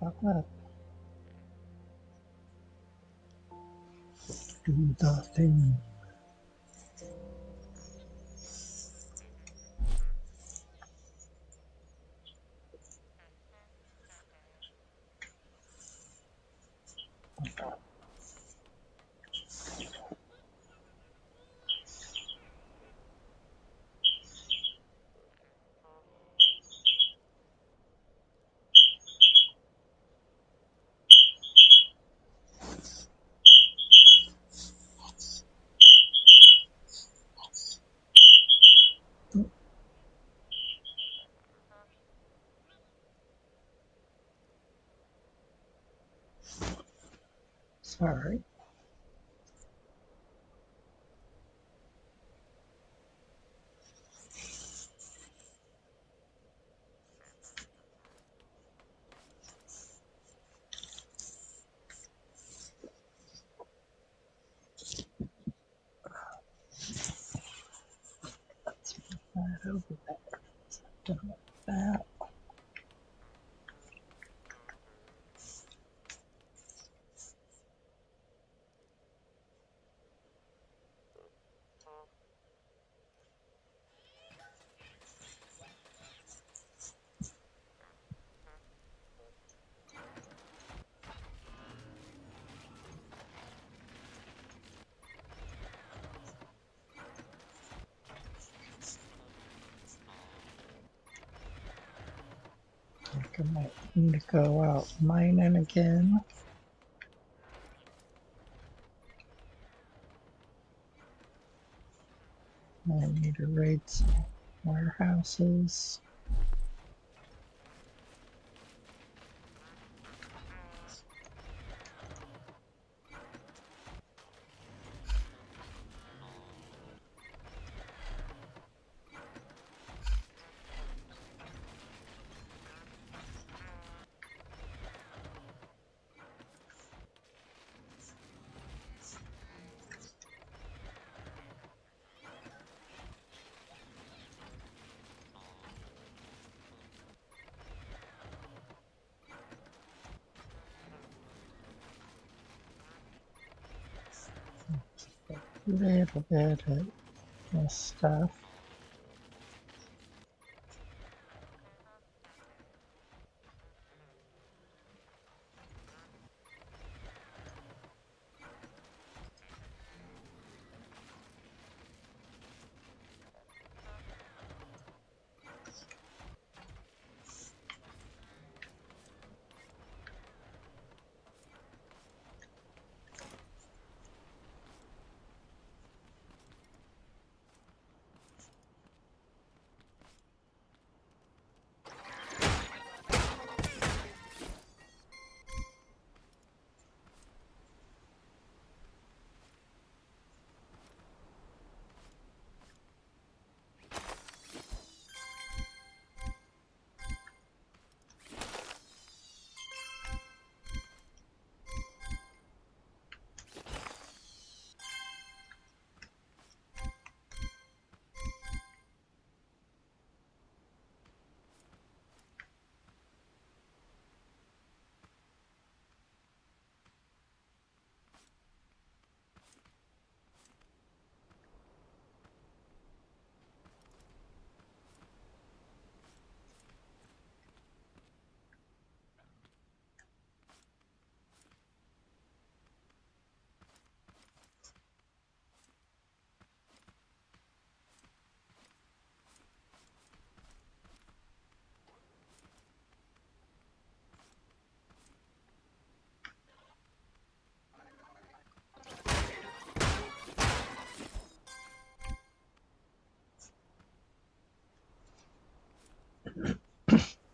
about that. Do the thing. Sorry. Right over there. Done with that. I think I might need to go out mining again. I need to raid some warehouses. A little bit of this stuff.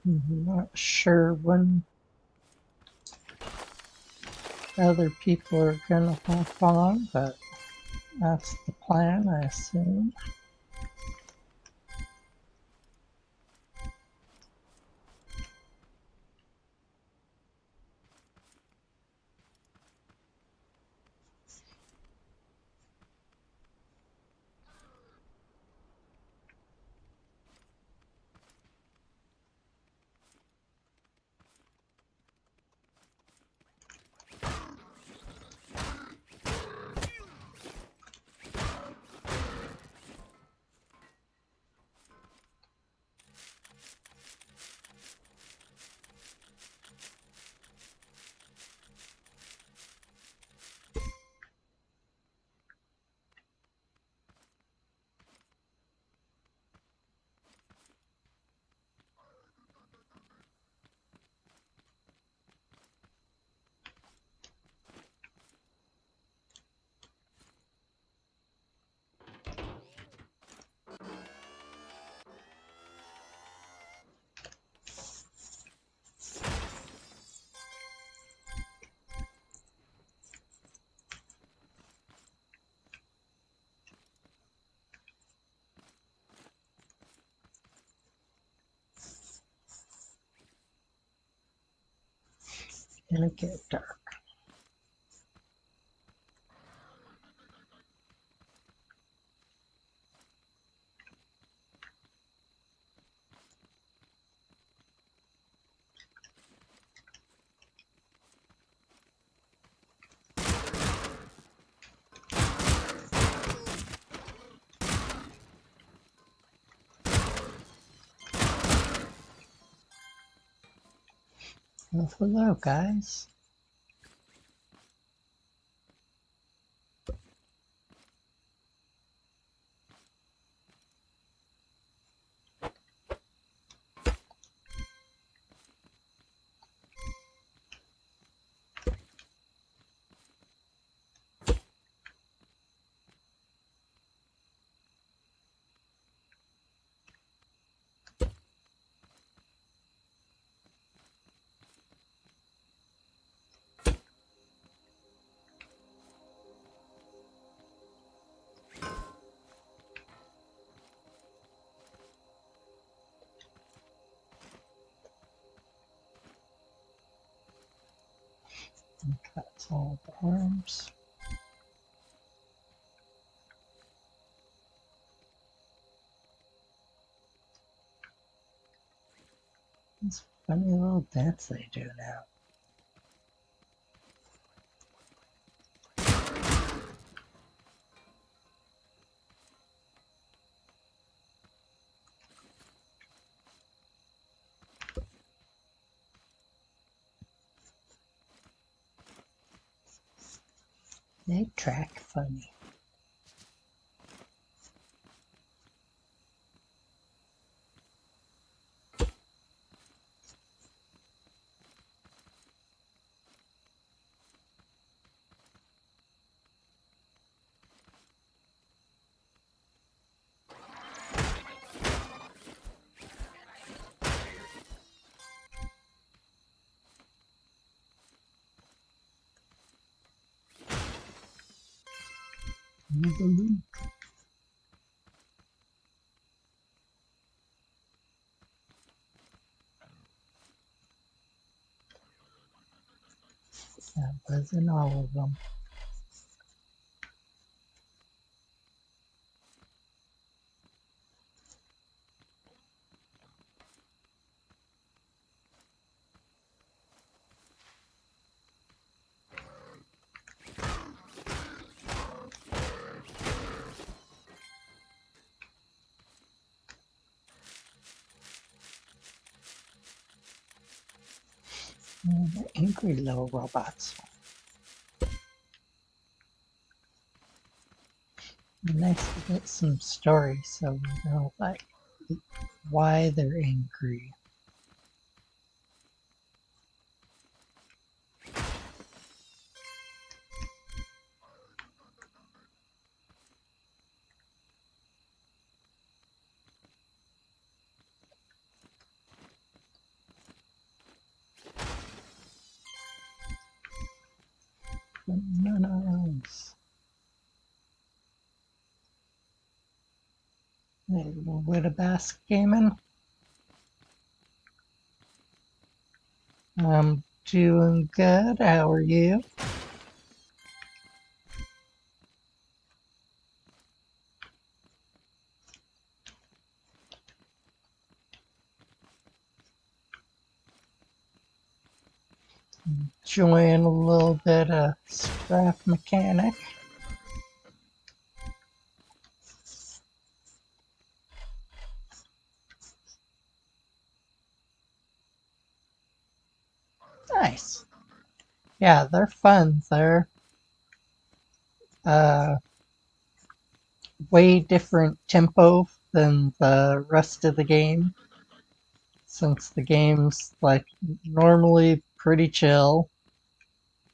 I'm not sure when other people are gonna hop on, but that's the plan, I assume. gonna get dark. Well, hello, guys. That's all the arms. This funny little dance they do now. They track funny. That wasn't all of them. The angry little robots. Nice to get some story so we know like why they're angry. Bananas. Hey, Witabask Gaming. I'm doing good. How are you? Enjoying a little bit of scrap mechanic. Nice. Yeah, they're fun. They're uh, way different tempo than the rest of the game. Since the game's like normally pretty chill,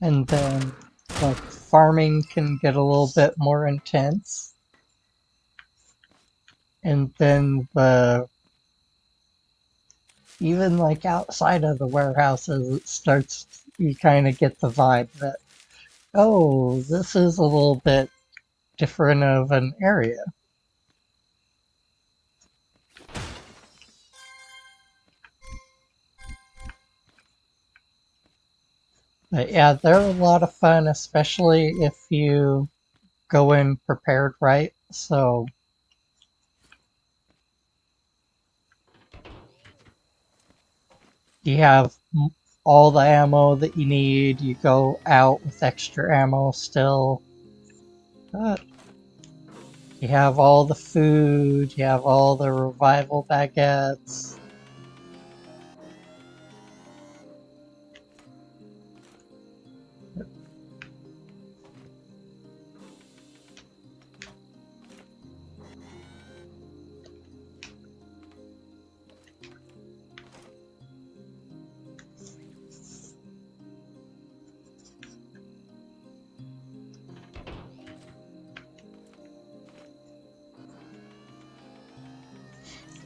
and then like farming can get a little bit more intense, and then the even like outside of the warehouses it starts, you kind of get the vibe that, oh, this is a little bit different of an area. But yeah, they're a lot of fun, especially if you go in prepared right. So you have all the ammo that you need. You go out with extra ammo still. But you have all the food. You have all the revival baguettes.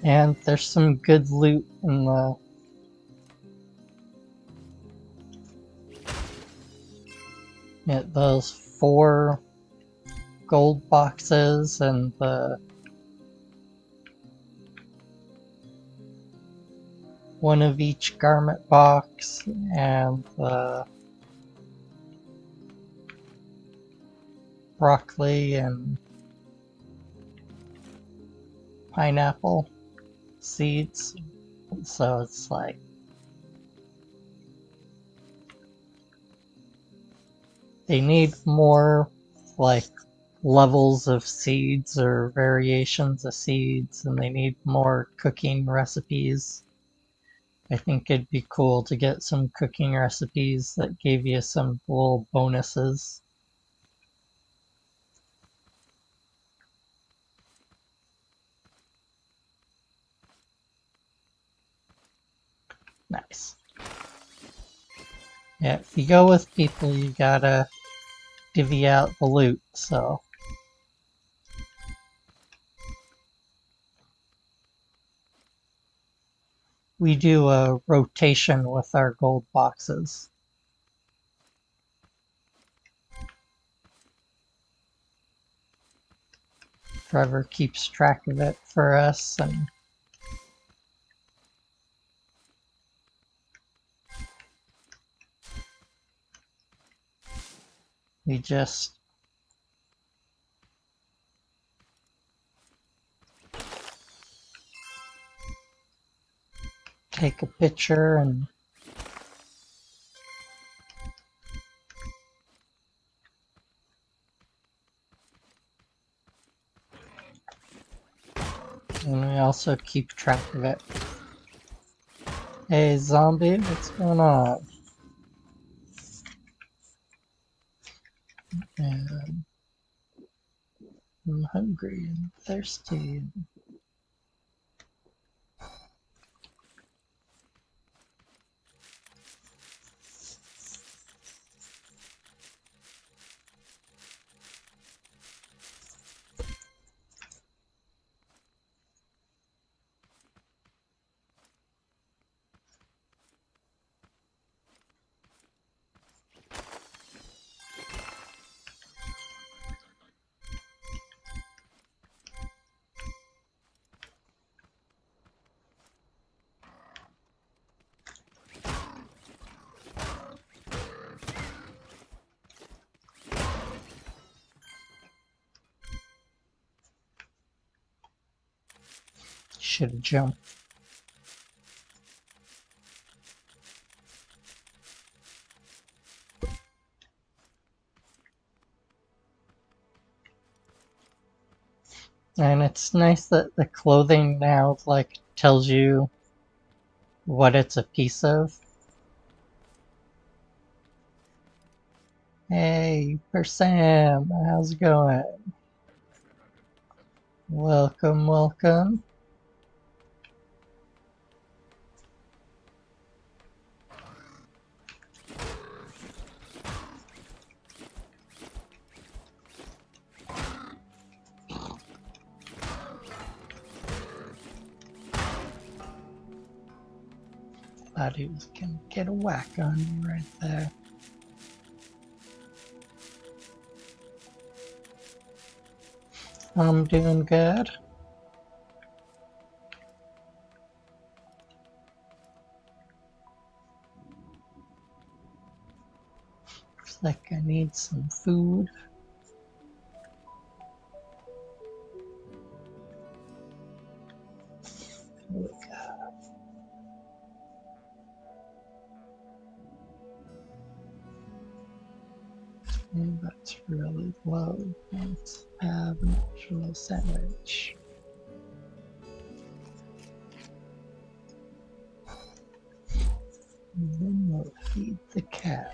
And there's some good loot in the those 4 gold boxes and the one of each garment box and the broccoli and pineapple seeds. So it's like they need more like levels of seeds or variations of seeds, and they need more cooking recipes. I think it'd be cool to get some cooking recipes that gave you some little bonuses. Nice. Yeah, if you go with people, you gotta divvy out the loot, so we do a rotation with our gold boxes. Trevor keeps track of it for us, and we just take a picture and we also keep track of it. Hey zombie, what's going on? And I'm hungry and thirsty. Should have jumped. And it's nice that the clothing now like tells you what it's a piece of. Hey, Sam, how's it going? Welcome, welcome. Thought he was gonna get a whack on you right there. I'm doing good. like I need some food. And that's really low. Let's have an actual sandwich. And then we'll feed the cow.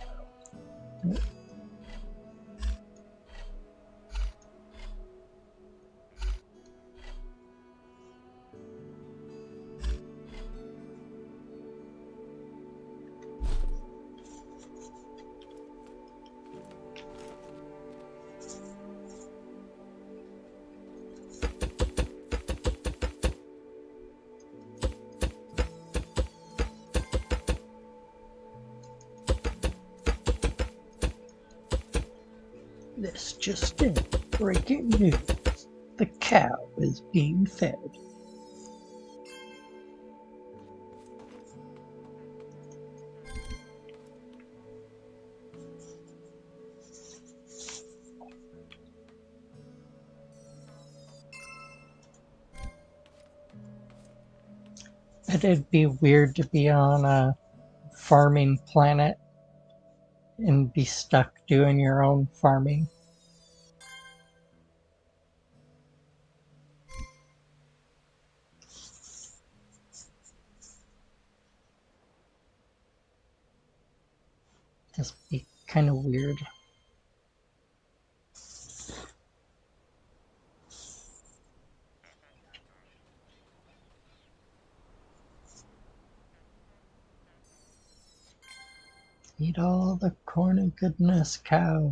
This just in, breaking news. The cow is being fed. It'd be weird to be on a farming planet and be stuck doing your own farming. Just be kind of weird. Eat all the corn and goodness, cow.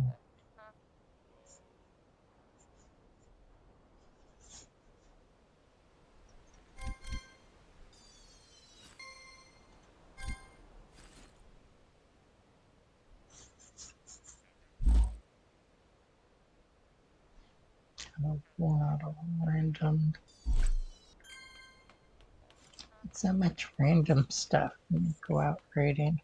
I don't want a random. It's so much random stuff when you go out raiding.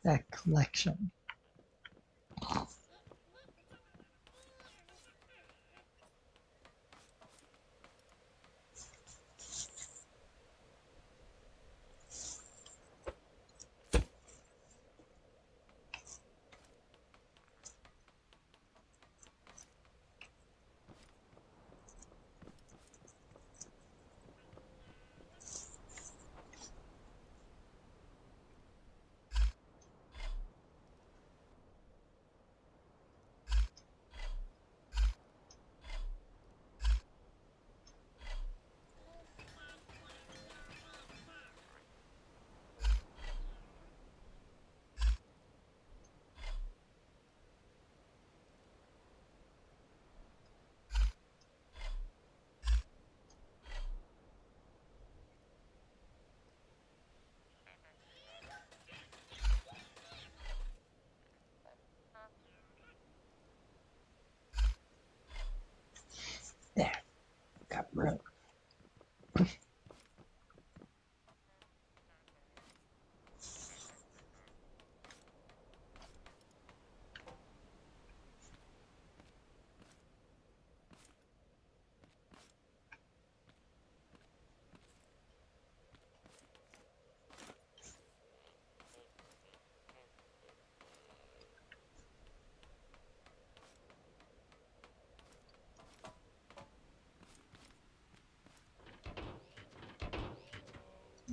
That collection.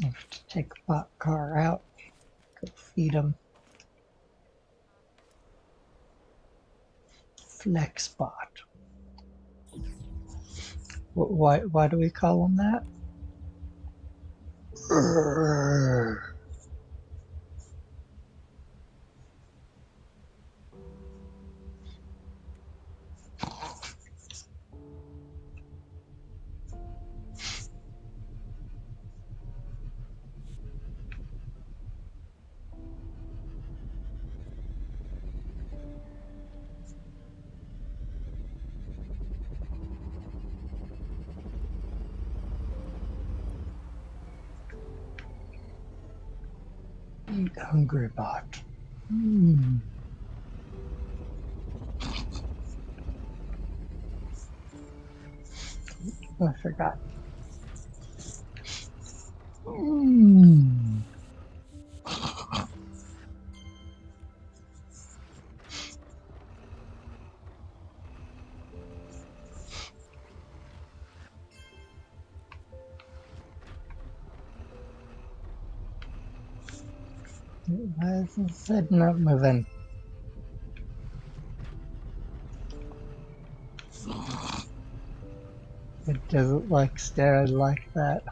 I have to take Bot Car out, go feed him. Flexbot. Why do we call him that? Eat Hungry Bot. I forgot. Why is his head not moving? It doesn't like staring like that.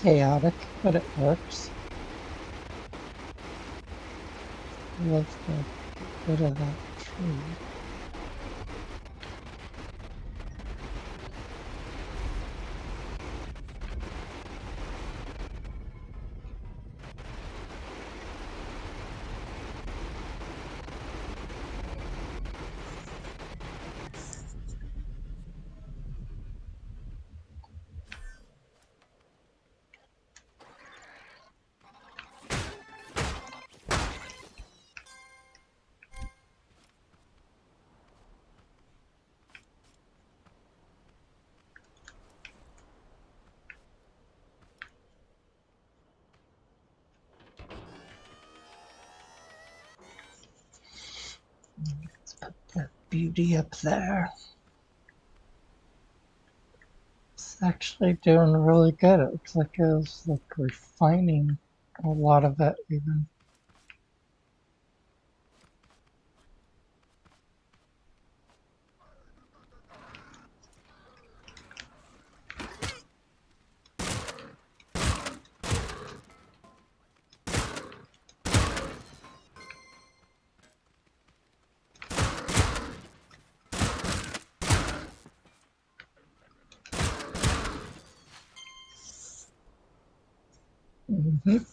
Chaotic, but it works. Let's get rid of that tree. beauty up there. It's actually doing really good. It looks like it was like refining a lot of it even. Mhm.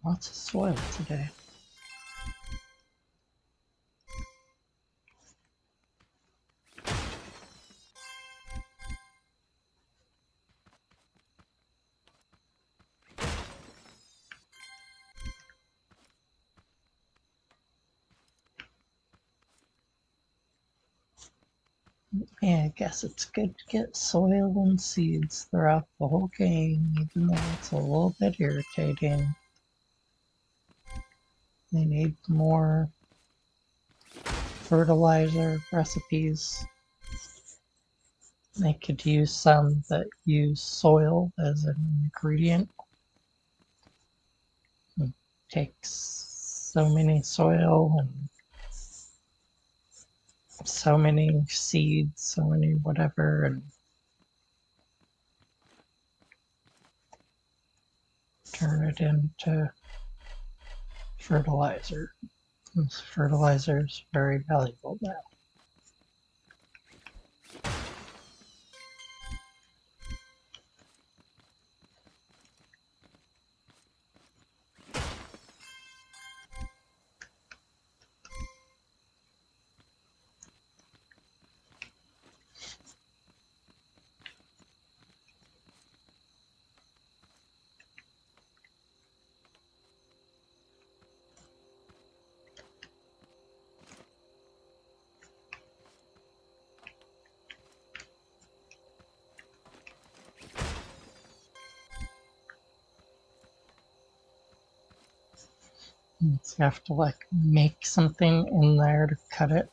Lots of soil today. Yeah, I guess it's good to get soil and seeds throughout the whole game, even though it's a little bit irritating. They need more fertilizer recipes. They could use some that use soil as an ingredient. It takes so many soil and so many seeds, so many whatever, and turn it into fertilizer. This fertilizer is very valuable now. So you have to like make something in there to cut it.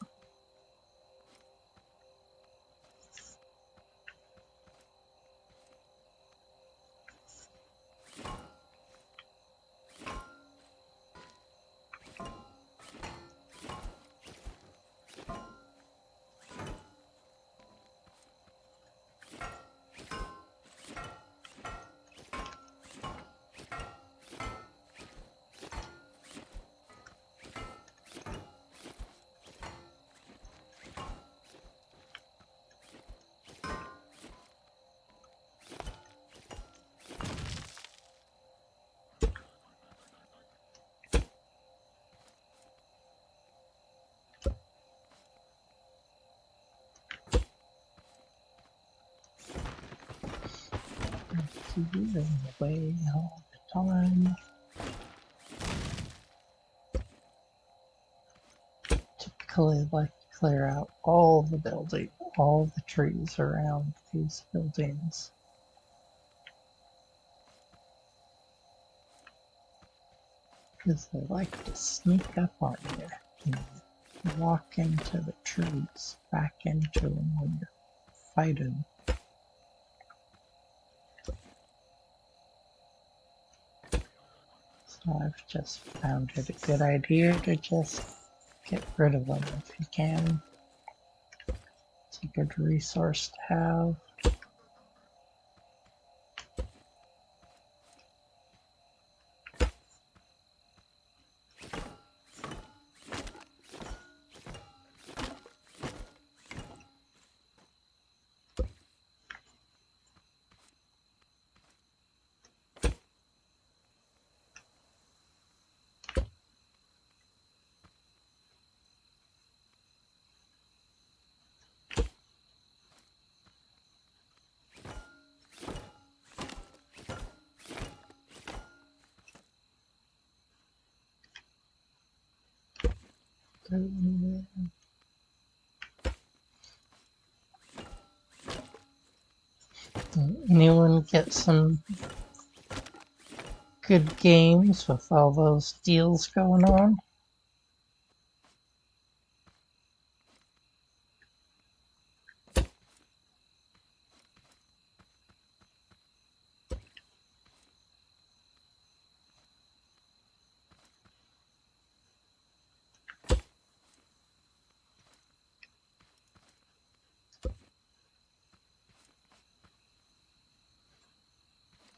In the way all the time. Typically like to clear out all the building, all the trees around these buildings. Because they like to sneak up on you and walk into the trees, back into them when you're fighting. So I've just found it a good idea to just get rid of them if you can. It's a good resource to have. Anyone get some good games with all those deals going on?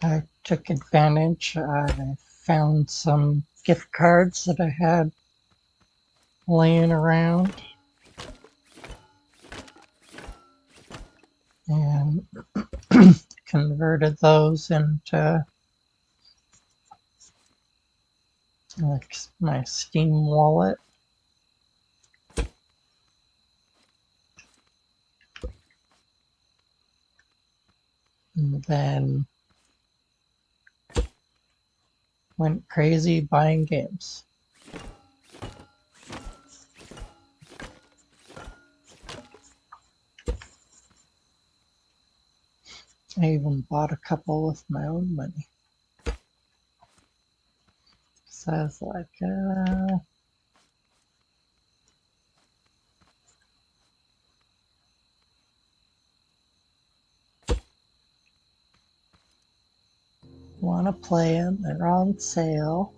I took advantage. I found some gift cards that I had laying around and converted those into like my Steam wallet. And then went crazy buying games. I even bought a couple with my own money. So I was like, want to play them, they're on sale.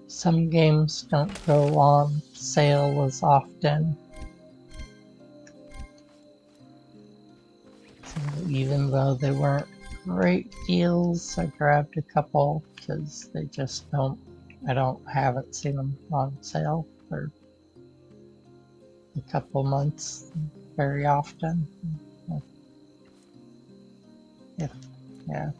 Some games don't go on sale as often. So even though they weren't great deals, I grabbed a couple because they just don't, haven't seen them on sale for a couple months very often. Yeah.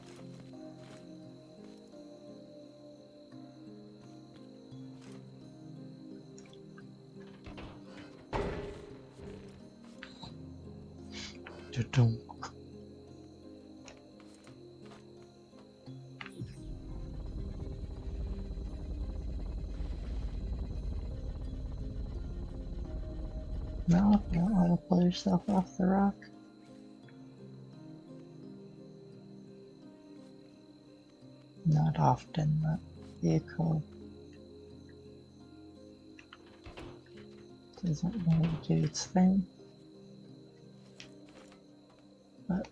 No, you don't want to pull yourself off the rock. Not often, that vehicle doesn't really do its thing. But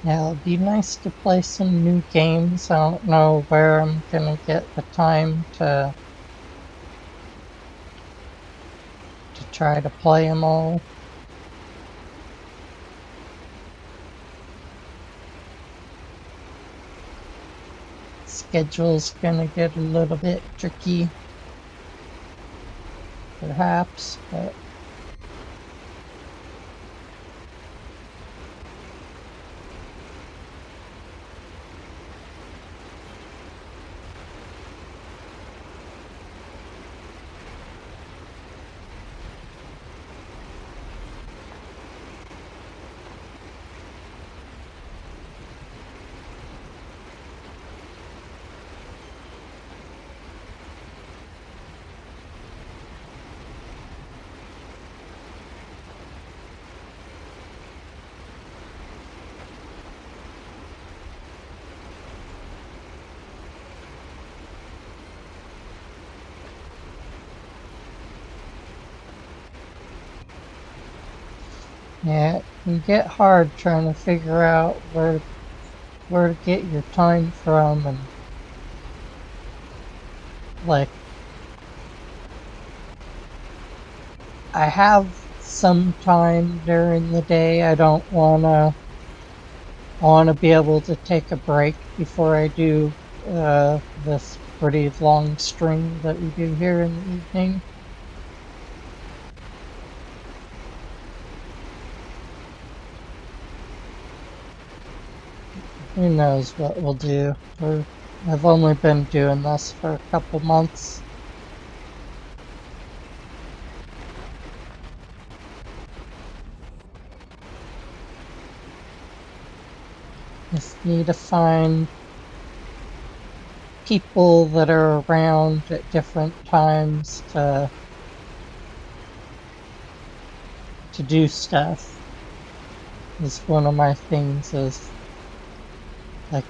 yeah, it'd be nice to play some new games. I don't know where I'm gonna get the time to try to play them all. Schedule's gonna get a little bit tricky, perhaps, but yeah, it can get hard trying to figure out where to get your time from, and like I have some time during the day. I wanna be able to take a break before I do this pretty long stream that we do here in the evening. Who knows what we'll do. I've only been doing this for a couple months. Just need to find people that are around at different times to do stuff. Is one of my things is like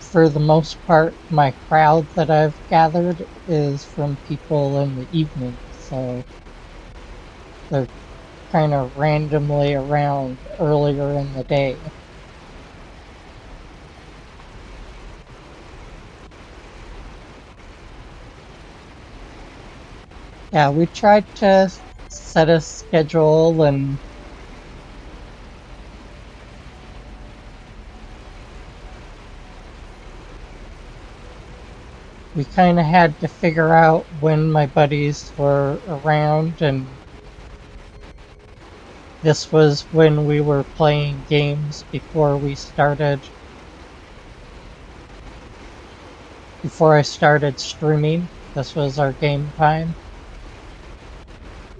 for the most part my crowd that I've gathered is from people in the evening, so they're kind of randomly around earlier in the day. Yeah, we tried to set a schedule, and we kind of had to figure out when my buddies were around, and this was when we were playing games before I started streaming. This was our game time.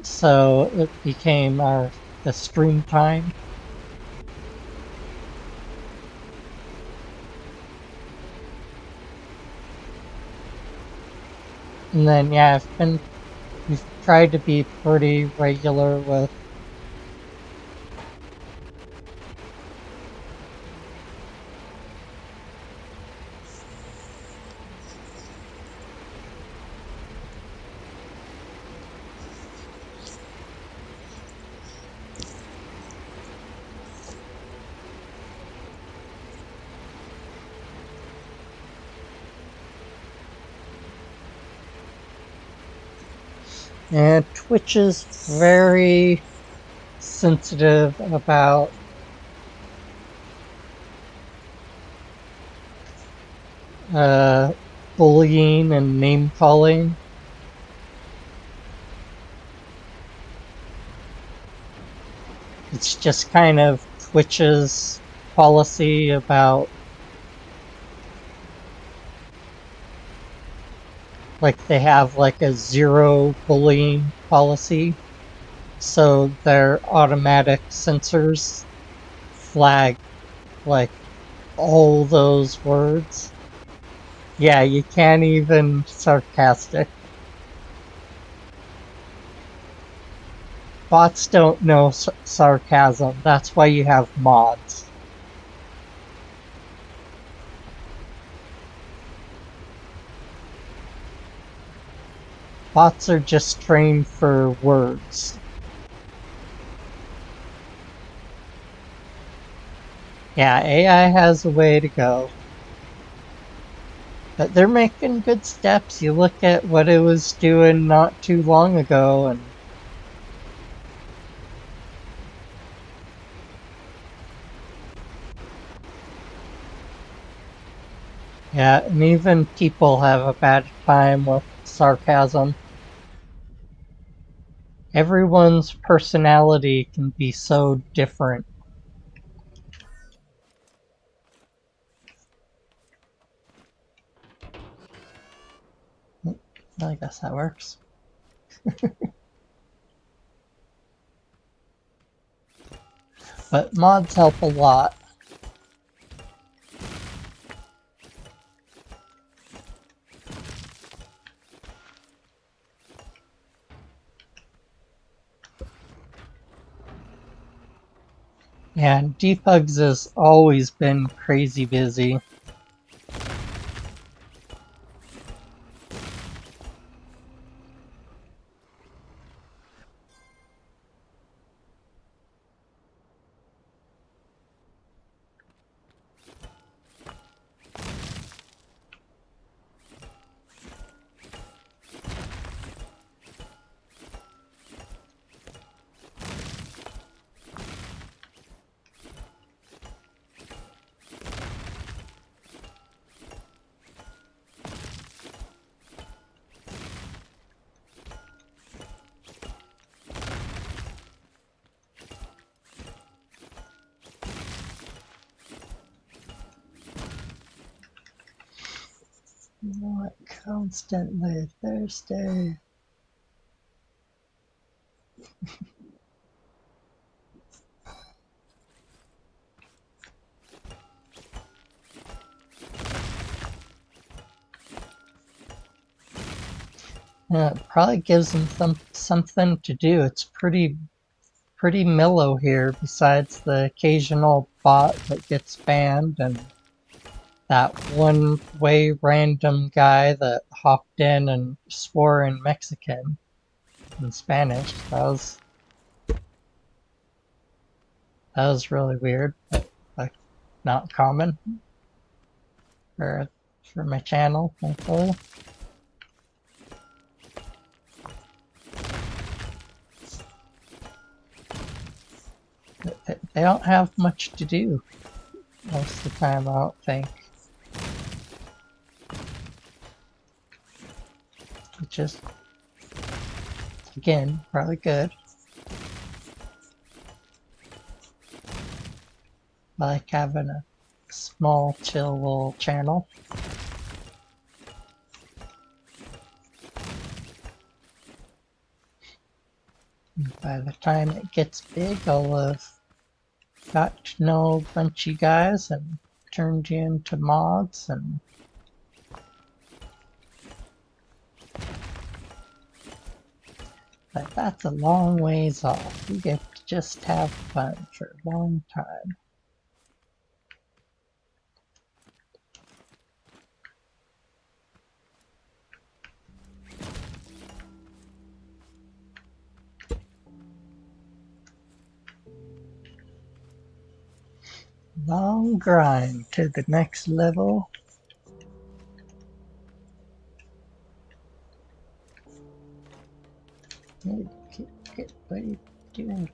So it became the stream time. And then yeah, we've tried to be pretty regular with and Twitch is very sensitive about uh, bullying and name calling. It's just kind of Twitch's policy about like they have like a zero bullying policy, so their automatic censors flag like all those words. Yeah, you can't even sarcastic. Bots don't know sarcasm. That's why you have mods. Bots are just trained for words. Yeah, AI has a way to go. But they're making good steps. You look at what it was doing not too long ago, and yeah, and even people have a bad time with sarcasm. Everyone's personality can be so different. I guess that works. But mods help a lot. And Debugs has always been crazy busy. Not constantly thirsty. Yeah, it probably gives them something to do. It's pretty mellow here, besides the occasional bot that gets banned and that one way random guy that hopped in and swore in Mexican and Spanish. That was really weird, but like not common for for my channel, thankfully. They don't have much to do most of the time, I don't think. Which is, again, probably good. I like having a small, chill little channel. And by the time it gets big, I'll have got to know a bunch of you guys and turned you into mods, and but that's a long ways off. We get to just have fun for a long time. Long grind to the next level. What are you doing?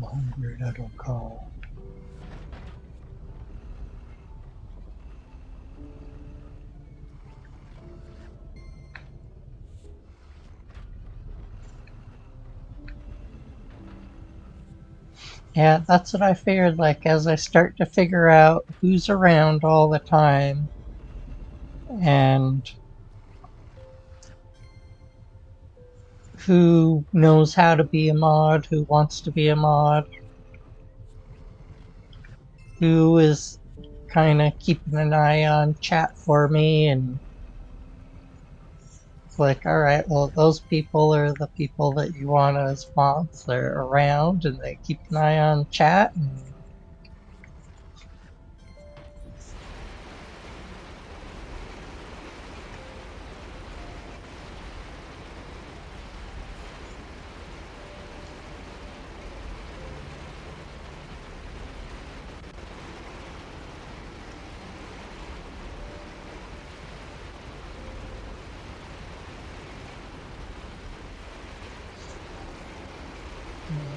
Hungry little cow. Yeah, that's what I figured, like, as I start to figure out who's around all the time and who knows how to be a mod, who wants to be a mod, who is kind of keeping an eye on chat for me, and it's like, all right, well, those people are the people that you want as mods. They're around and they keep an eye on chat, and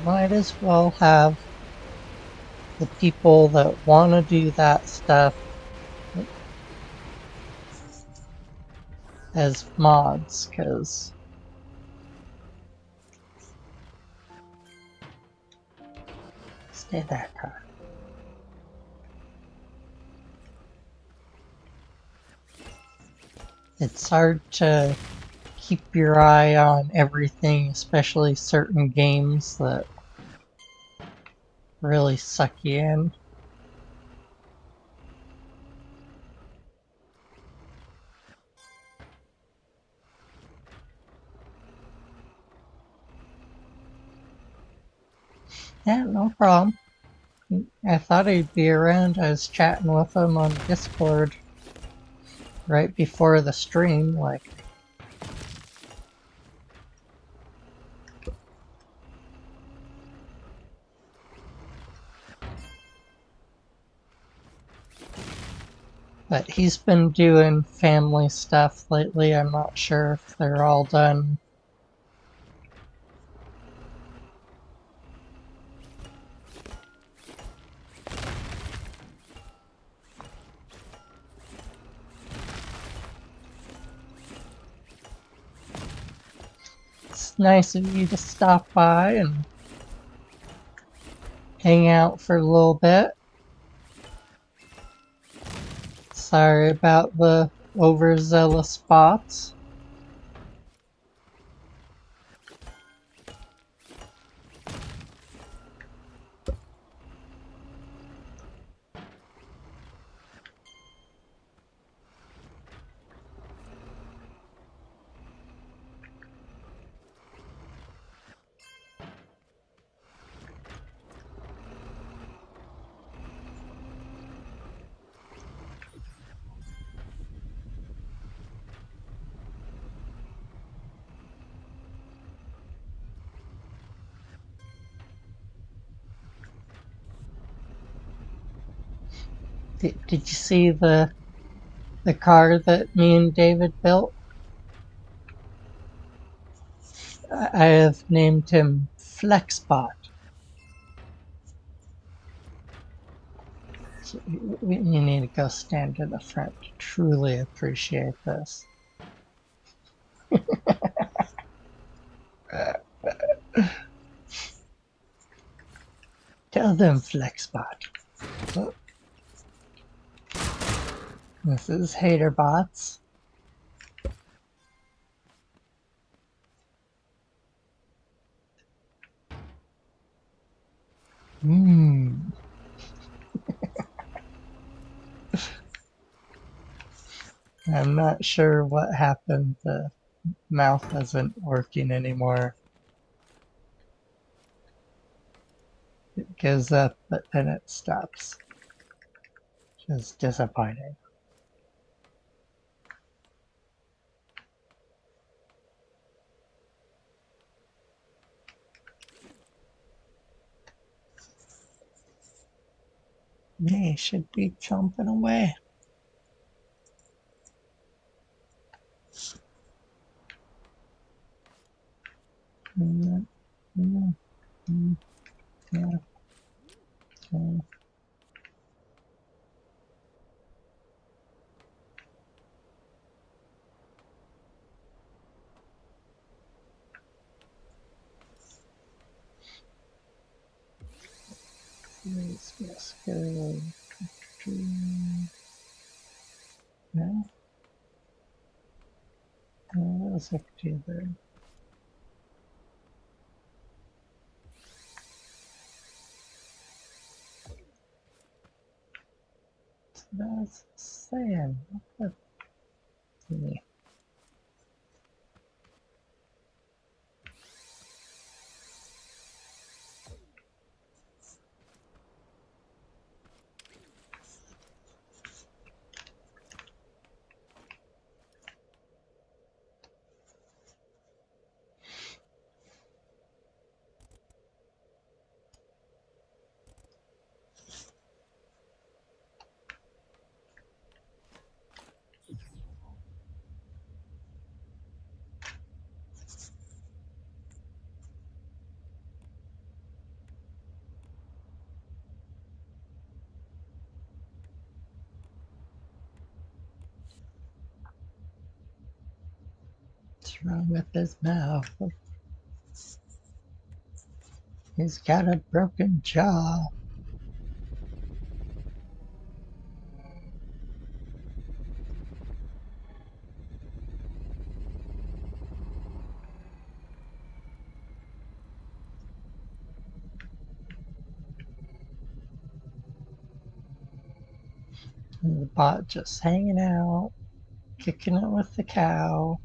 might as well have the people that want to do that stuff as mods, because stay there, car. It's hard to keep your eye on everything, especially certain games that really suck you in. Yeah, no problem. I thought he'd be around. I was chatting with him on Discord right before the stream, like, but he's been doing family stuff lately. I'm not sure if they're all done. It's nice of you to stop by and hang out for a little bit. Sorry about the overzealous bots. Did you see the car that me and David built? I have named him Flexbot. So you need to go stand in the front to truly appreciate this. Tell them Flexbot. Oh, this is Haterbots. Hmm. I'm not sure what happened. The mouth isn't working anymore. It goes up, but then it stops. Just disappointing. They should be chomping away. Mm, mm, mm, yeah, yeah. Yes, go. No, let's do that. That's saying. What the wrong with his mouth? He's got a broken jaw. And the bot just hanging out, kicking it with the cow.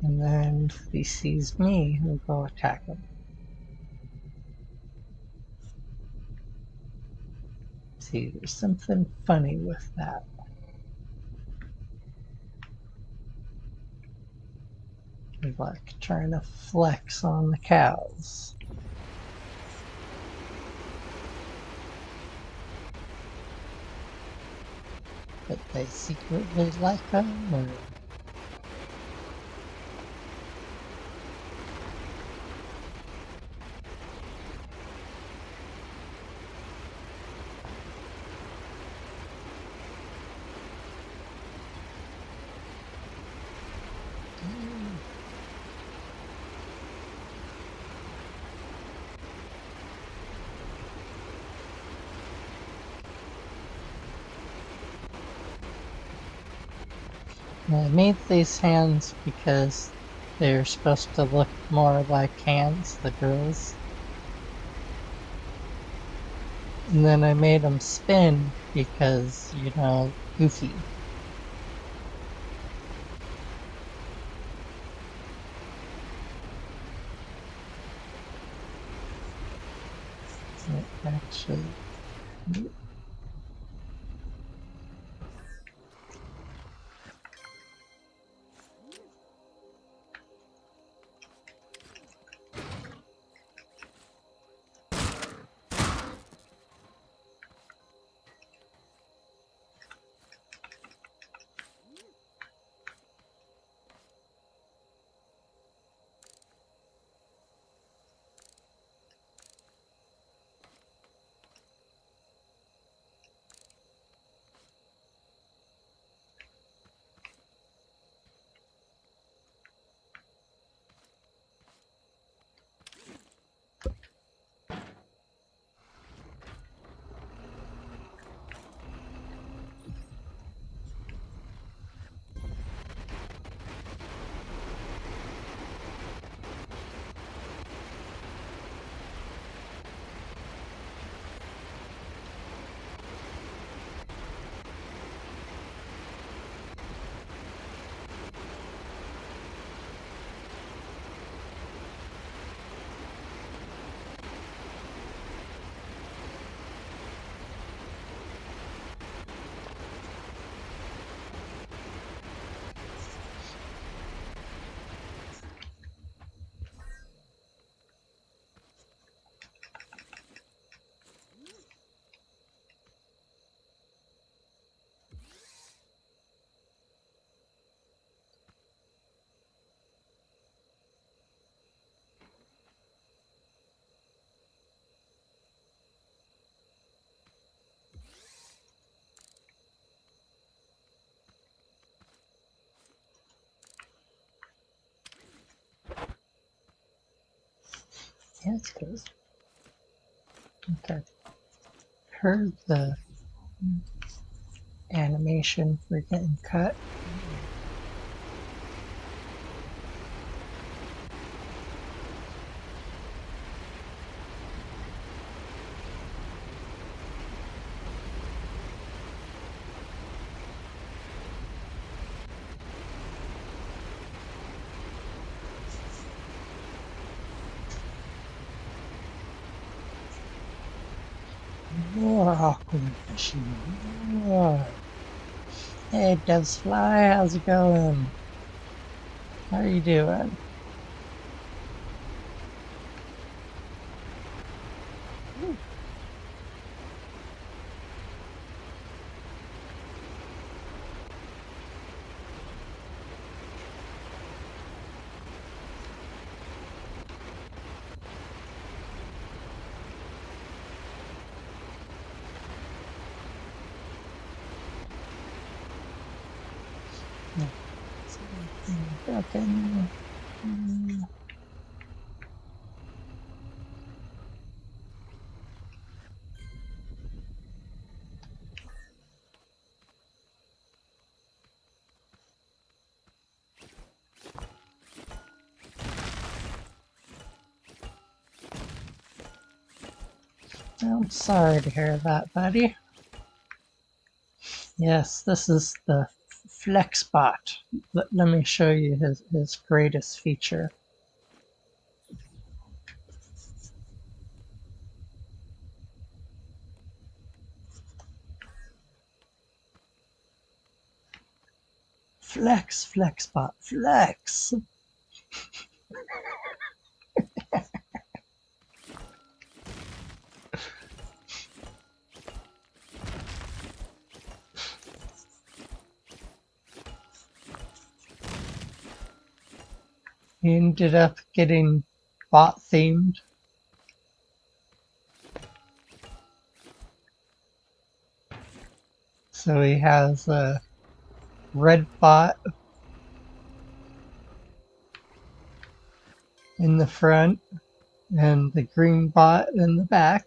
And then if he sees me, he'll go attack him. See, there's something funny with that. He's like trying to flex on the cows. But they secretly like him, or I made these hands because they're supposed to look more like hands, the girls. And then I made them spin because, you know, goofy. Actually, yeah, it's close. Okay. Heard the animation for getting cut. More awkward machine. More. Hey, Devsfly, how's it going? How are you doing? Broken. I'm sorry to hear that, buddy. Yes, this is the FlexBot. Let me show you his greatest feature. Flex, FlexBot, flex. He ended up getting bot themed. So he has a red bot in the front and the green bot in the back.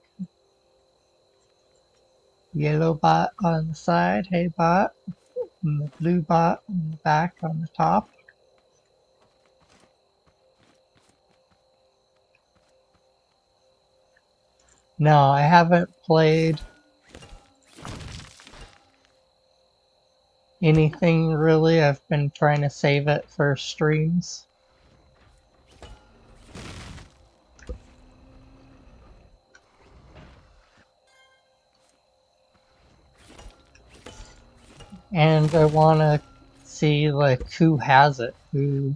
Yellow bot on the side, hey bot, and the blue bot on the back on the top. No, I haven't played anything really. I've been trying to save it for streams. And I want to see like who has it, who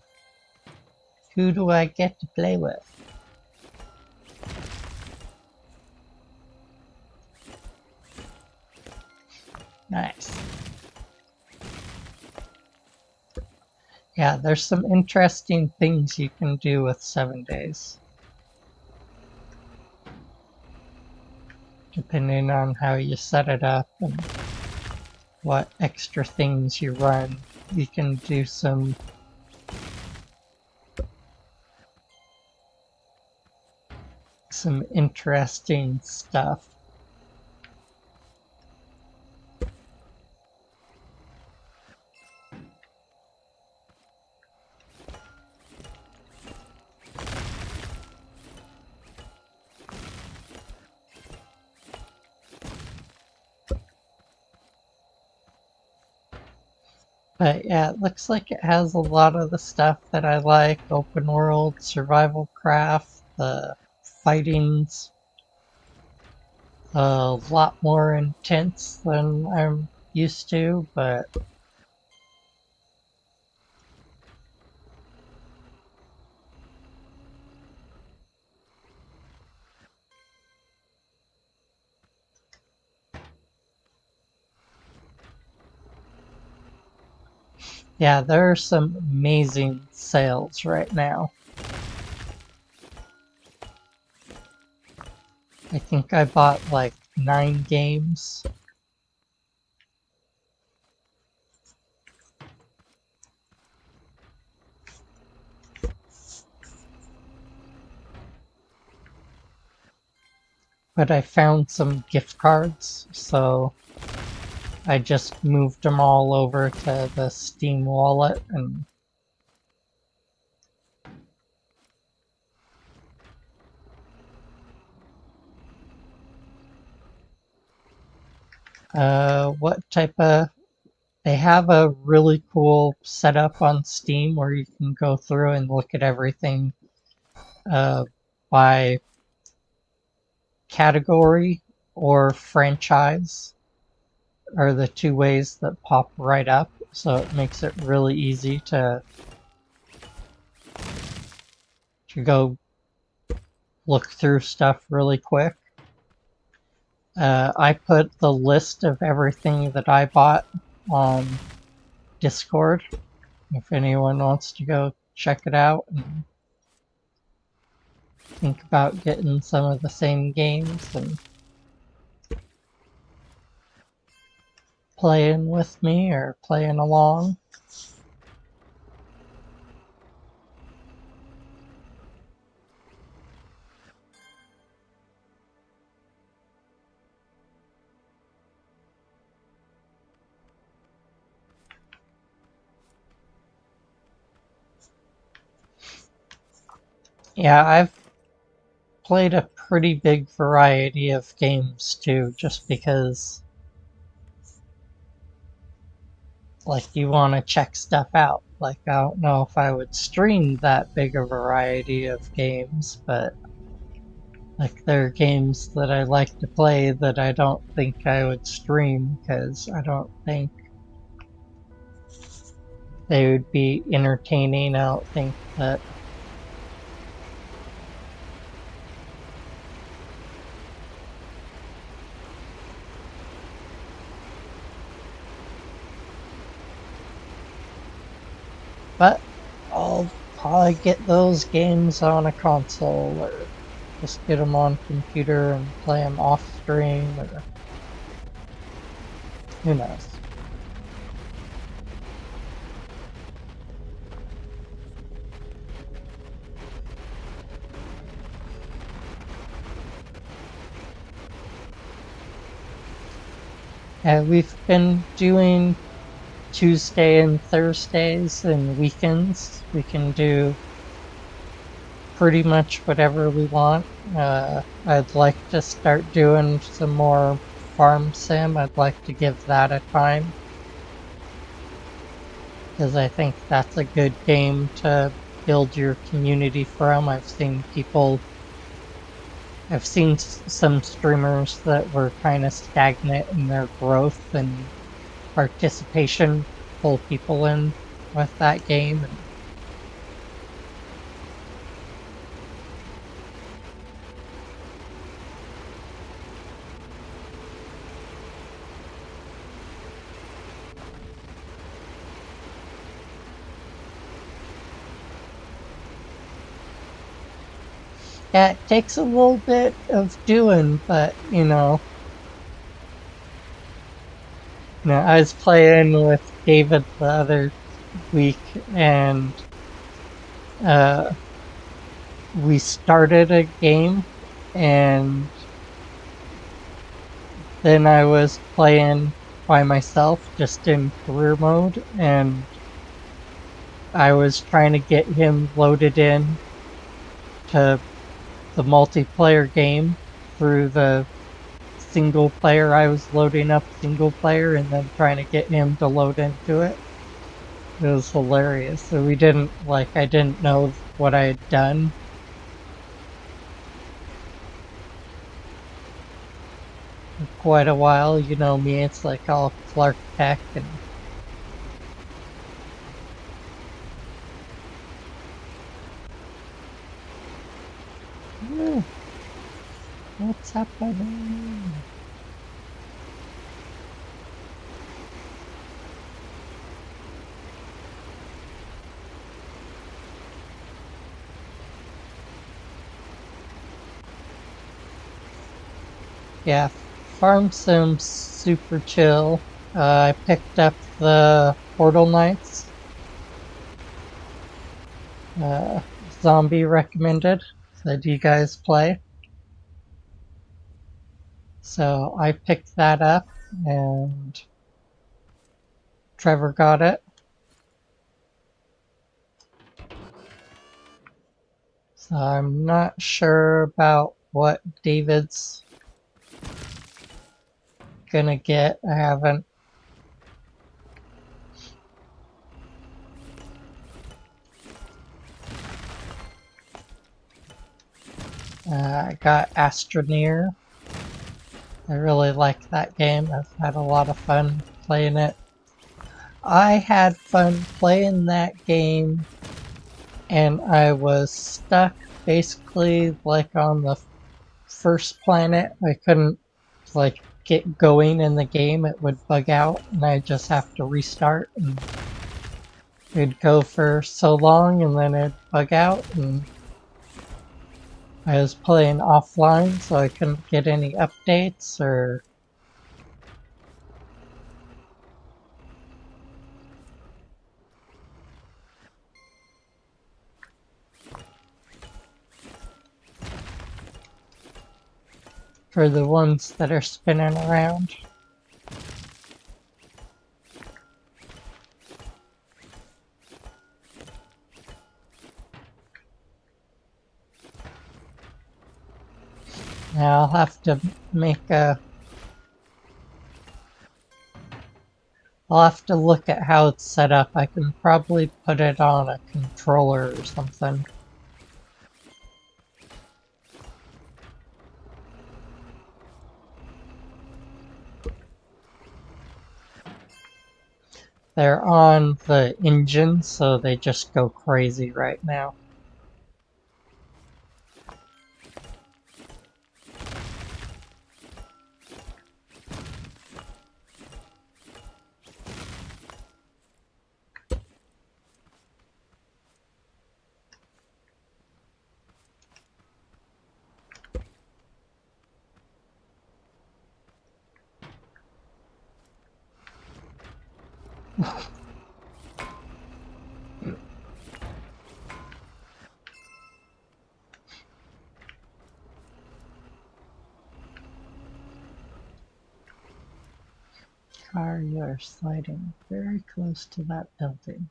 do I get to play with? Nice. Yeah, there's some interesting things you can do with 7 days. Depending on how you set it up and what extra things you run, you can do some interesting stuff. But yeah, it looks like it has a lot of the stuff that I like. Open world, survival craft, the fighting's a lot more intense than I'm used to, but yeah, there are some amazing sales right now. I think I bought like 9 games. But I found some gift cards, so I just moved them all over to the Steam wallet and what type of they have a really cool setup on Steam where you can go through and look at everything by category or franchise are the two ways that pop right up. So it makes it really easy to go look through stuff really quick. I put the list of everything that I bought on Discord if anyone wants to go check it out and think about getting some of the same games and playing with me or playing along. Yeah, I've played a pretty big variety of games too, just because like you want to check stuff out. Like I don't know if I would stream that big a variety of games, but like there are games that I like to play that I don't think I would stream because I don't think they would be entertaining. I don't think that. But I'll probably get those games on a console or just get them on computer and play them off stream or who knows. And we've been doing Tuesday and Thursdays and weekends. We can do pretty much whatever we want. I'd like to start doing some more farm sim. I'd like to give that a time because I think that's a good game to build your community from. I've seen some streamers that were kind of stagnant in their growth and participation, pull people in with that game. And yeah, it takes a little bit of doing, but I was playing with David the other week, and uh, we started a game, and then I was playing by myself, just in career mode, and I was trying to get him loaded in to the multiplayer game through the single player. I was loading up single player and then trying to get him to load into it. It was hilarious. So I didn't know what I had done for quite a while. You know me, it's like all Clark Tech and "Eh, what's happening?" Yeah, Farm Sim's super chill. I picked up the Portal Knights. Uh, Zombie recommended. Said you guys play. So I picked that up and Trevor got it. So I'm not sure about what David's gonna get. I haven't. I got Astroneer. I really like that game. I've had a lot of fun playing it. I had fun playing that game and I was stuck basically like on the first planet. I couldn't like get going in the game. It would bug out and I just have to restart and it'd go for so long and then it'd bug out and I was playing offline so I couldn't get any updates or for the ones that are spinning around. Now I'll have to make a. I'll have to look at how it's set up. I can probably put it on a controller or something. They're on the engine, so they just go crazy right now. Car, you are sliding very close to that building.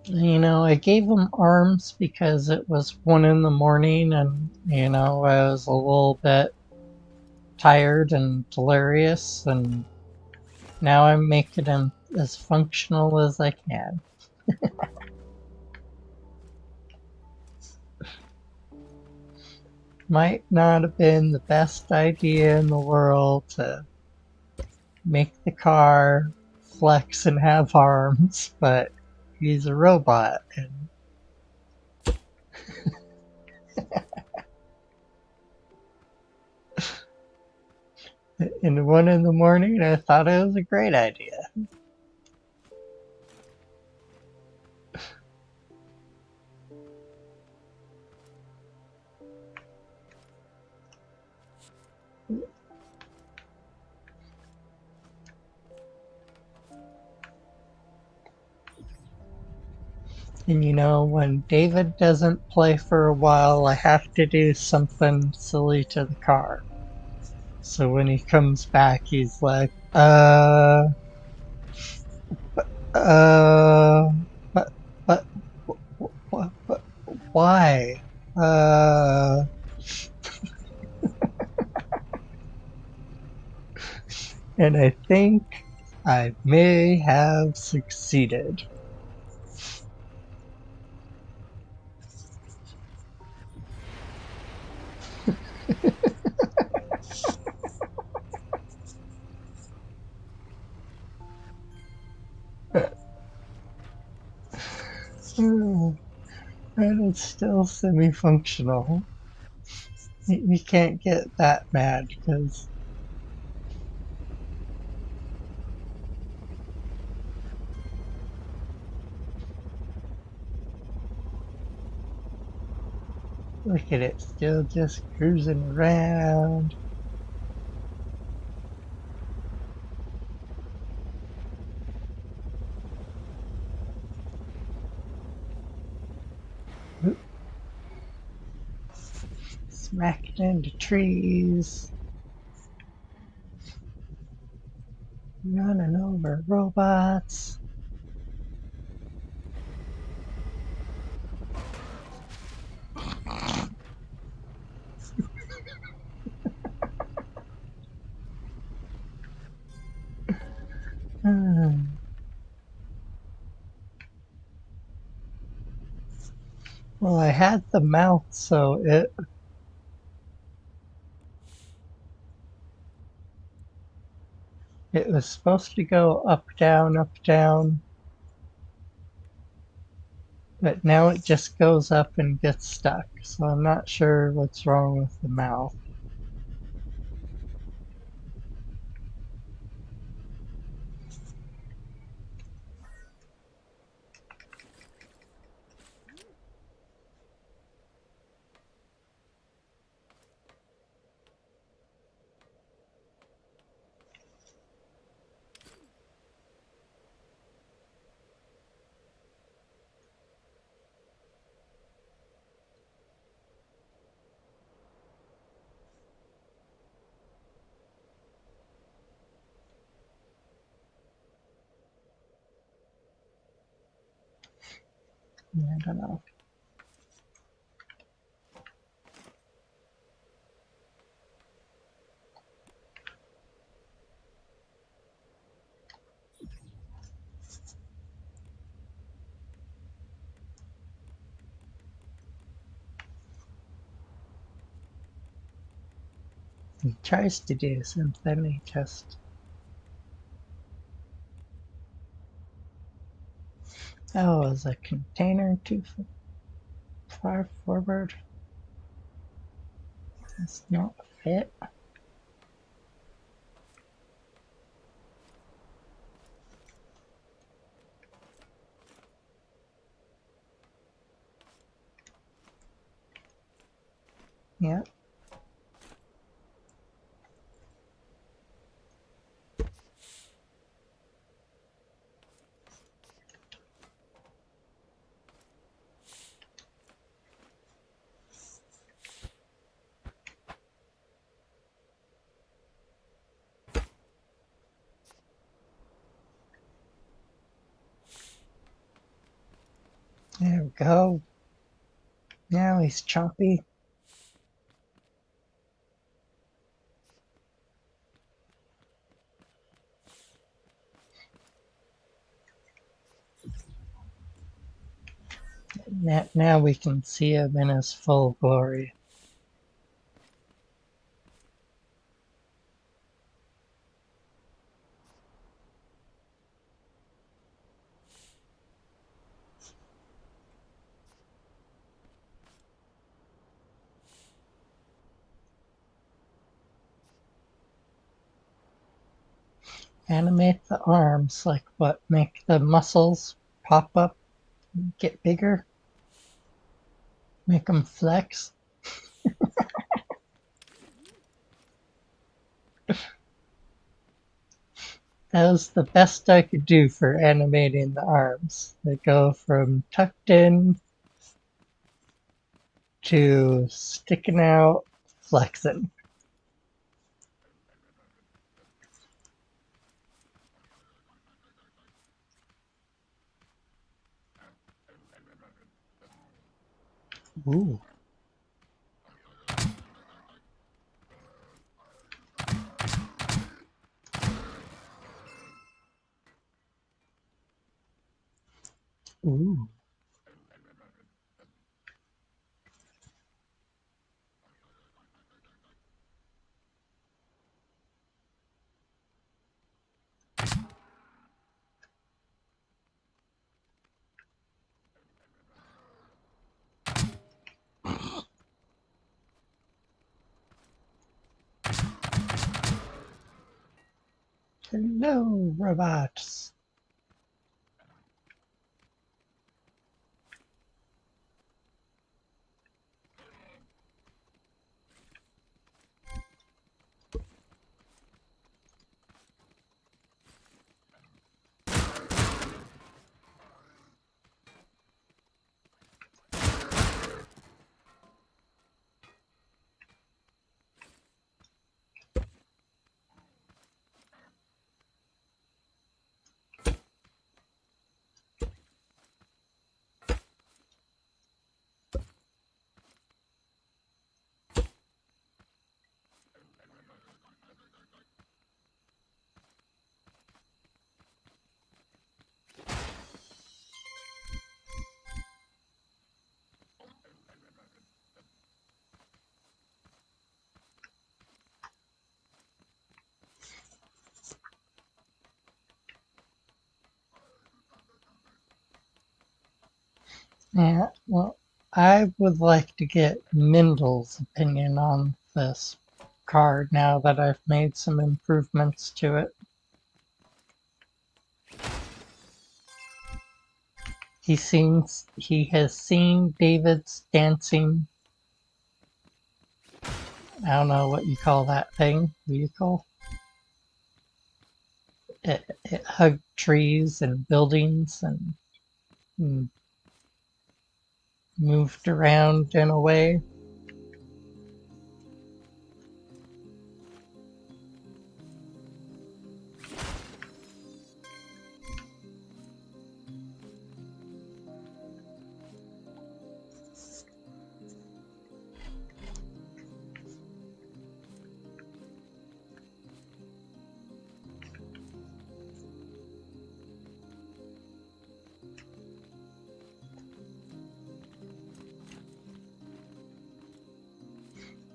You know, I gave him arms because it was 1 in the morning and, you know, I was a little bit tired and delirious, and now I'm making him as functional as I can. Might not have been the best idea in the world to make the car flex and have arms, but he's a robot, and 1 in the morning I thought it was a great idea. And you know, when David doesn't play for a while, I have to do something silly to the car. So when he comes back, he's like, uh, but, but, but why? Uh, and I think I may have succeeded. And it's still semi-functional. You can't get that mad because look at it, still just cruising around. Oop, smacked into trees, running over robots. Hmm. Well, I had the mouth, so it. It was supposed to go up, down, but now it just goes up and gets stuck. So I'm not sure what's wrong with the mouth. I don't know. He tries to do something, he just. Oh, is a container too far forward? Does not fit. Yep. There we go. Now he's choppy. Now we can see him in his full glory. Animate the arms, like what? Make the muscles pop up, get bigger, make them flex. That was the best I could do for animating the arms. They go from tucked in to sticking out, flexing. Ooh. Ooh. Hello, robots. Yeah, well, I would like to get Mendel's opinion on this card now that I've made some improvements to it. He has seen David's dancing, I don't know what you call that thing, vehicle. It hugged trees and buildings and moved around in a way.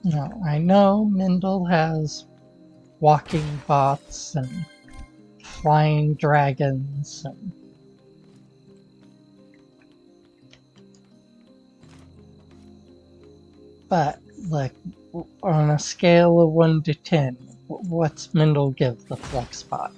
Now, I know Mendel has walking bots and flying dragons, but like on a scale of 1 to 10, what's Mendel give the flex bot?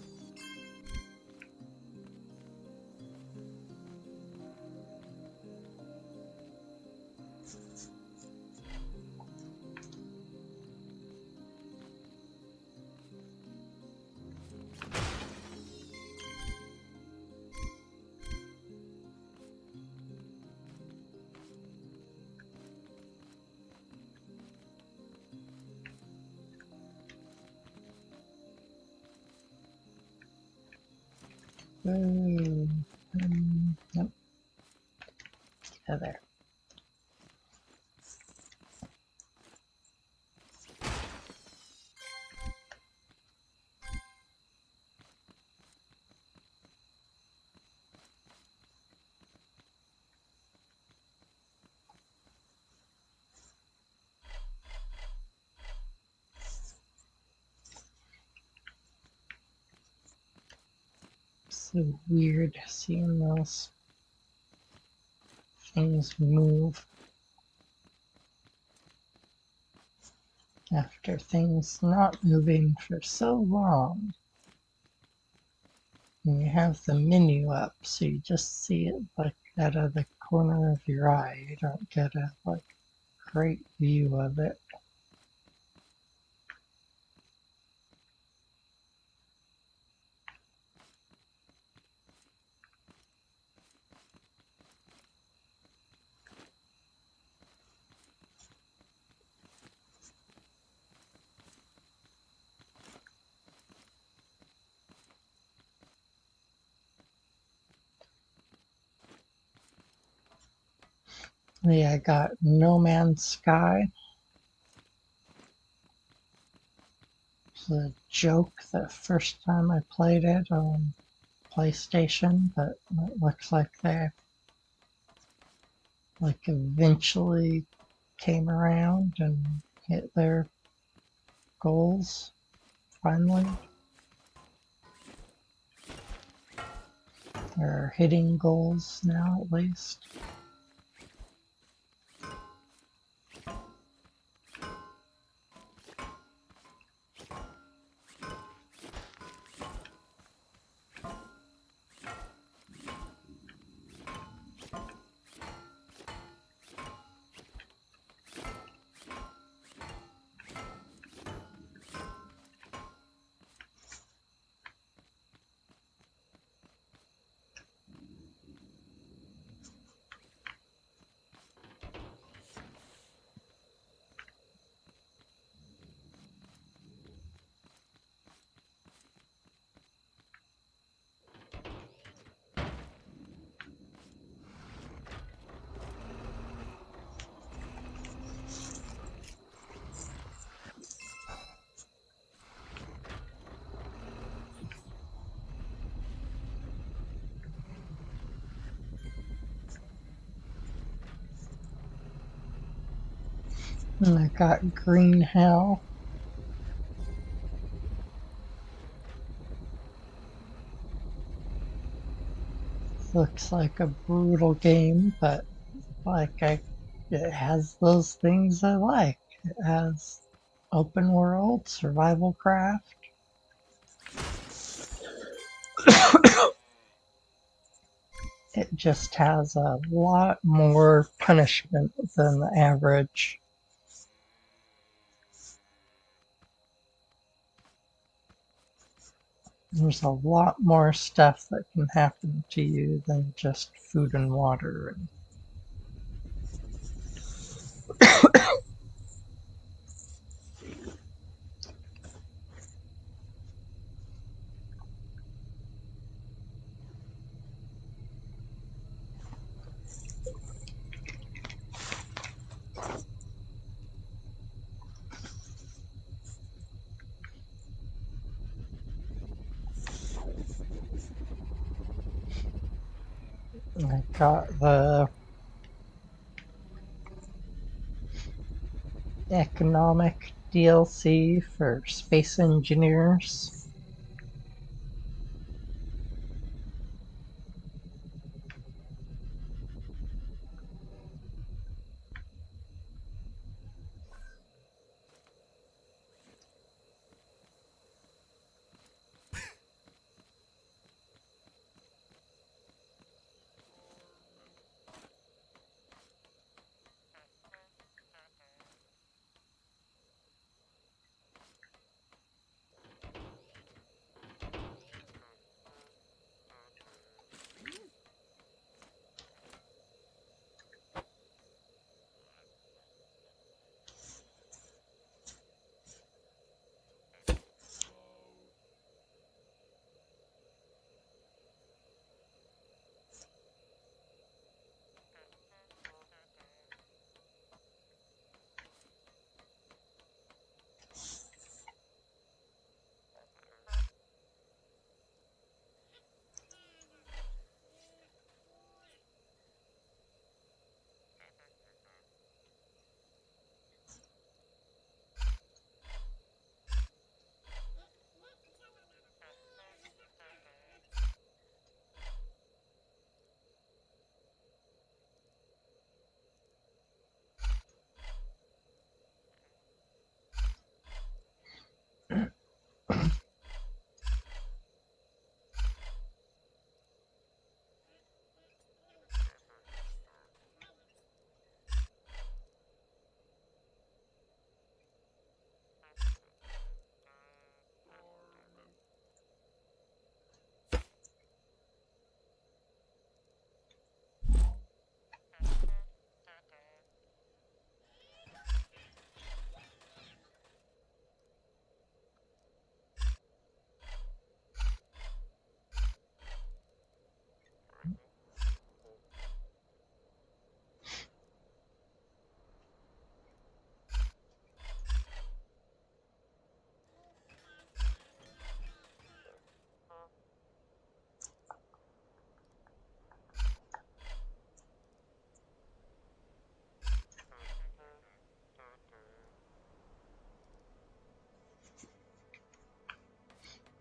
Yep, there. So weird seeing those things move after things not moving for so long. And you have the menu up, so you just see it like out of the corner of your eye. You don't get a like great view of it. Yeah, I got No Man's Sky. It's a joke the first time I played it on PlayStation, but it looks like they like eventually came around and hit their goals finally. They're hitting goals now at least. And I got Green Hell. Looks like a brutal game, but It has those things I like. It has open world, survival craft. It just has a lot more punishment than the average. There's a lot more stuff that can happen to you than just food and water. I got the economic DLC for Space Engineers.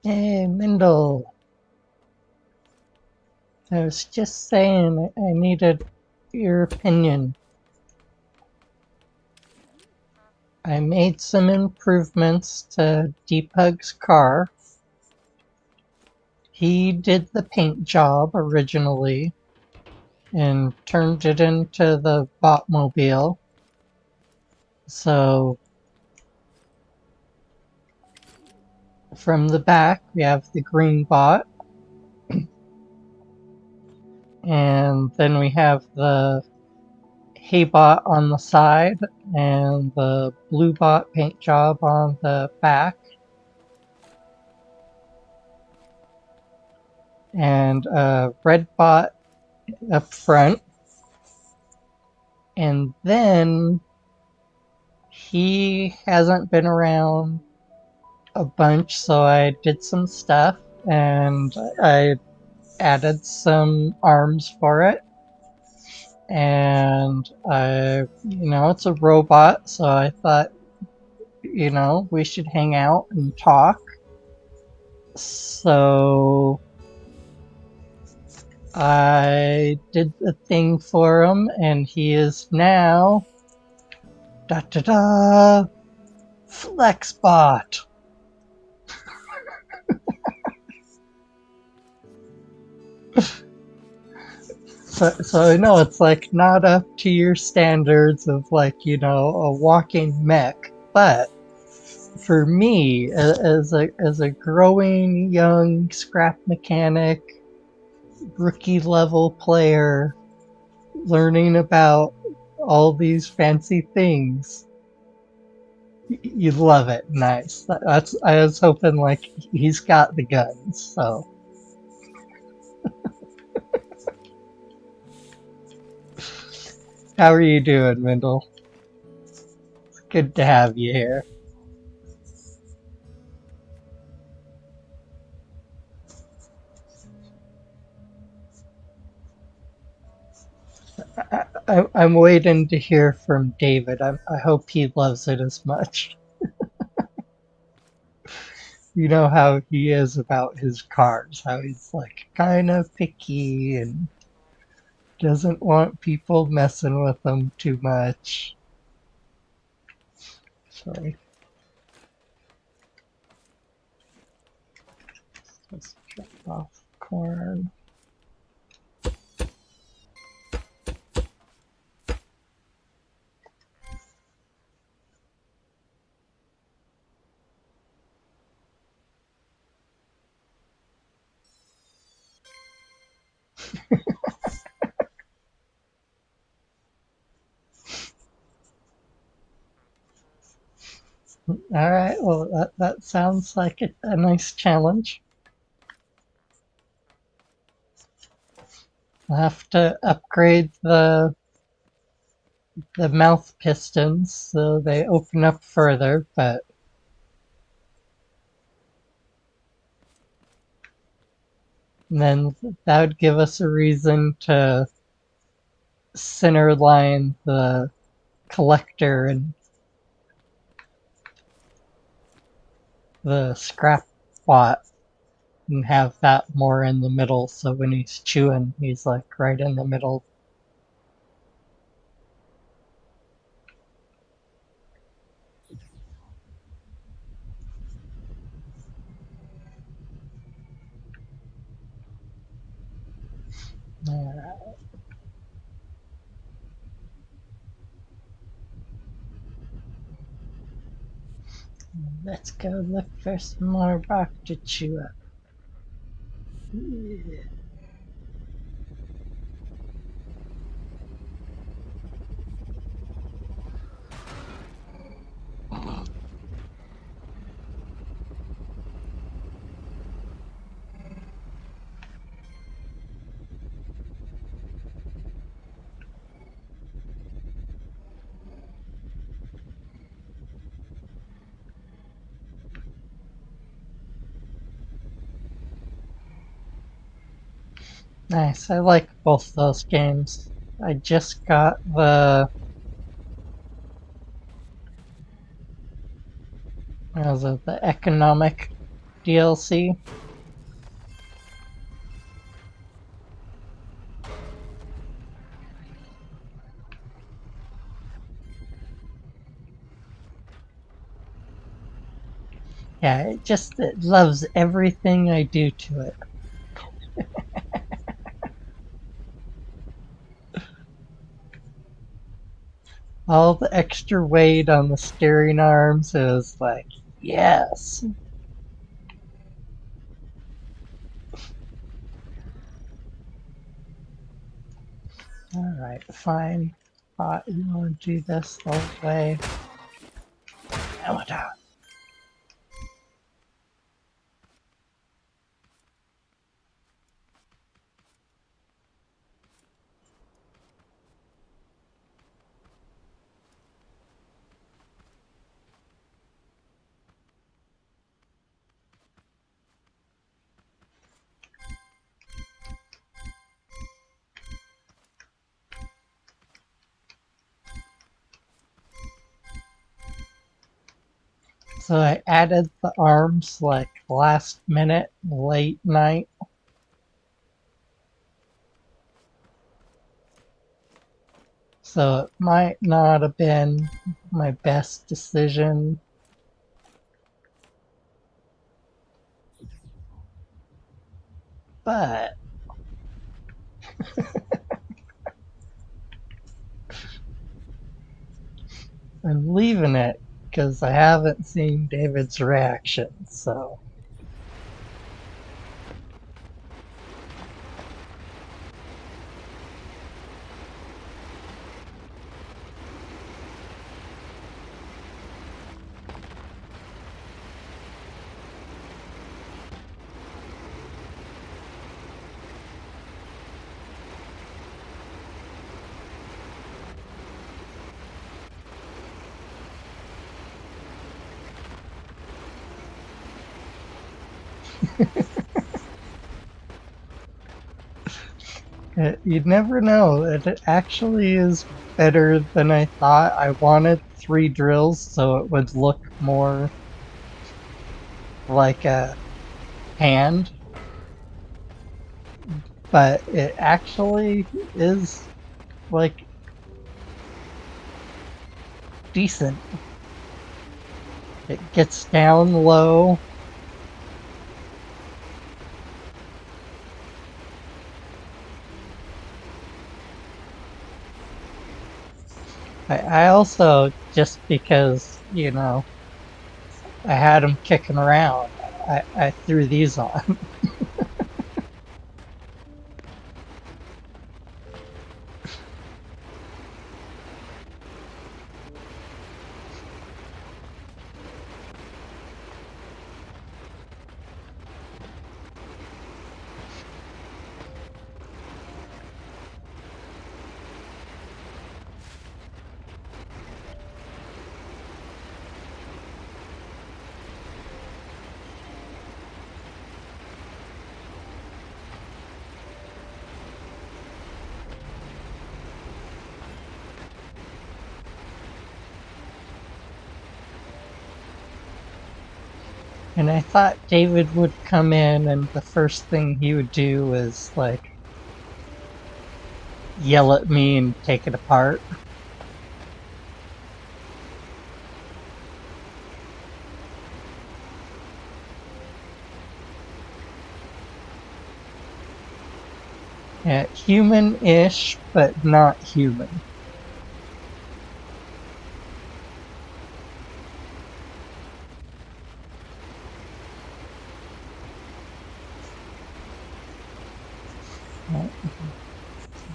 Hey, Mindle. I was just saying I needed your opinion. I made some improvements to Deepug's car. He did the paint job originally and turned it into the Botmobile. So from the back we have the green bot, and then we have the hay bot on the side and the blue bot paint job on the back, and a red bot up front. And then he hasn't been around a bunch, so I did some stuff and I added some arms for it. And it's a robot, so I thought, we should hang out and talk. So I did the thing for him, and he is now da da da Flexbot. So I know it's like not up to your standards of like a walking mech, but for me as a growing young scrap mechanic rookie level player learning about all these fancy things, you love it. Nice. That's I was hoping like he's got the guns. So how are you doing, Mendel? It's good to have you here. I'm waiting to hear from David. I hope he loves it as much. You know how he is about his cars, how he's like kind of picky and doesn't want people messing with them too much. So let's drop off corn. All right, well that sounds like a nice challenge. I'll have to upgrade the mouth pistons so they open up further, but then that would give us a reason to center line the collector and the scrap plot and have that more in the middle so when he's chewing he's like right in the middle. Alright, let's go look for some more rock to chew up. Nice, I like both those games. I just got the economic DLC. Yeah, it loves everything I do to it. All the extra weight on the steering arms is like, yes. Alright, fine. You want to do this the whole way? Hammer down. So I added the arms like last minute, late night. So it might not have been my best decision, but I'm leaving it because I haven't seen David's reaction. So you'd never know. It actually is better than I thought. I wanted 3 drills so it would look more like a hand, but it actually is like decent. It gets down low. I also, just because, I had them kicking around, I threw these on. And I thought David would come in and the first thing he would do is like yell at me and take it apart. Human-ish, but not human.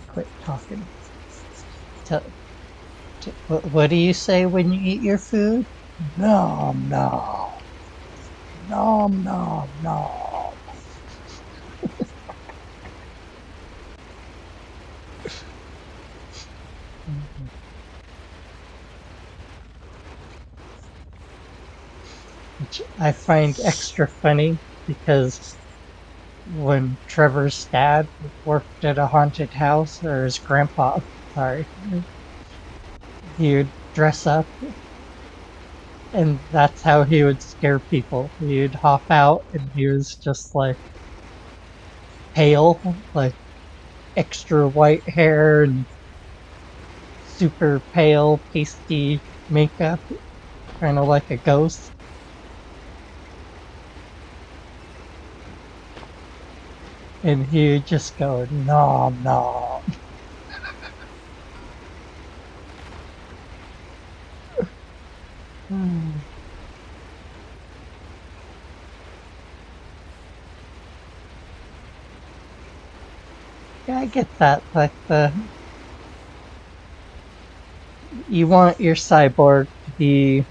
Quit talking. Tell, what do you say when you eat your food? Nom nom. Nom nom nom. Which I find extra funny because when Trevor's dad worked at a haunted house, or his grandpa, sorry, he would dress up and that's how he would scare people. He'd hop out and he was just like pale, like extra white hair and super pale, pasty makeup, kind of like a ghost. And he would just go, nom nom. Yeah, I get that. Like you want your cyborg to be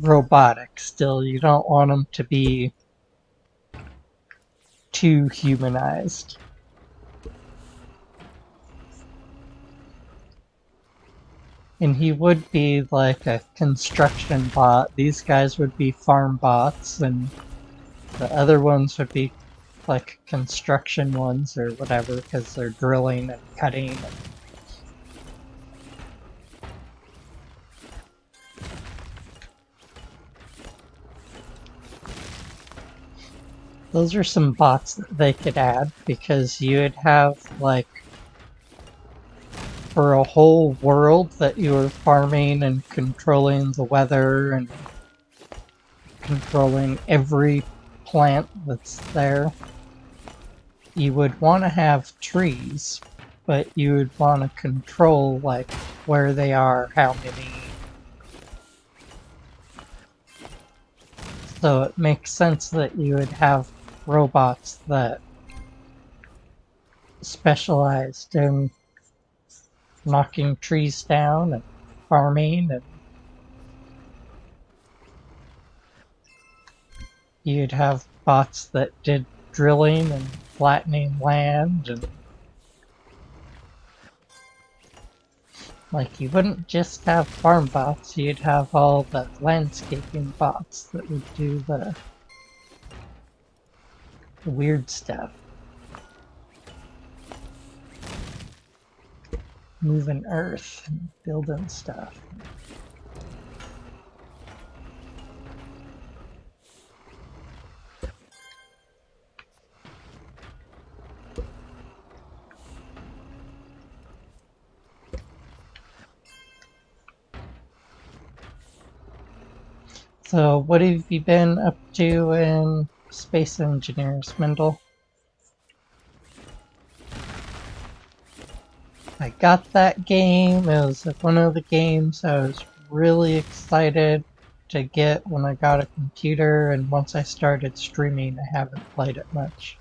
robotic still. You don't want him to be too humanized. And he would be like a construction bot. These guys would be farm bots, and the other ones would be like construction ones or whatever, because they're drilling and cutting. Those are some bots that they could add, because you would have like for a whole world that you were farming and controlling the weather and controlling every plant that's there, you would want to have trees, but you would want to control like where they are, how many. So it makes sense that you would have robots that specialized in knocking trees down and farming, and you'd have bots that did drilling and flattening land, and like you wouldn't just have farm bots, you'd have all the landscaping bots that would do the weird stuff. Moving earth and building stuff. So what have you been up to in Space Engineers, Mendel? I got that game. It was one of the games I was really excited to get when I got a computer, and once I started streaming, I haven't played it much.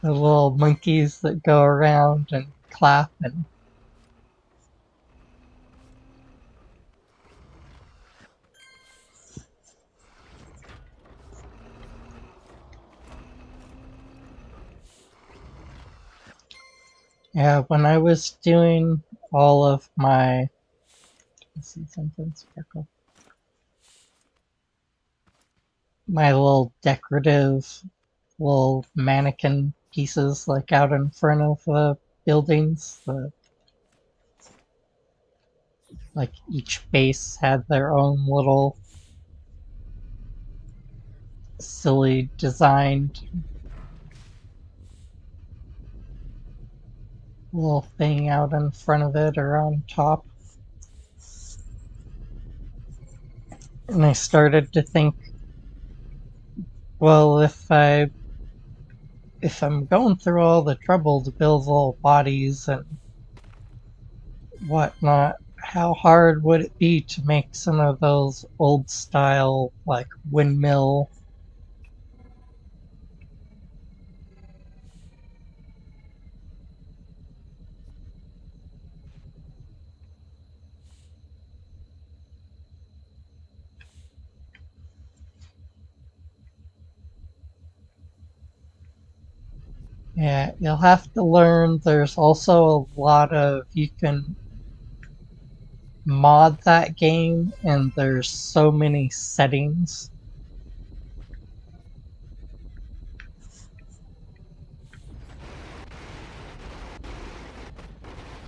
The little monkeys that go around and clap and yeah, when I was doing all of my let's see something sparkle. My little decorative little mannequin pieces like out in front of the buildings. Like each base had their own little silly designed little thing out in front of it or on top. And I started to think, well, if I'm going through all the trouble to build little bodies and whatnot, how hard would it be to make some of those old style like windmill? Yeah, you'll have to learn. There's also a lot of, you can mod that game, and there's so many settings.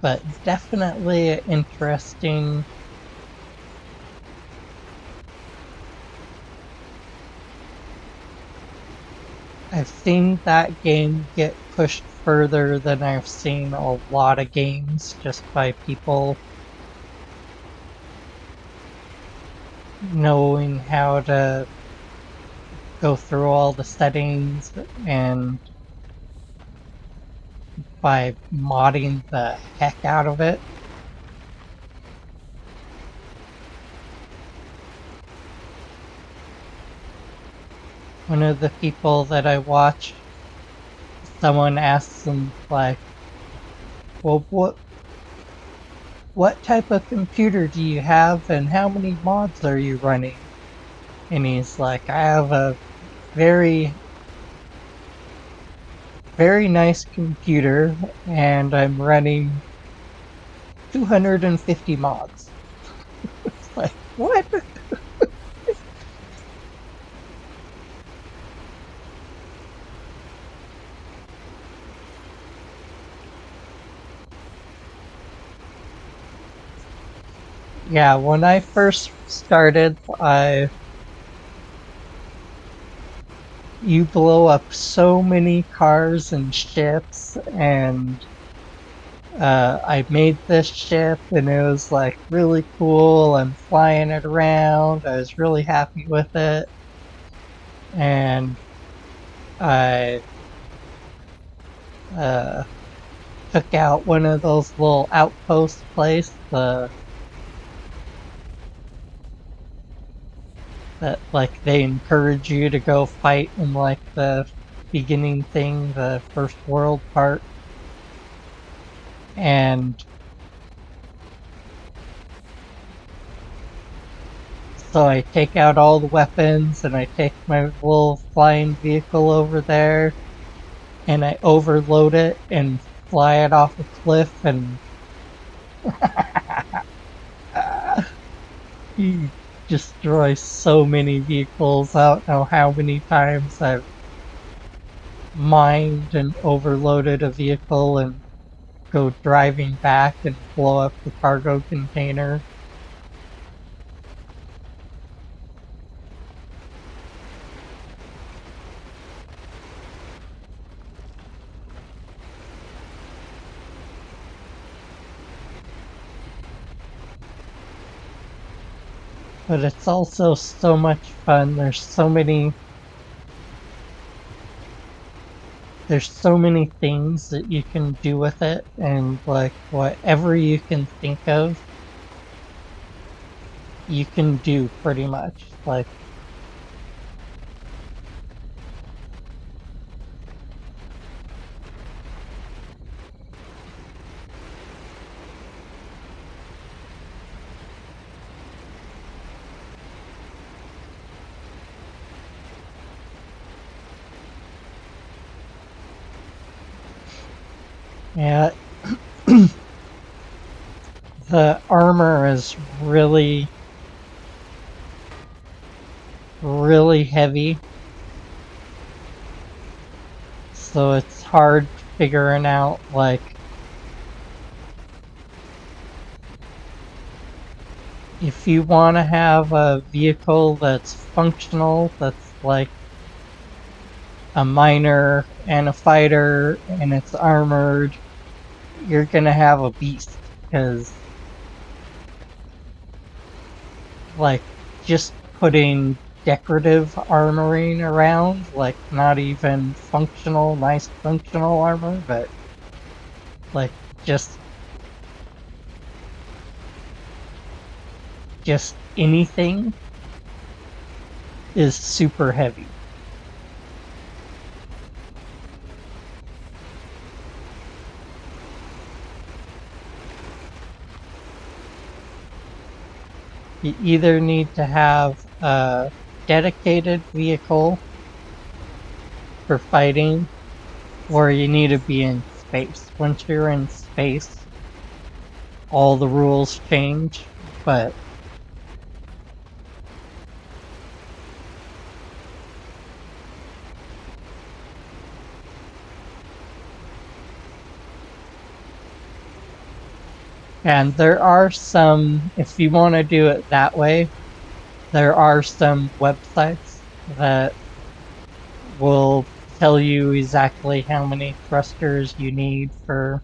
But definitely interesting. I've seen that game get pushed further than I've seen a lot of games just by people knowing how to go through all the settings and by modding the heck out of it. One of the people that I watch, someone asks him like, well, what type of computer do you have and how many mods are you running? And he's like, I have a very, very nice computer and I'm running 250 mods. It's like, what? Yeah, when I first started, I you blow up so many cars and ships, and I made this ship, and it was like really cool. I'm flying it around. I was really happy with it, and I uh, took out one of those little outpost place, that like they encourage you to go fight in like the beginning thing, the first world part, and so I take out all the weapons and I take my little flying vehicle over there and I overload it and fly it off a cliff and you destroy so many vehicles. I don't know how many times I've mined and overloaded a vehicle and go driving back and blow up the cargo container. But it's also so much fun. There's so many things that you can do with it, and like whatever you can think of, you can do pretty much. Like, yeah, the armor is really, really heavy, so it's hard figuring out like if you want to have a vehicle that's functional, that's like a miner and a fighter and it's armored, you're gonna have a beast because like just putting decorative armoring around, like not even functional, nice functional armor, but like just just anything is super heavy. You either need to have a dedicated vehicle for fighting or you need to be in space. Once you're in space, all the rules change, but and there are some, if you want to do it that way, there are some websites that will tell you exactly how many thrusters you need for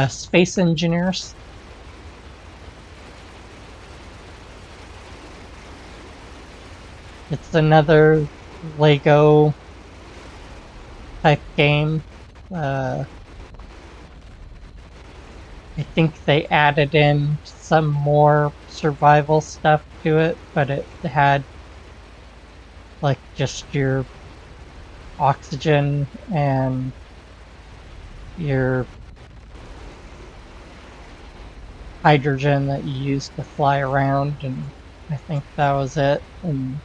space engineers. It's another Lego type game. Uh, I think they added in some more survival stuff to it, but it had like just your oxygen and your hydrogen that you use to fly around, and I think that was it. And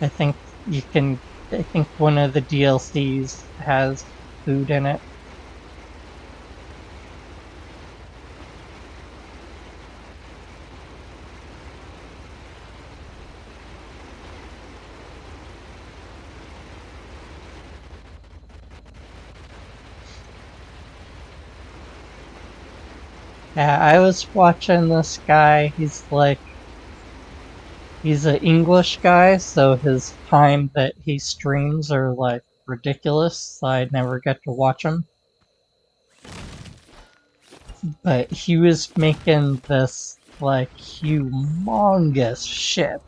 I think you can. I think one of the DLCs has food in it. Yeah, I was watching this guy. He's an English guy, so his time that he streams are like ridiculous. So I never get to watch him. But he was making this like humongous ship,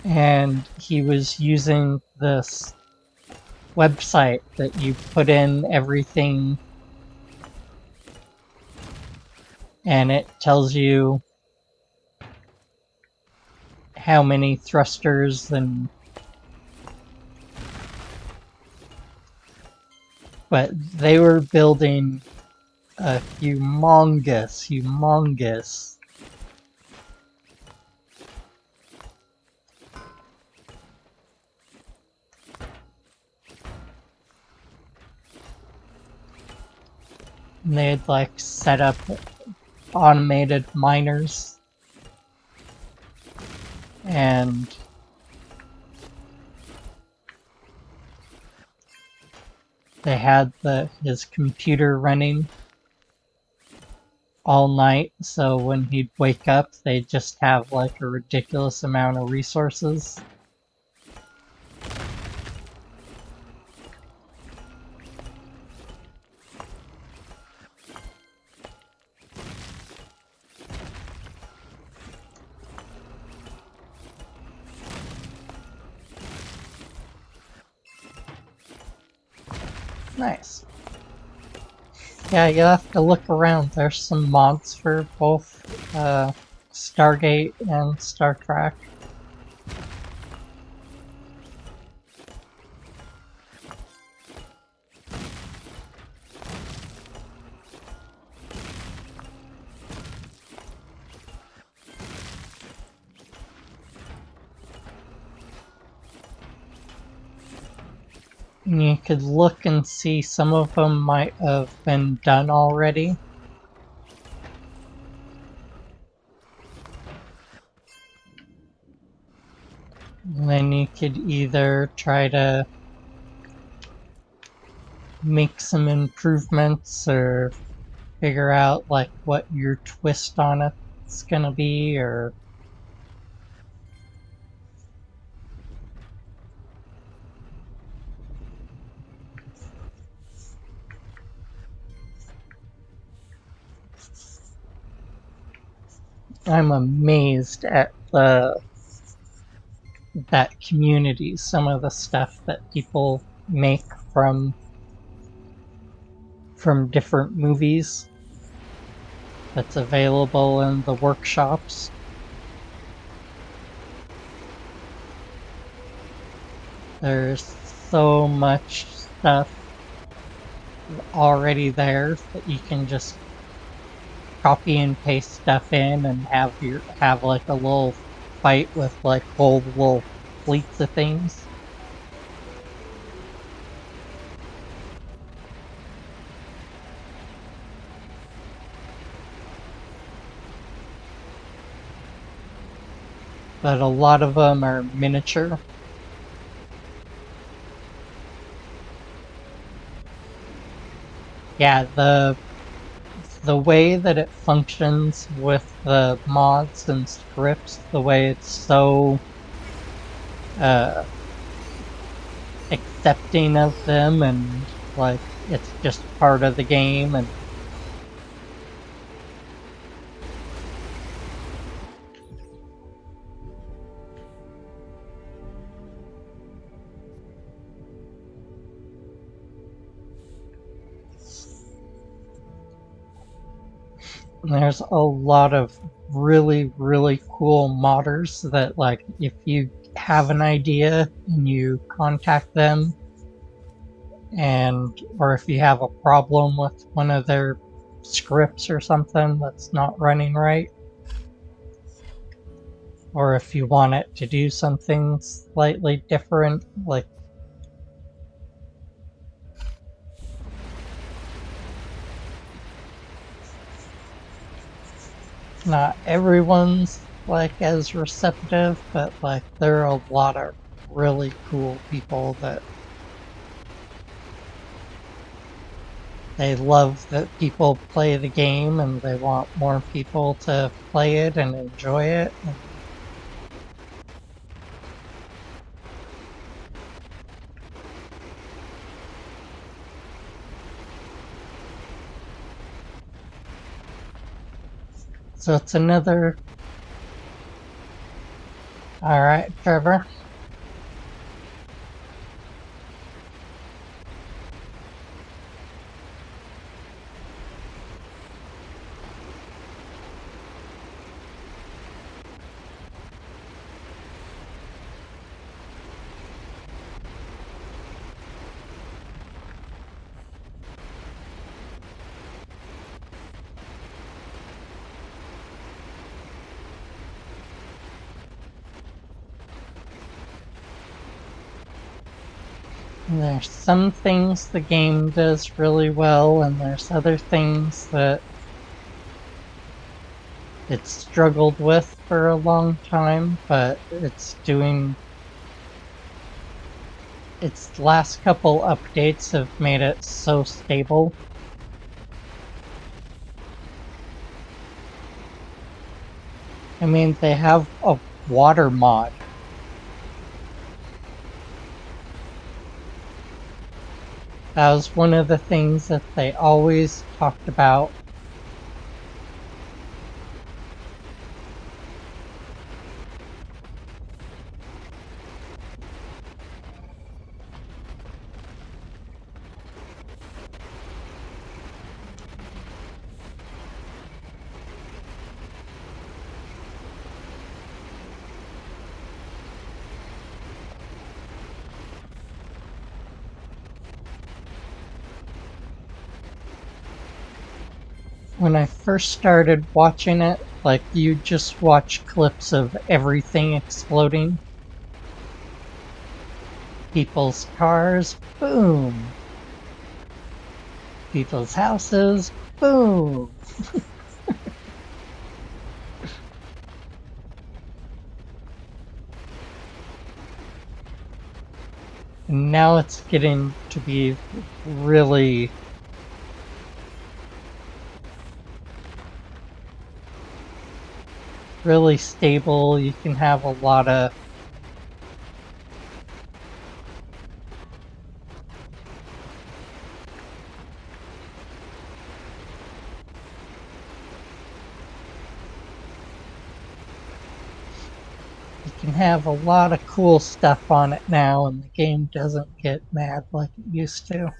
and he was using this website that you put in everything, and it tells you how many thrusters and but they were building a humongous. And they had like set up automated miners, and they had his computer running all night, so when he'd wake up, they'd just have like a ridiculous amount of resources. Nice. Yeah, you have to look around. There's some mods for both Stargate and Star Trek. And you could look and see some of them might have been done already. And then you could either try to make some improvements or figure out like what your twist on it's gonna be, or I'm amazed at that community, some of the stuff that people make from different movies that's available in the workshops. There's so much stuff already there that you can just copy and paste stuff in and have like a little fight with like whole little fleets of things. But a lot of them are miniature. Yeah, the way that it functions with the mods and scripts, the way it's so uh, accepting of them, and like it's just part of the game, and there's a lot of really cool modders that like if you have an idea and you contact them, and or if you have a problem with one of their scripts or something that's not running right, or if you want it to do something slightly different, like not everyone's like as receptive, but like there are a lot of really cool people that they love that people play the game and they want more people to play it and enjoy it. And so it's another. All right, Trevor. There's some things the game does really well, and there's other things that it's struggled with for a long time, but it's doing. Its last couple updates have made it so stable. I mean, they have a water mod. That was one of the things that they always talked about. When I first started watching it, like you just watch clips of everything exploding. People's cars, boom. People's houses, boom. And now it's getting to be really really stable. You can have a lot of you can have a lot of cool stuff on it now, and the game doesn't get mad like it used to.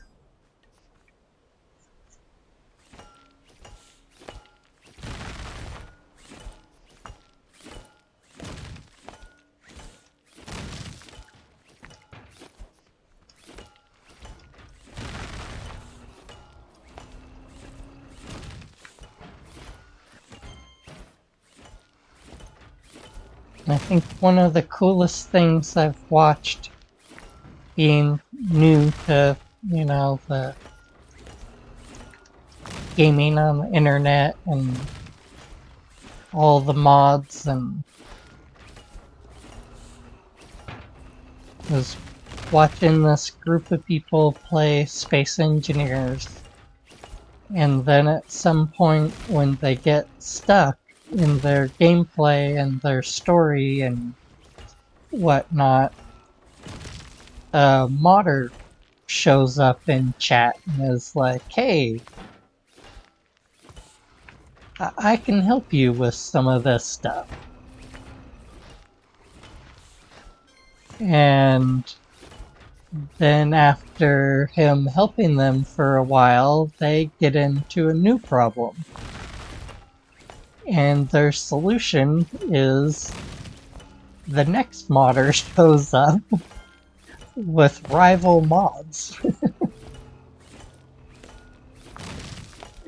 And I think one of the coolest things I've watched being new to, the gaming on the internet and all the mods and was watching this group of people play Space Engineers. And then at some point when they get stuck in their gameplay and their story and whatnot, a modder shows up in chat and is like, hey, I can help you with some of this stuff. And then after him helping them for a while, they get into a new problem. And their solution is the next modder shows up with rival mods.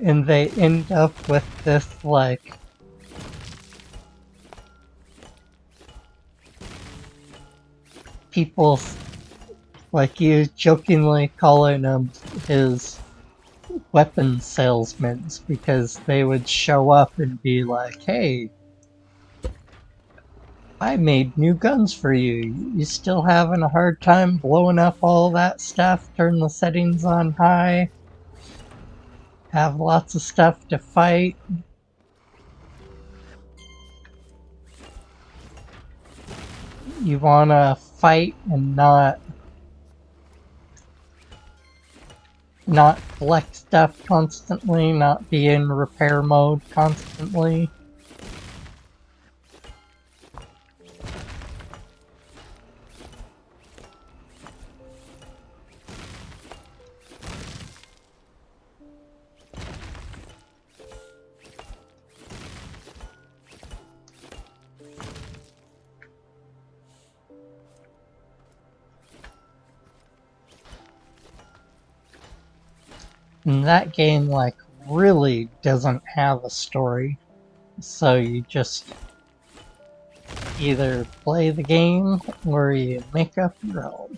And they end up with this, like, people, like you jokingly calling them his weapon salesmen, because they would show up and be like, hey, I made new guns for you. You still having a hard time blowing up all that stuff? Turn the settings on high. have lots of stuff to fight. You want to fight and not collect stuff constantly, not be in repair mode constantly. And that game, like, really doesn't have a story. So you just either play the game or you make up your own.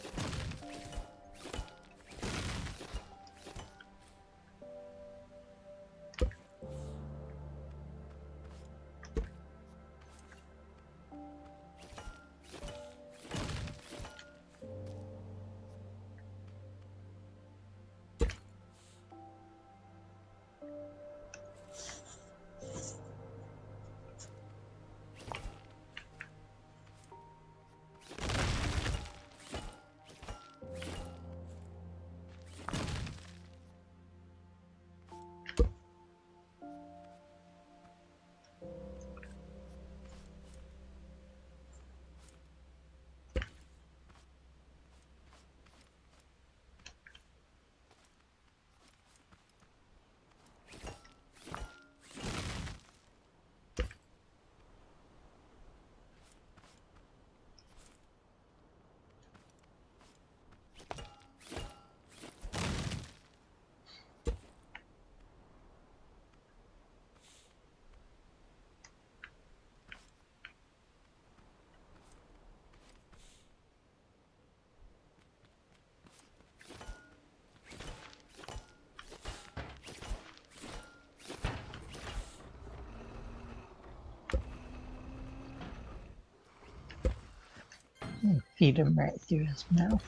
Feed him right through his mouth.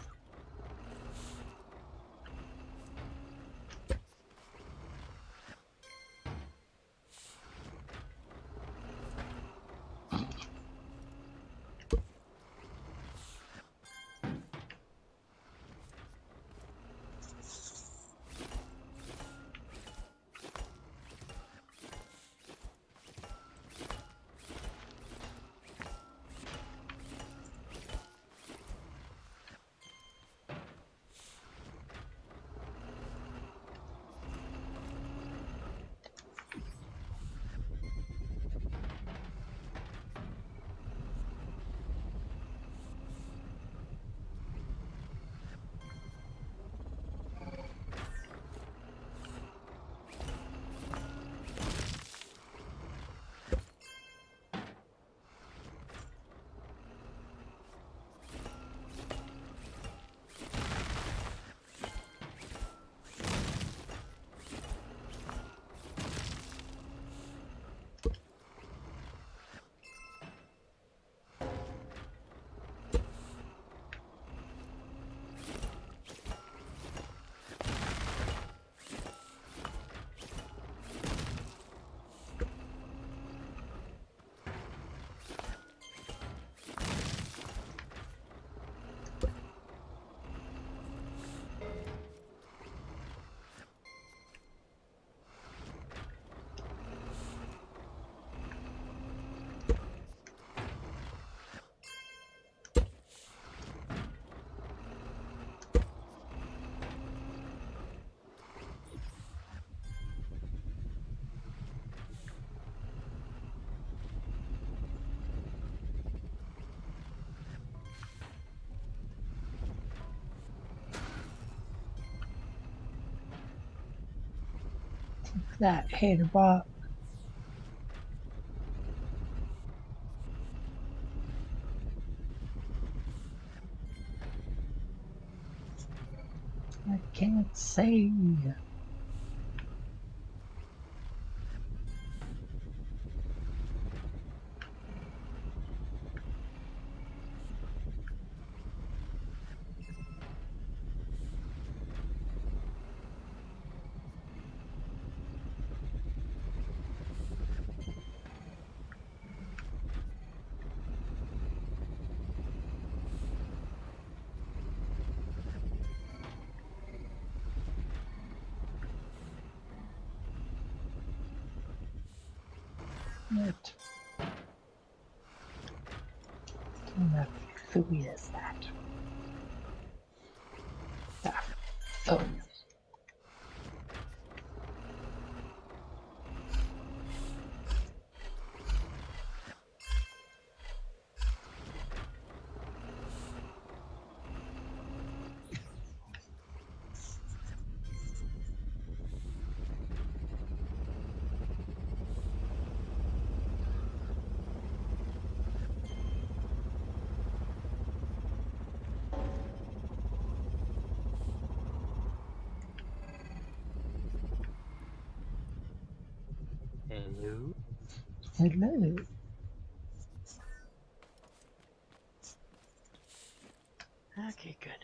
That hater bot. I can't say. it. What kind of food is that? Ah, oh. Hello? Hello. Okay, good.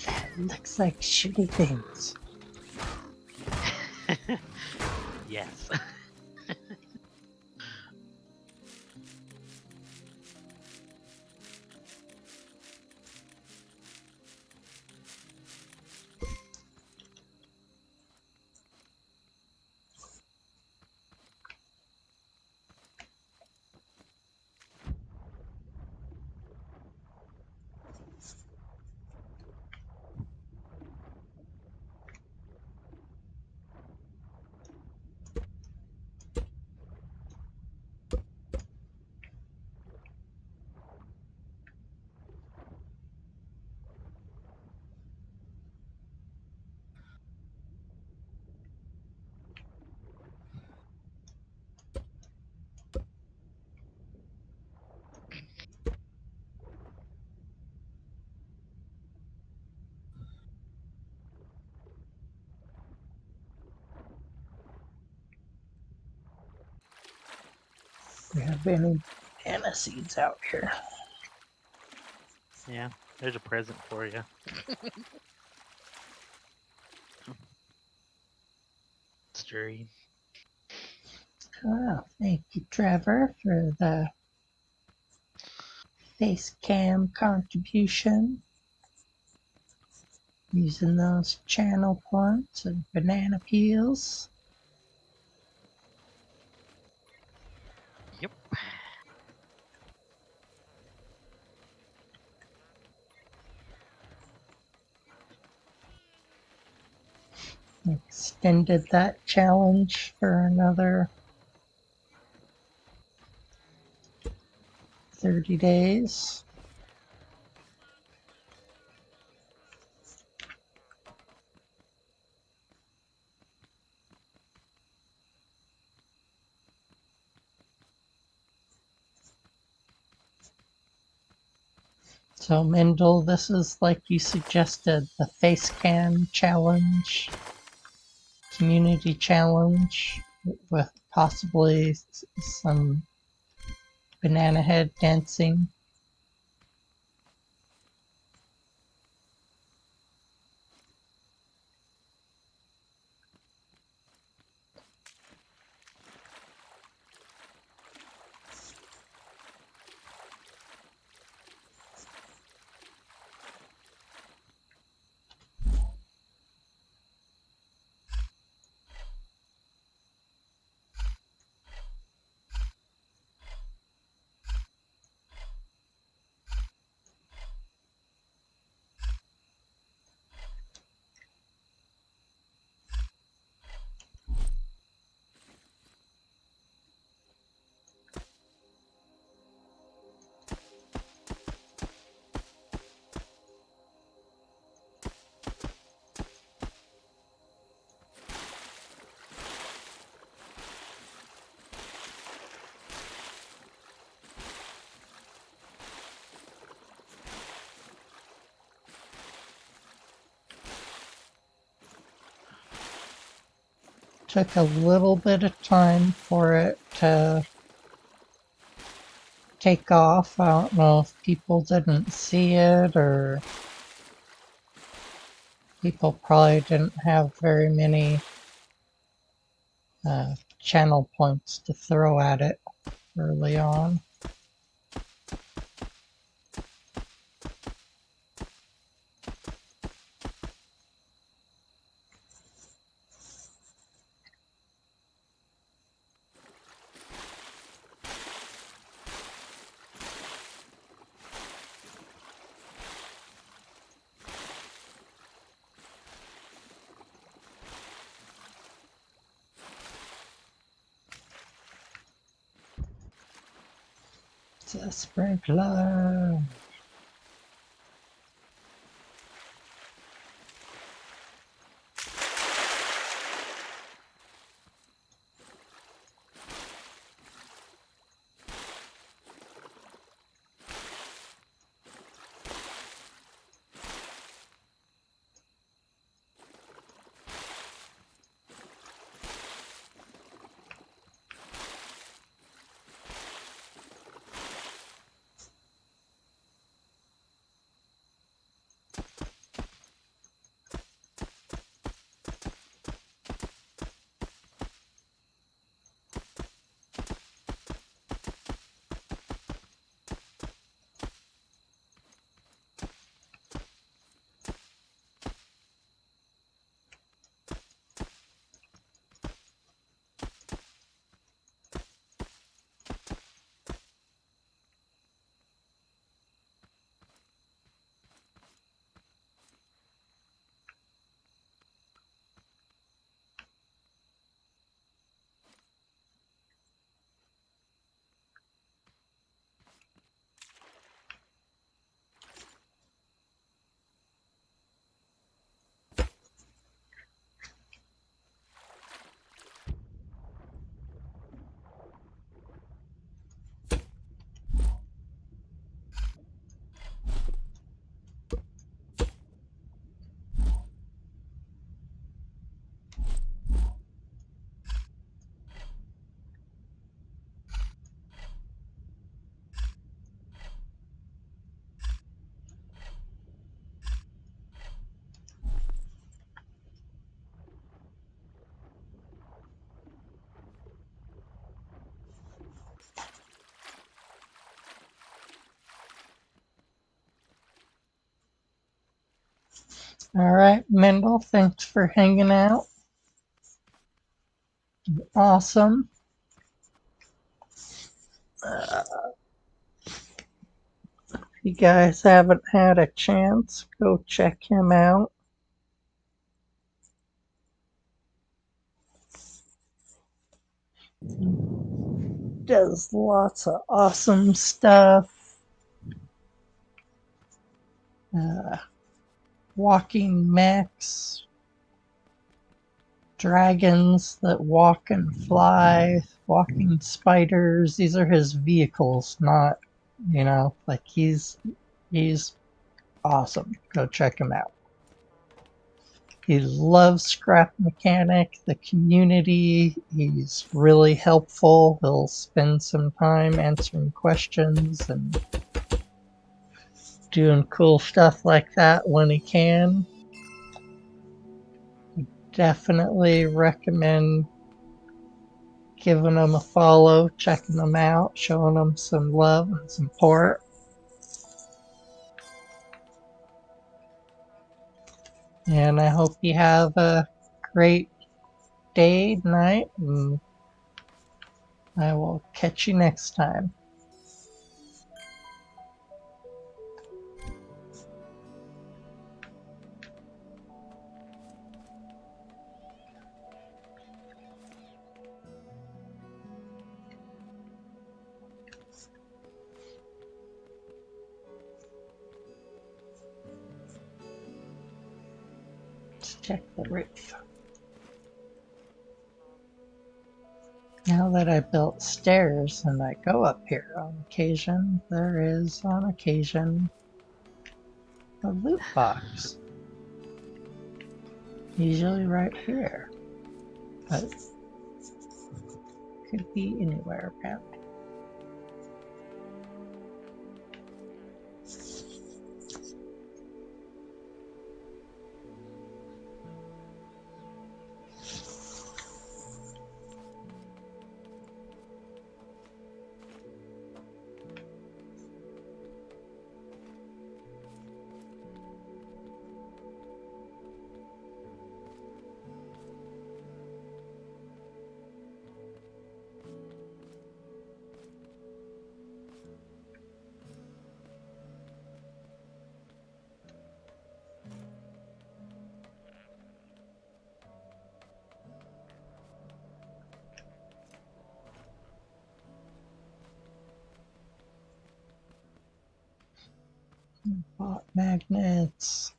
That looks like shooty things. Yes. we have any banana seeds out here. Yeah, there's a present for you. Stream. Oh, thank you, Trevor, for the face cam contribution. Using those channel points and banana peels. Yep. Extended that challenge for another 30 days. So Mendel, this is like you suggested, the face cam challenge, community challenge with possibly some banana head dancing. Took a little bit of time for it to take off. I don't know if people didn't see it or people probably didn't have very many channel points to throw at it early on. It's a sprinkler. All right, Mendel, thanks for hanging out. Awesome. If you guys haven't had a chance, go check him out. Does lots of awesome stuff. Uh, Walking mechs, dragons that walk and fly, walking spiders. These are his vehicles, not, like he's awesome. Go check him out. He loves Scrap Mechanic, the community. He's really helpful. He'll spend some time answering questions and doing cool stuff like that when he can. Definitely recommend giving him a follow, checking him out, showing him some love and support. And I hope you have a great day, night, and I will catch you next time. Let's check the roof. Now that I built stairs and I go up here on occasion, there is on occasion a loot box. Usually right here, but could be anywhere apparently. Bot magnets.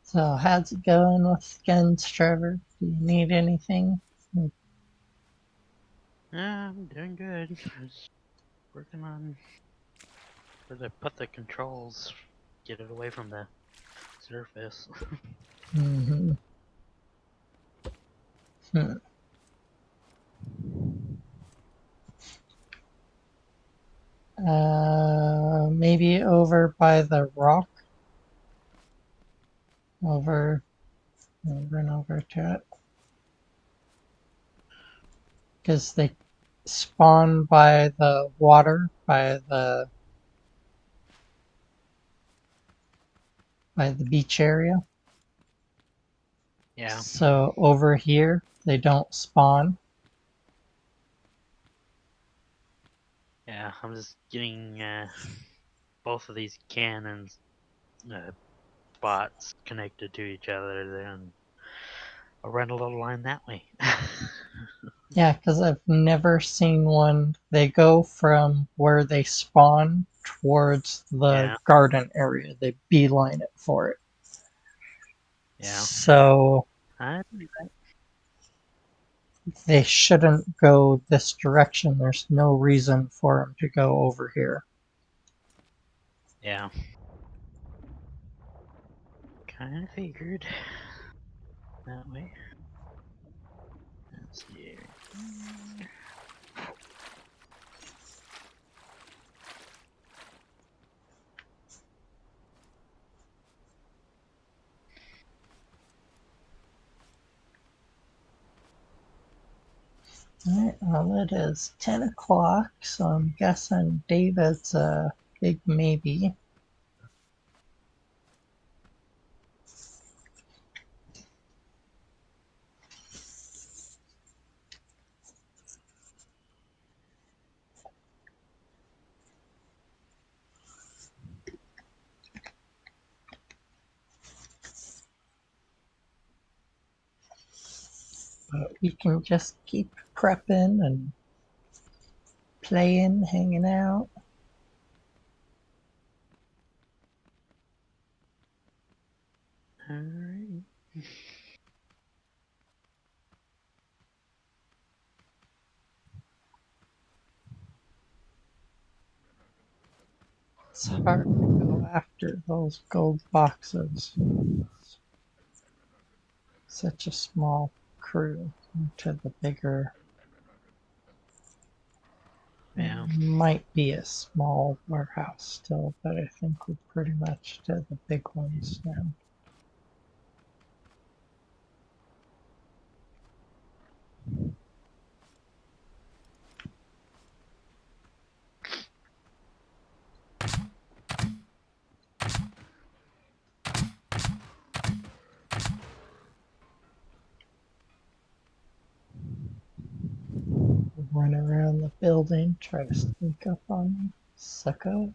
So how's it going with guns, Trevor? Do you need anything? Yeah, I'm doing good. Just working on where to put the controls, get it away from the surface. Mm-hmm. Hmm. Maybe over by the rock. Over and over to it. Because they spawn by the water, by the beach area. Yeah, So over here they don't spawn. yeah. I'm just getting both of these cannons bots connected to each other. Then I'll run a little line that way. Yeah, because I've never seen one. They go from where they spawn towards the Yeah, garden area. They beeline it for it. yeah. So I, they shouldn't go this direction. There's no reason for them to go over here. yeah. Kind of figured that way. Let's see here. Alright, well, it is 10 o'clock, so I'm guessing David's a big maybe. But we can just keep prepping and playing, hanging out. Alright. It's hard to go after those gold boxes. Such a small crew to the bigger. Yeah. Might be a small warehouse still, but I think we're pretty much to the big ones now. Run around the building, try to sneak up on me. Sucker.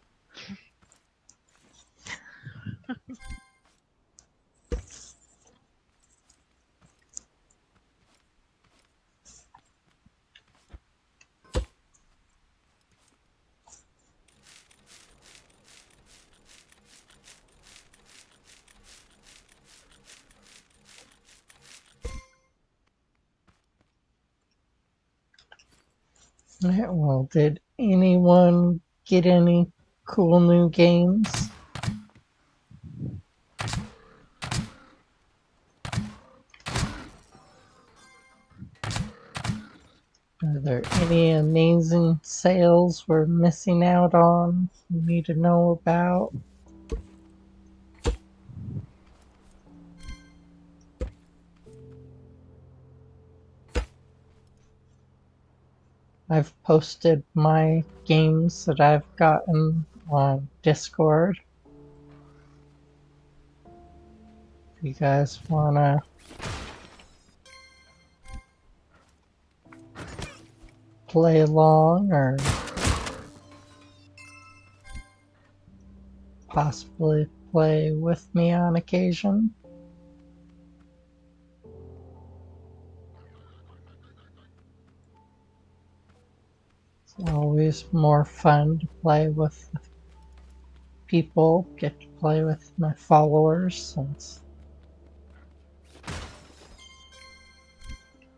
Alright, well, did anyone get any cool new games? Are there any amazing sales we're missing out on we need to know about? I've posted my games that I've gotten on Discord. If you guys wanna play along or possibly play with me on occasion. It's always more fun to play with people, get to play with my followers since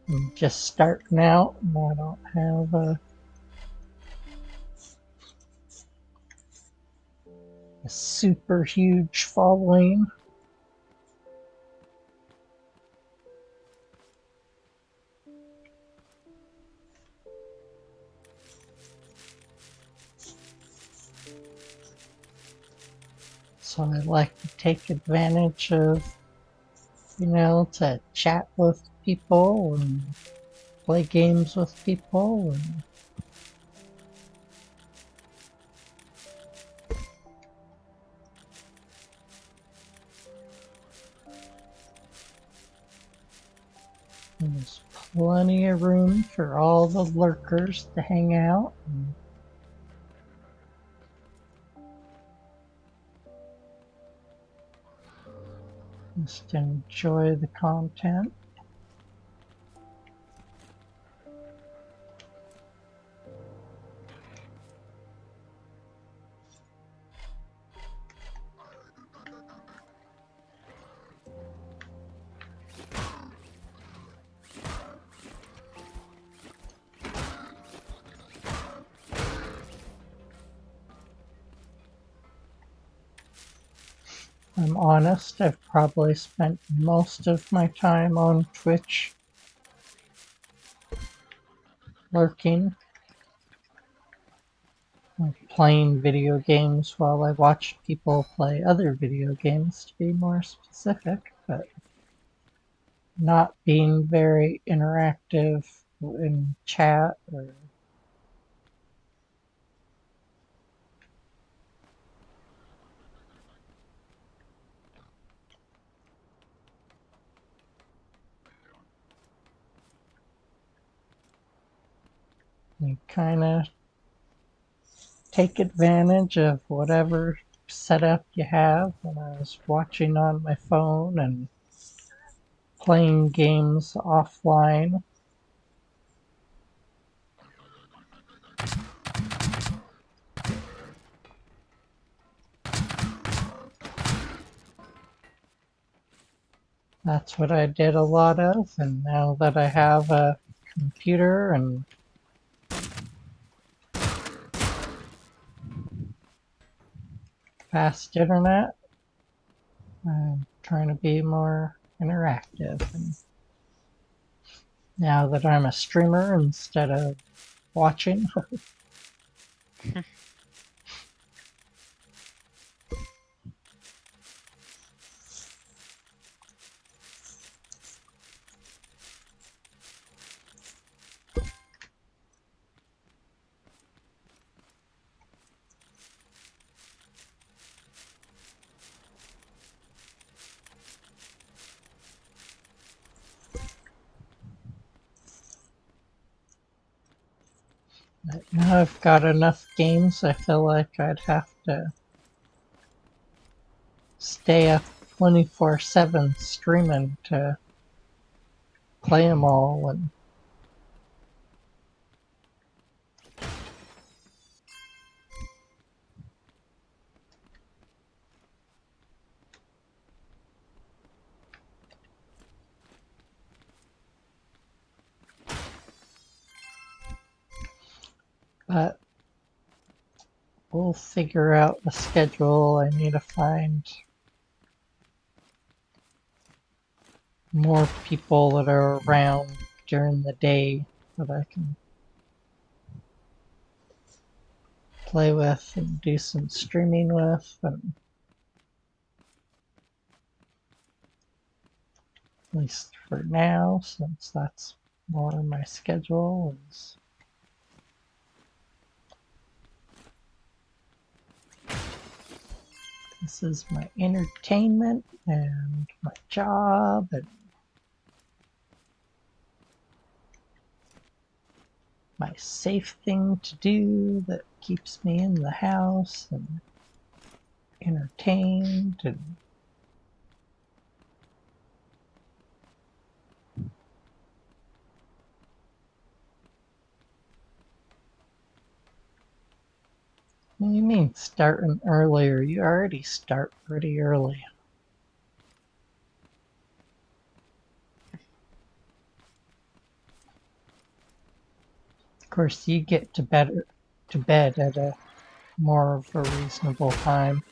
I'm just starting out and I don't have a super huge following. So I like to take advantage of, to chat with people and play games with people and there's plenty of room for all the lurkers to hang out and just enjoy the content. I'm honest, I've probably spent most of my time on Twitch lurking, like playing video games while I watch people play other video games to be more specific, but not being very interactive in chat or you kind of take advantage of whatever setup you have. When I was watching on my phone and playing games offline, that's what I did a lot of. And now that I have a computer and fast internet, I'm trying to be more interactive. And now that I'm a streamer instead of watching, now I've got enough games, I feel like I'd have to stay up 24/7 streaming to play them all. And but we'll figure out the schedule. I need to find more people that are around during the day that I can play with and do some streaming with. And at least for now, since that's more in my schedule. This is my entertainment and my job and my safe thing to do that keeps me in the house and entertained. And what do you mean starting earlier? You already start pretty early. Of course, you get to bed at a more of a reasonable time.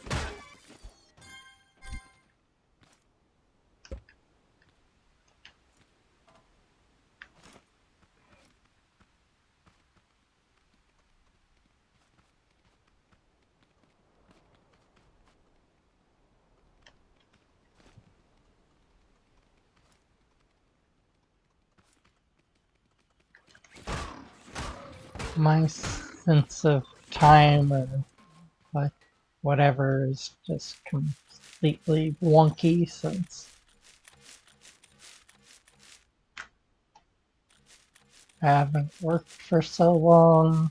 My sense of time or like whatever is just completely wonky since I haven't worked for so long.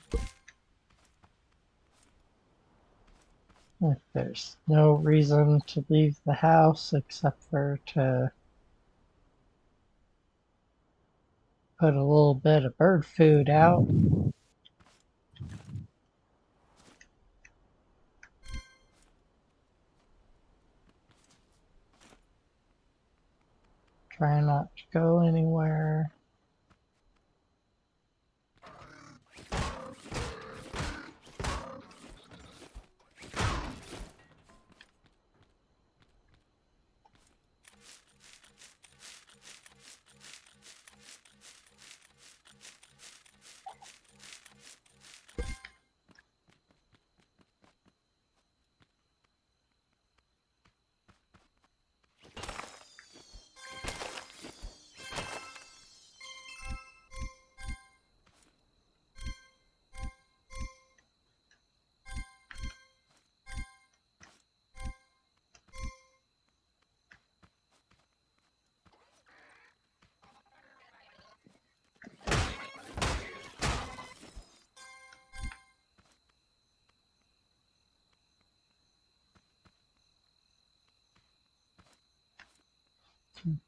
Like there's no reason to leave the house except for to put a little bit of bird food out. Try not to go anywhere.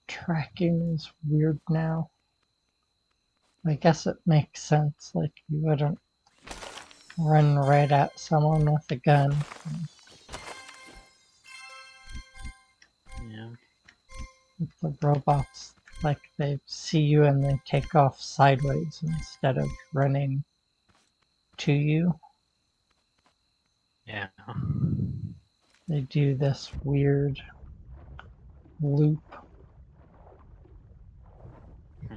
Tracking is weird now. I guess it makes sense, like you wouldn't run right at someone with a gun. Yeah. The robots, like they see you and they take off sideways instead of running to you. Yeah. They do this weird loop. Hmm.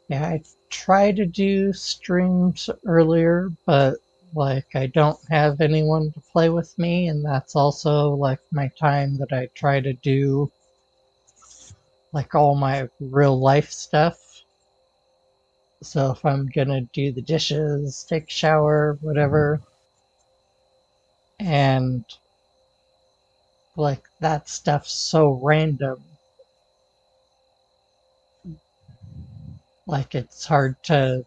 Yeah, I try to do streams earlier, but like I don't have anyone to play with me, and that's also like my time that I try to do like all my real life stuff. So if I'm gonna do the dishes, take a shower, whatever, and like that stuff's so random, like it's hard to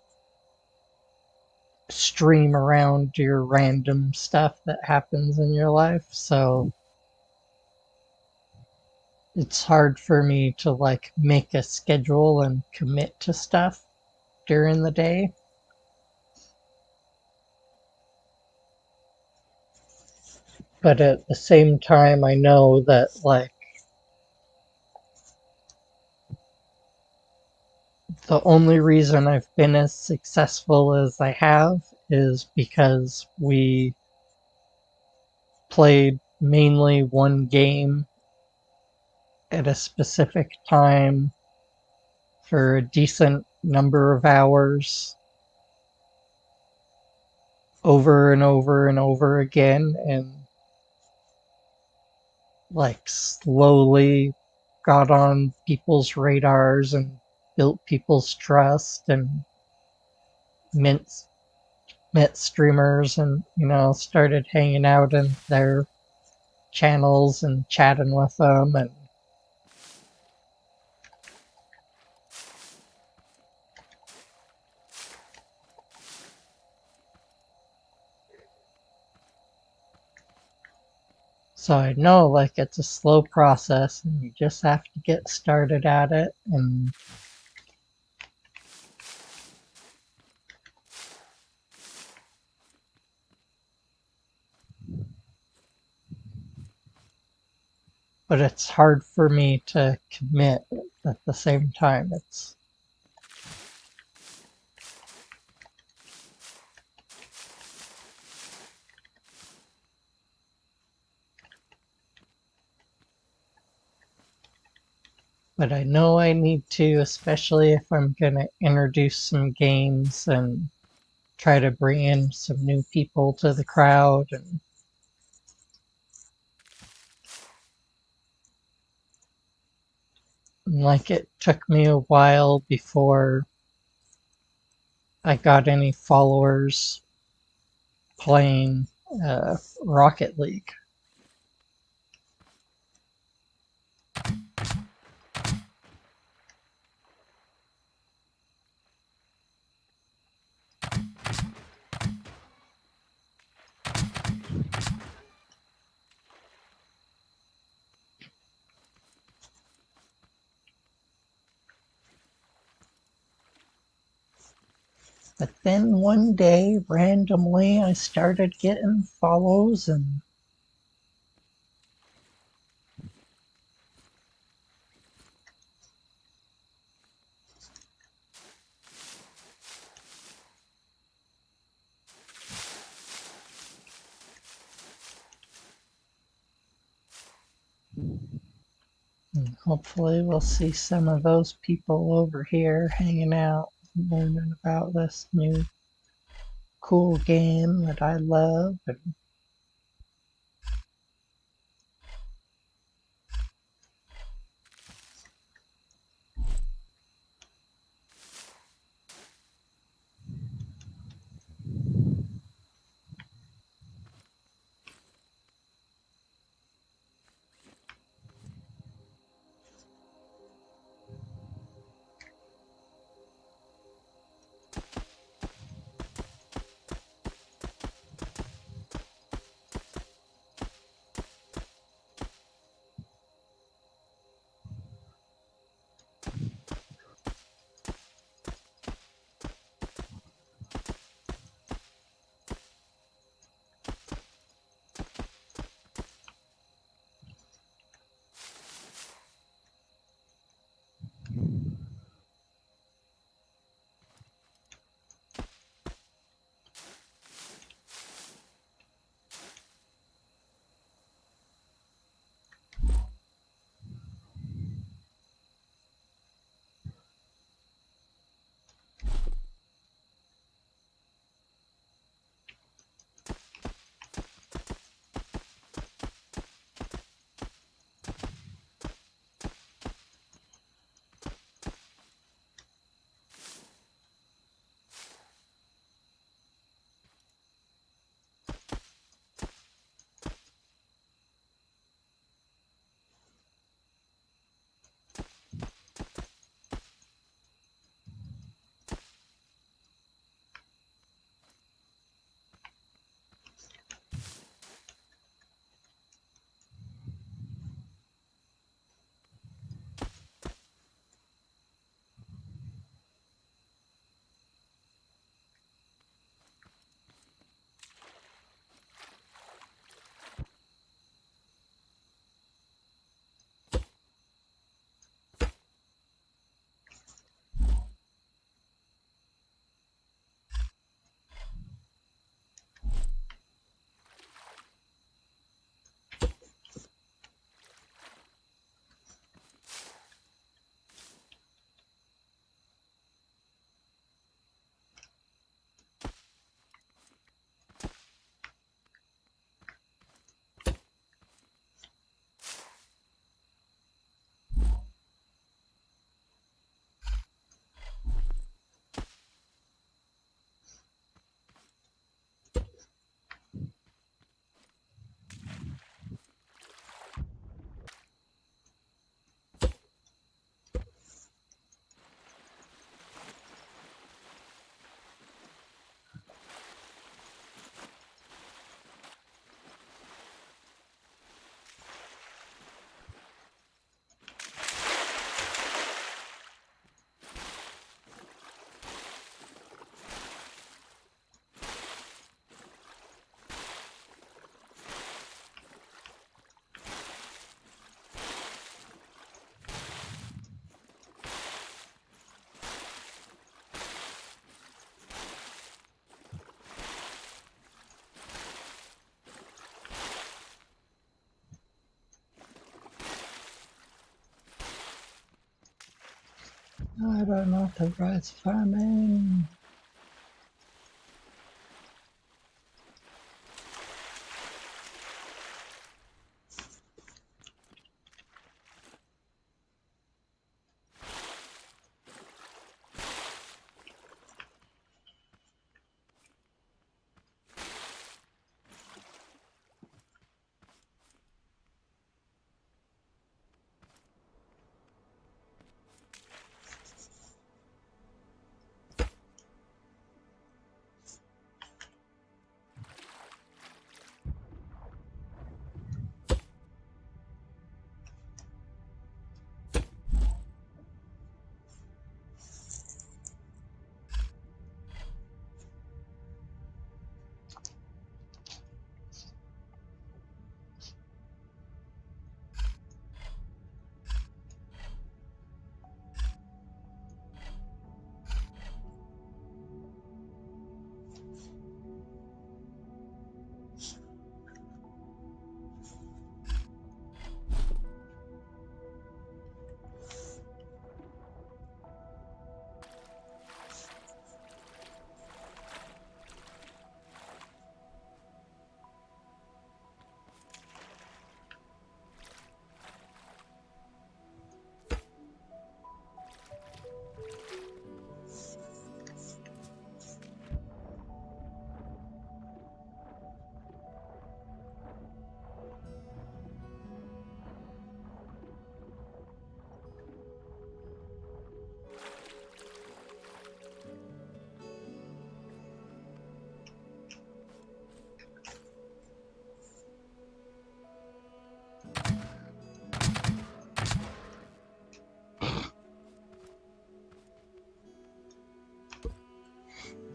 stream around your random stuff that happens in your life. So it's hard for me to like make a schedule and commit to stuff during the day. But at the same time, I know that like the only reason I've been as successful as I have is because we played mainly one game at a specific time for a decent number of hours over and over and over again, and like slowly got on people's radars and built people's trust and met met streamers, and started hanging out in their channels and chatting with them. And so I know like it's a slow process and you just have to get started at it. And but it's hard for me to commit at the same time. It's but I know I need to, especially if I'm going to introduce some games and try to bring in some new people to the crowd. And like it took me a while before I got any followers playing Rocket League. But then one day, randomly, I started getting follows, and hopefully we'll see some of those people over here hanging out, learning about this new cool game that I love. And I don't know the rice farming.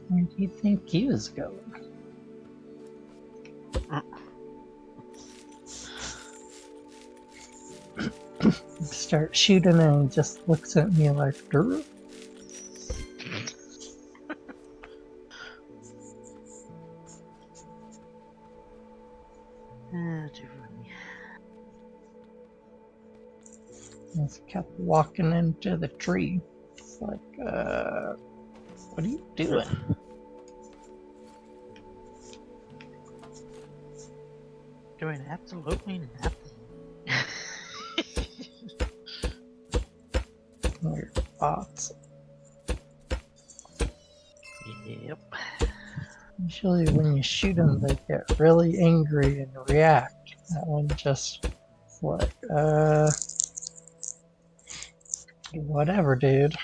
Where do you think he was going? Start shooting and he just looks at me like, "Durr." Too funny. Just kept walking into the tree. It's like, what are you doing? Doing absolutely nothing. Weird thoughts. Yep. Usually when you shoot them, they get really angry and react. That one just like, whatever, dude.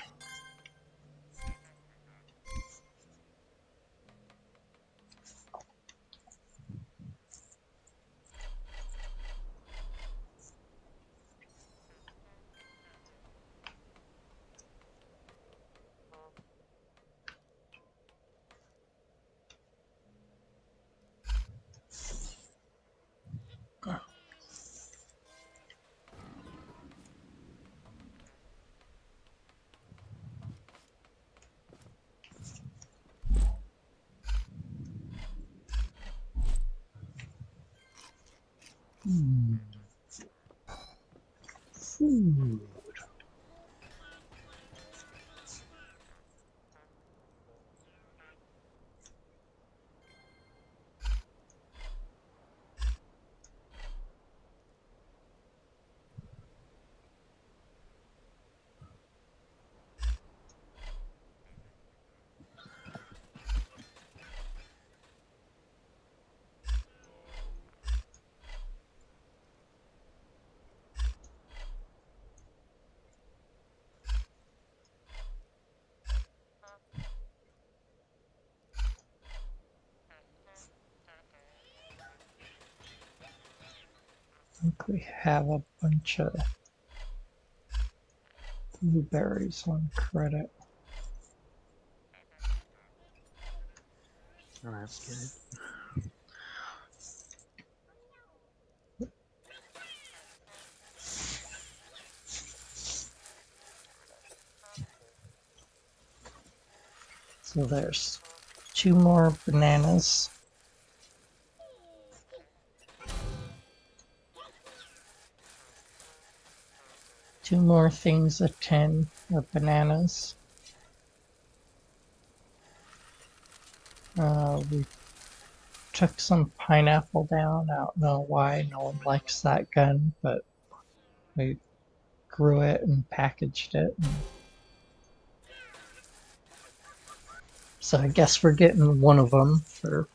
Food. I think we have a bunch of blueberries on credit. Oh, that's good. So there's 2 more bananas. 2 more things of tin of bananas. We took some pineapple down. I don't know why no one likes that gun, but we grew it and packaged it. So I guess we're getting one of them for.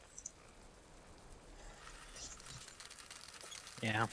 Yeah.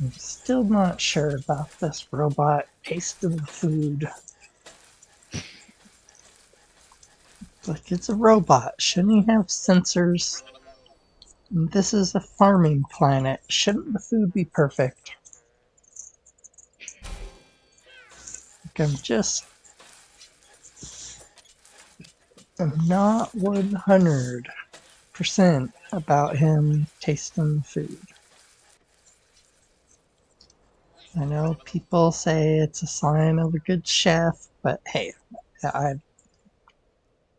I'm still not sure about this robot tasting the food. Like, it's a robot. Shouldn't he have sensors? This is a farming planet. Shouldn't the food be perfect? Like, I'm not 100% about him tasting the food. I know people say it's a sign of a good chef, but hey,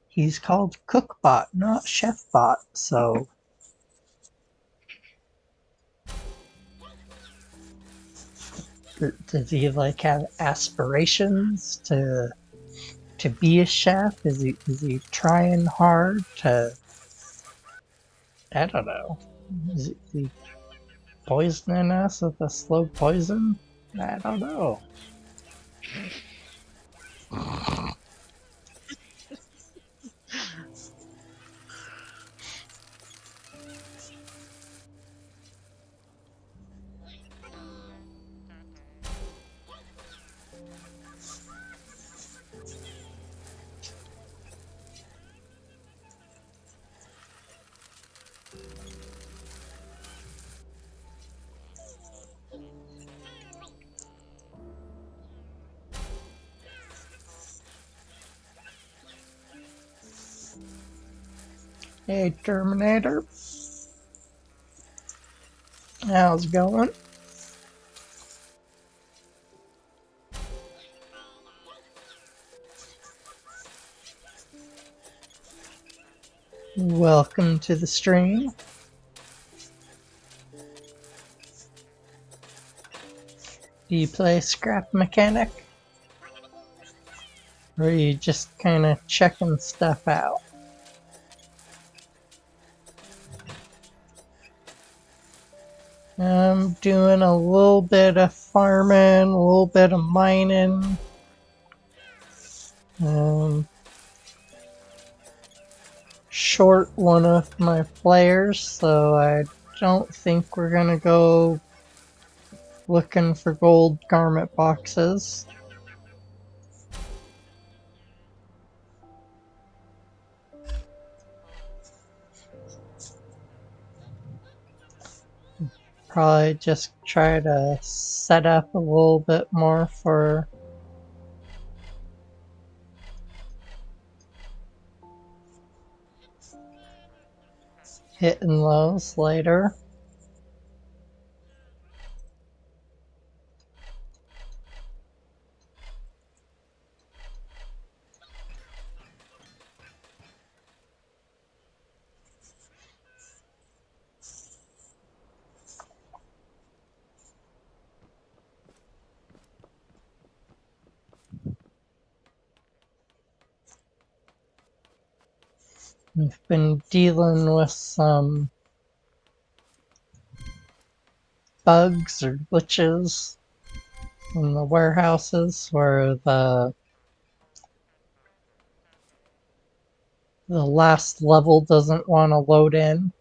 he's called Cookbot, not Chefbot, so does he like have aspirations to be a chef? Is he trying hard to? I don't know. Is he poisoning us with a slow poison? I don't know. Hey, Terminator, how's it going? Welcome to the stream. Do you play Scrap Mechanic? Or are you just kind of checking stuff out? I'm doing a little bit of farming, a little bit of mining. Short one of my players, so I don't think we're gonna go looking for gold garment boxes. Probably just try to set up a little bit more for hitting lows later. We've been dealing with some bugs or glitches in the warehouses where the last level doesn't want to load in.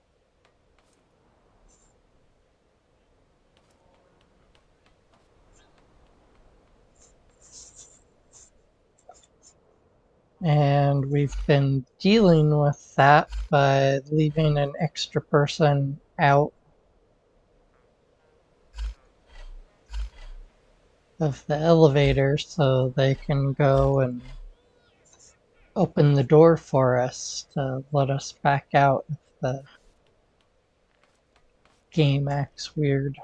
And we've been dealing with that by leaving an extra person out of the elevator so they can go and open the door for us to let us back out if the game acts weird.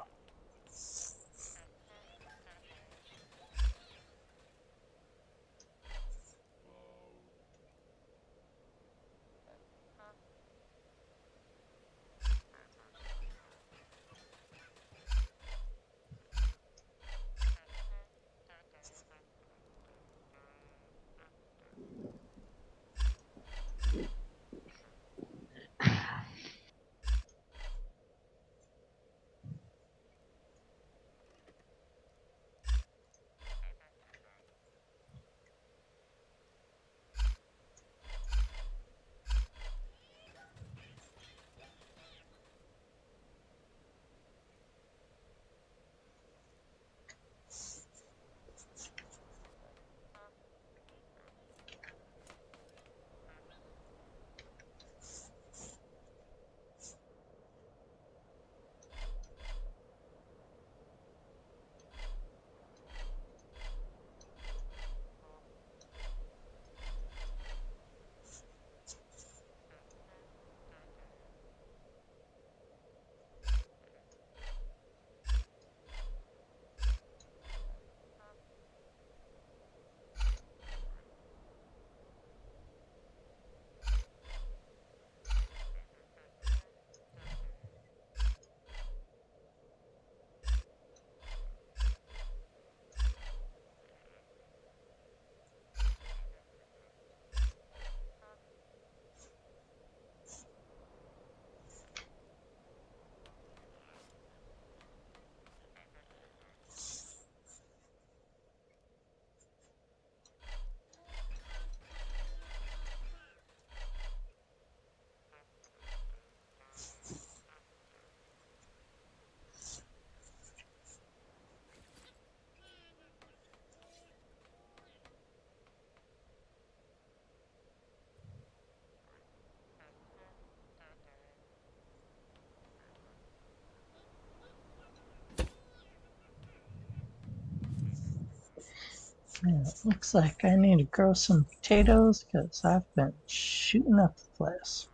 Yeah, it looks like I need to grow some potatoes because I've been shooting up the place.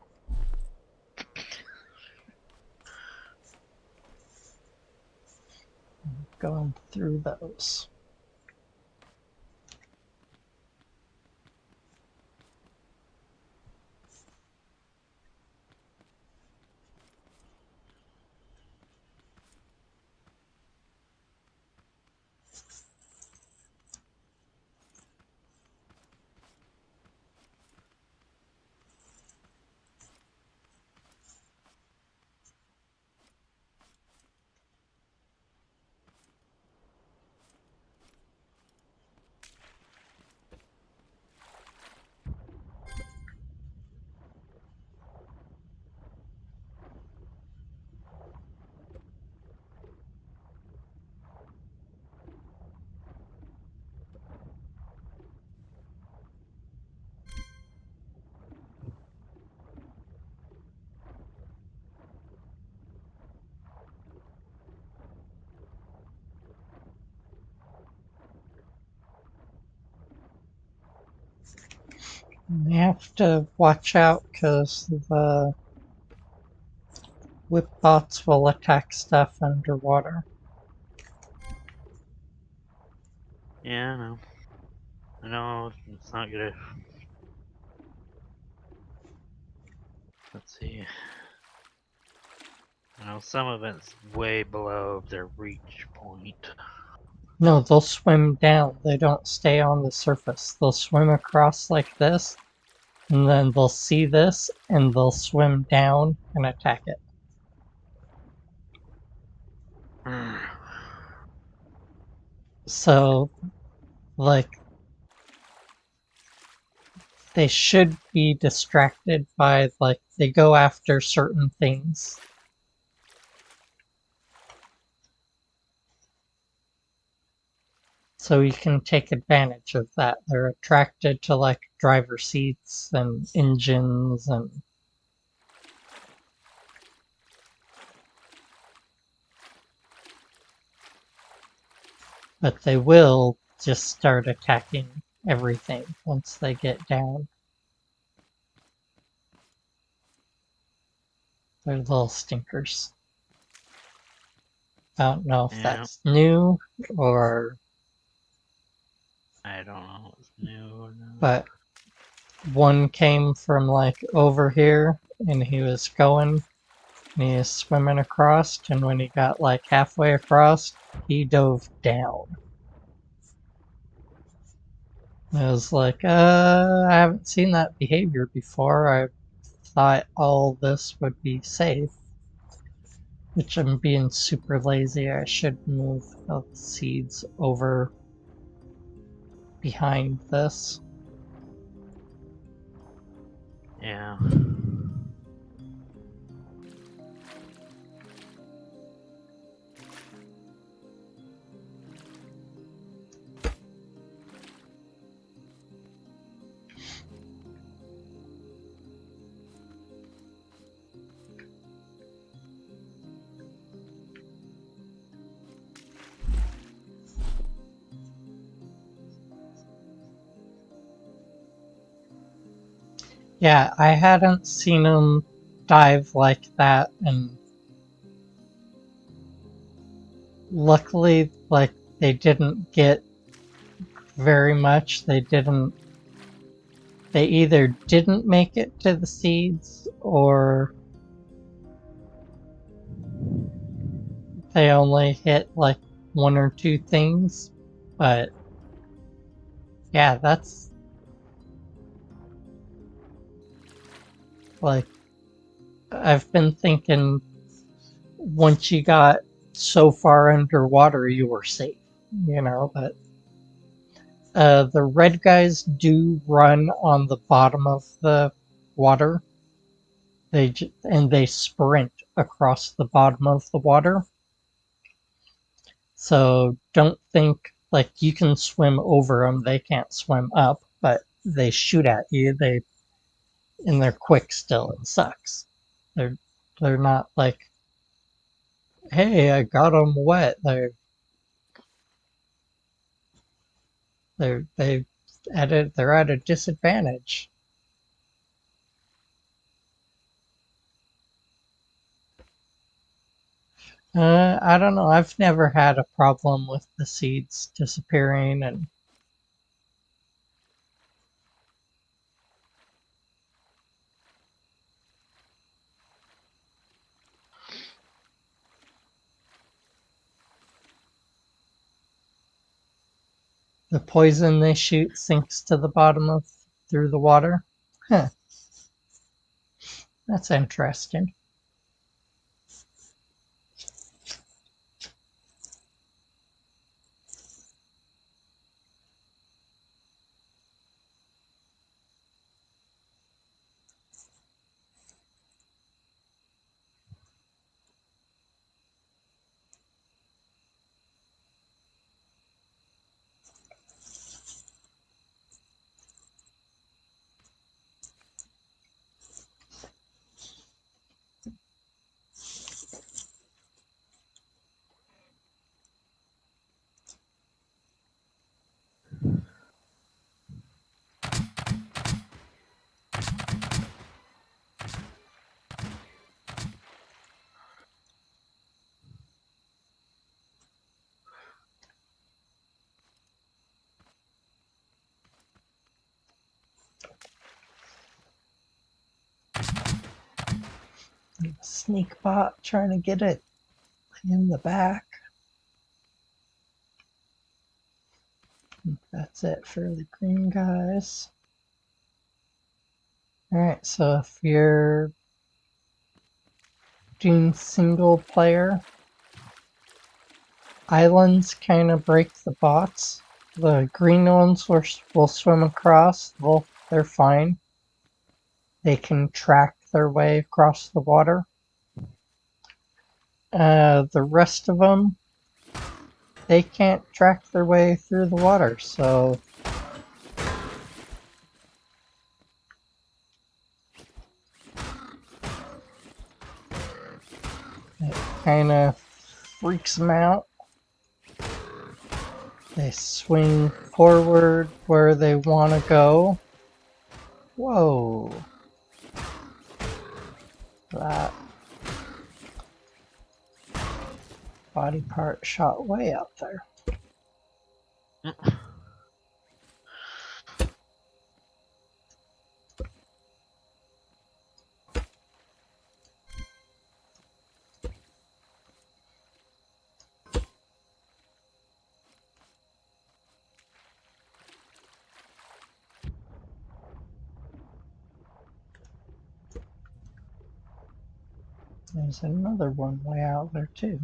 Going through those. You have to watch out because the whip bots will attack stuff underwater. Yeah, I know. I know it's not gonna. Let's see. I know some of it's way below their reach point. No, they'll swim down. They don't stay on the surface. They'll swim across like this and then they'll see this and they'll swim down and attack it. So, like, they should be distracted by, like, they go after certain things. So you can take advantage of that. They're attracted to, like, driver seats and engines and but they will just start attacking everything once they get down. They're little stinkers. I don't know if Yeah, that's new or, I don't know if it's new or not. but one came from like over here and he was going and he was swimming across, and when he got like halfway across, he dove down. I was like, I haven't seen that behavior before. I thought all this would be safe, which I'm being super lazy. I should move the seeds over behind this. Yeah. Yeah, I hadn't seen him dive like that, and luckily, like, they didn't get very much. They either didn't make it to the seeds, or they only hit like one or two things. But yeah, that's like, I've been thinking once you got so far underwater, you were safe, but the red guys do run on the bottom of the water. And they sprint across the bottom of the water. So don't think like you can swim over them. They can't swim up, but they shoot at you. And they're quick still. It sucks. They're they're not like, hey, I got them wet. They're at a disadvantage. I don't know. I've never had a problem with the seeds disappearing, and the poison they shoot sinks to the bottom of through the water. Huh, that's interesting. Sneak bot trying to get it in the back. That's it for the green guys. Alright, so if you're doing single player, islands kind of break the bots. The green ones will swim across, they're fine. They can track their way across the water. The rest of them, they can't track their way through the water, so it kind of freaks them out. They swing forward where they want to go. Whoa. That body part shot way out there. There's another one way out there too.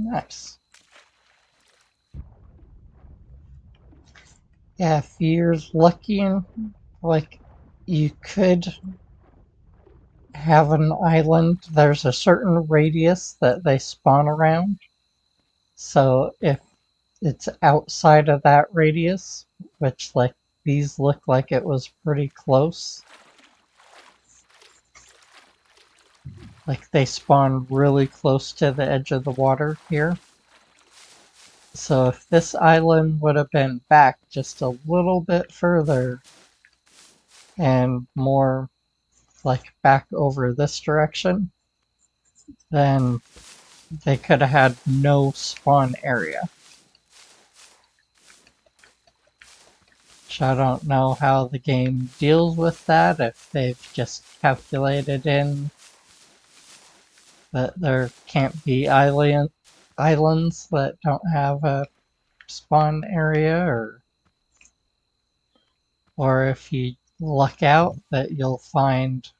Nice. Yeah, if you're lucky and like you could have an island, there's a certain radius that they spawn around. So if it's outside of that radius, which like these look like it was pretty close, like they spawn really close to the edge of the water here. So if this island would have been back just a little bit further and more like back over this direction, then they could have had no spawn area. Which I don't know how the game deals with that, if they've just calculated in that there can't be islands that don't have a spawn area, or if you luck out that you'll find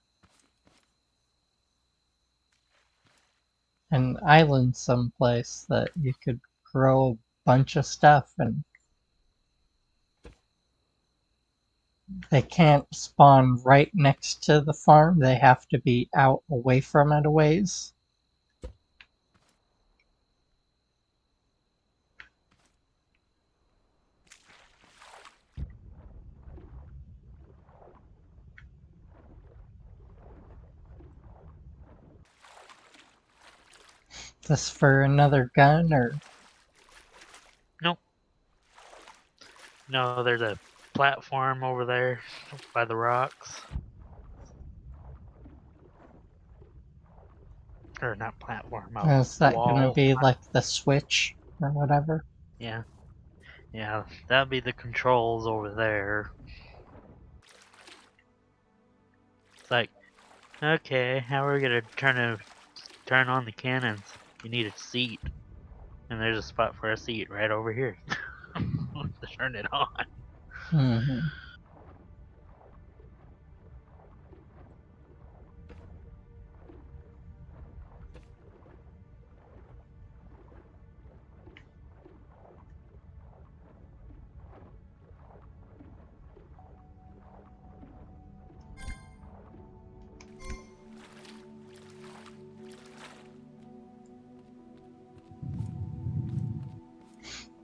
an island someplace that you could grow a bunch of stuff, and they can't spawn right next to the farm. They have to be out away from it a ways. This for another gun, or Nope. No, there's a platform over there by the rocks. Or not platform, a is that gonna wall. be like the switch or whatever? Yeah. Yeah, that'd be the controls over there. It's like, okay, how are we gonna turn on the cannons? You need a seat, and there's a spot for a seat right over here to turn it on. Hmm.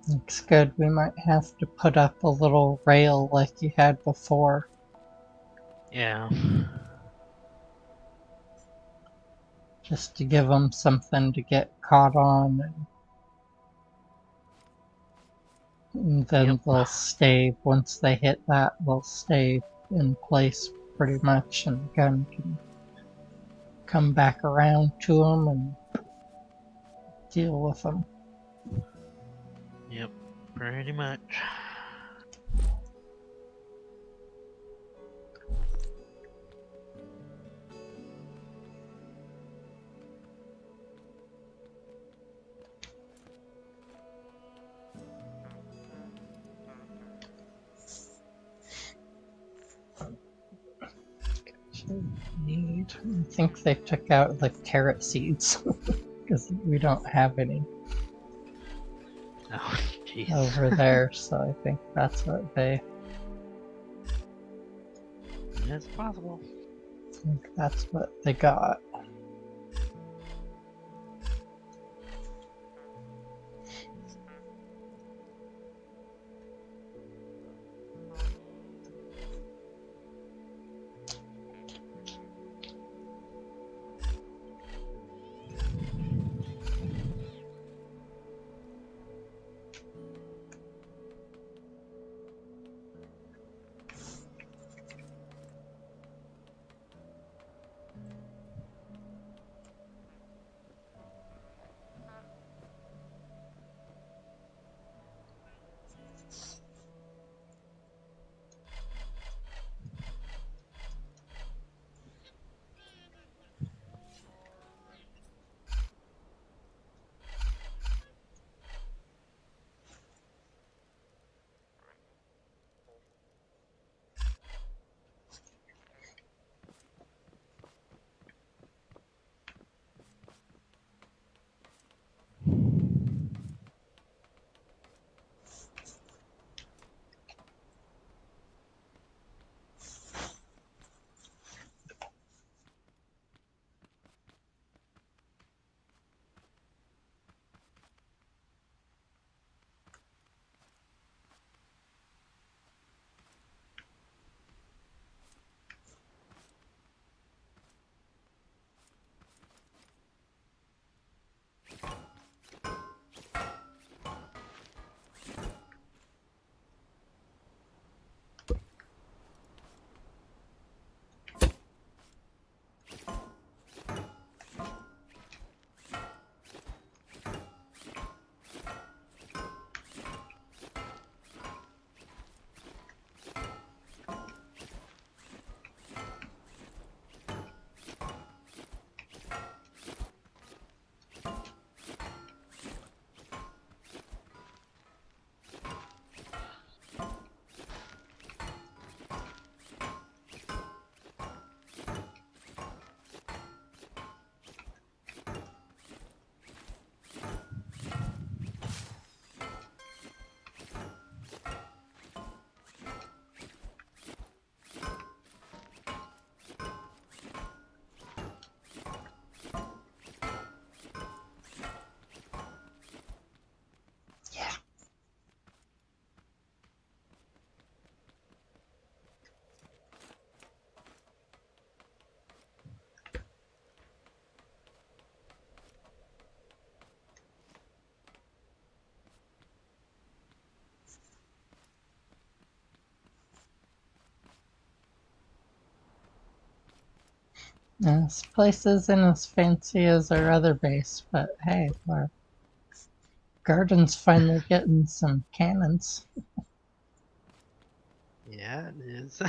Looks good. We might have to put up a little rail like you had before. Yeah. Just to give them something to get caught on, and then Yep. they'll stay, once they hit that, they'll stay in place pretty much, and the gun can come back around to them and deal with them. Yep. Pretty much. I think they took out the carrot seeds because we don't have any Oh, jeez. over there, so I think that's what It's possible. they got. Yeah. This place isn't as fancy as our other base, but hey, our garden's finally getting some cannons. Yeah, it is.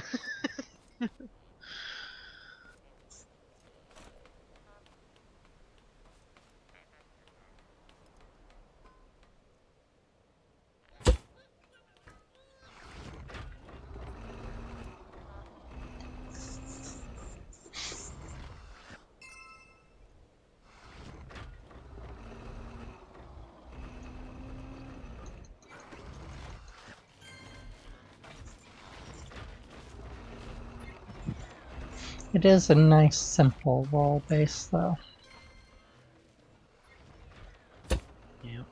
It is a nice, simple wall base, though. Yep.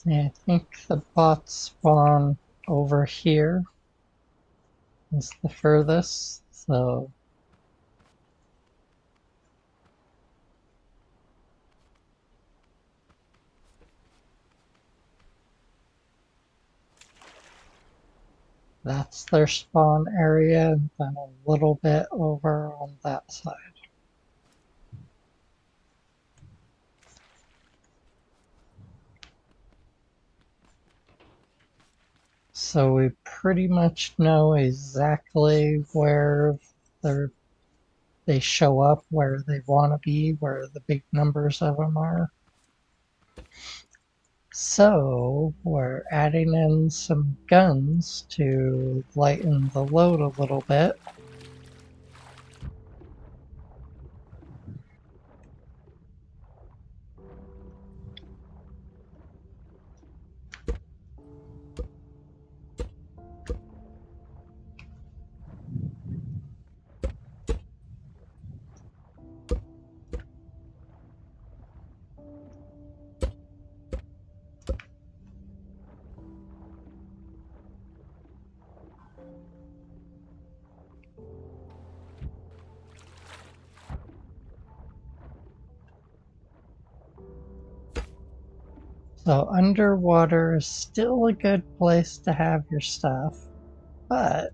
Yeah, I think the bots spawn over here is the furthest, so that's their spawn area, and then a little bit over on that side. So we pretty much know exactly where they show up, where they want to be, where the big numbers of them are. So we're adding in some guns to lighten the load a little bit. So underwater is still a good place to have your stuff, but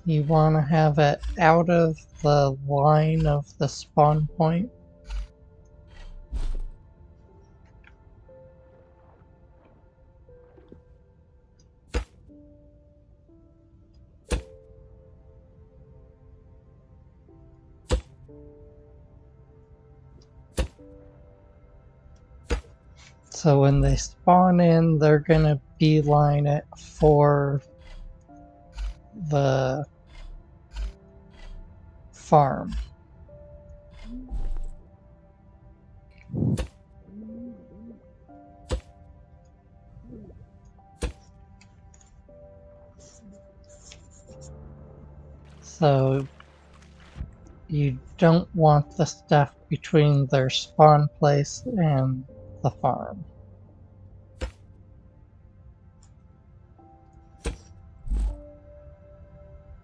you want to have it out of the line of the spawn point. So when they spawn in, they're gonna beeline it for the farm. So you don't want the stuff between their spawn place and the farm.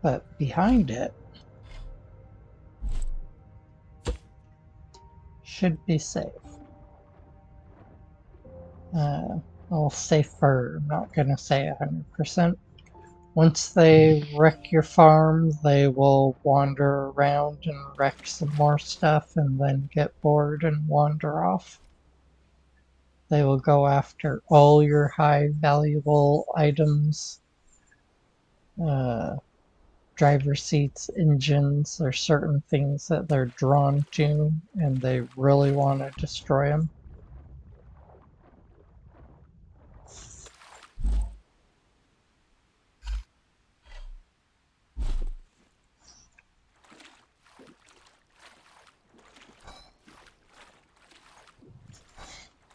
But behind it should be safe. Well, safer, I'm not gonna say 100%. Once they wreck your farm, they will wander around and wreck some more stuff and then get bored and wander off. They will go after all your high valuable items, uh, driver seats, engines. There's certain things that they're drawn to and they really want to destroy them.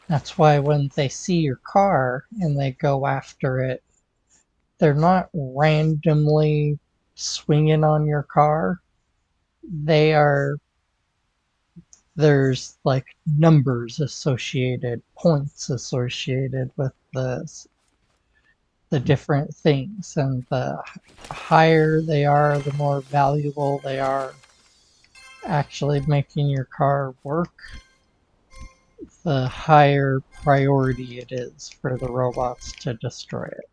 That's why when they see your car and they go after it, they're not randomly swinging on your car. They are, there's like numbers associated, points associated with the different things, and the higher they are, the more valuable they are actually making your car work, the higher priority it is for the robots to destroy it.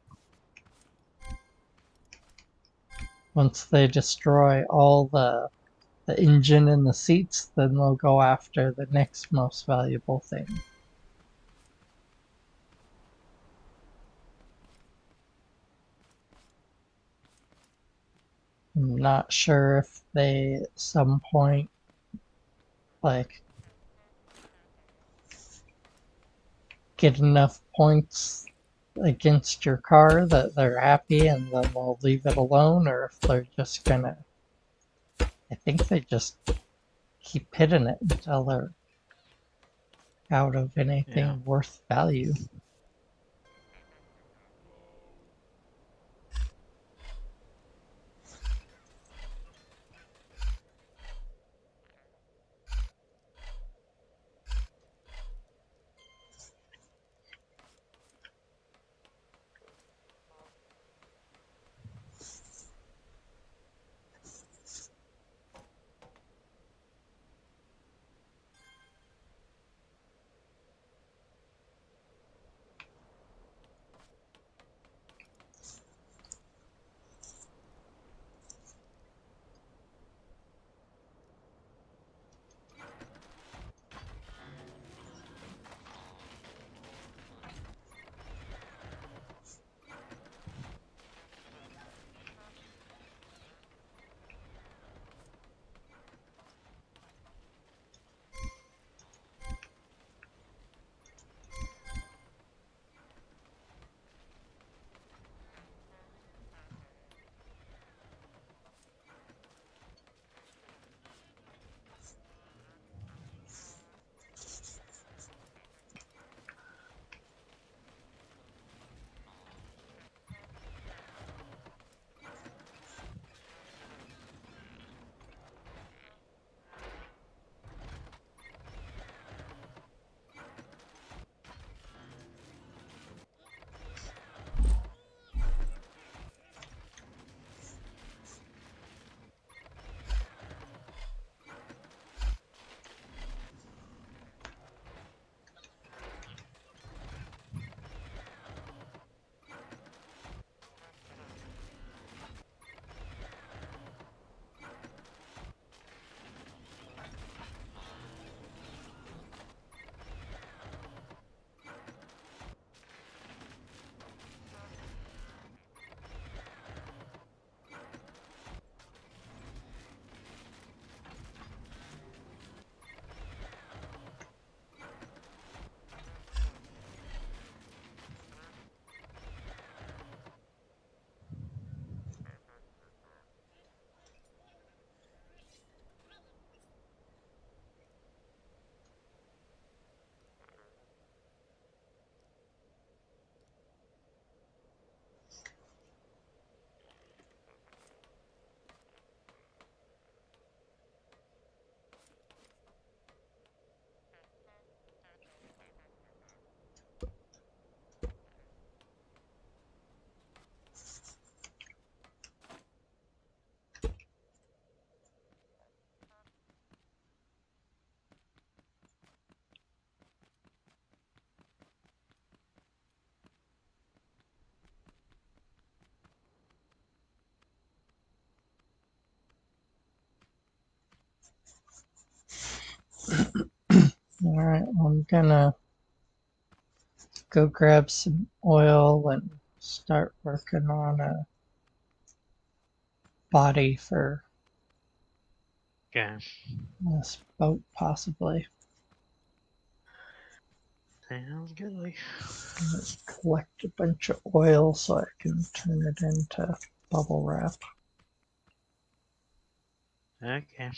Once they destroy all the engine and the seats, then they'll go after the next most valuable thing. I'm not sure if they at some point like get enough points against your car that they're happy and then they'll leave it alone, or if they're just gonna, I think they just keep hitting it until they're out of anything Yeah. worth value. Alright, I'm gonna go grab some oil and start working on a body for Okay. this boat, possibly. Sounds good. Collect a bunch of oil so I can turn it into bubble wrap. Okay.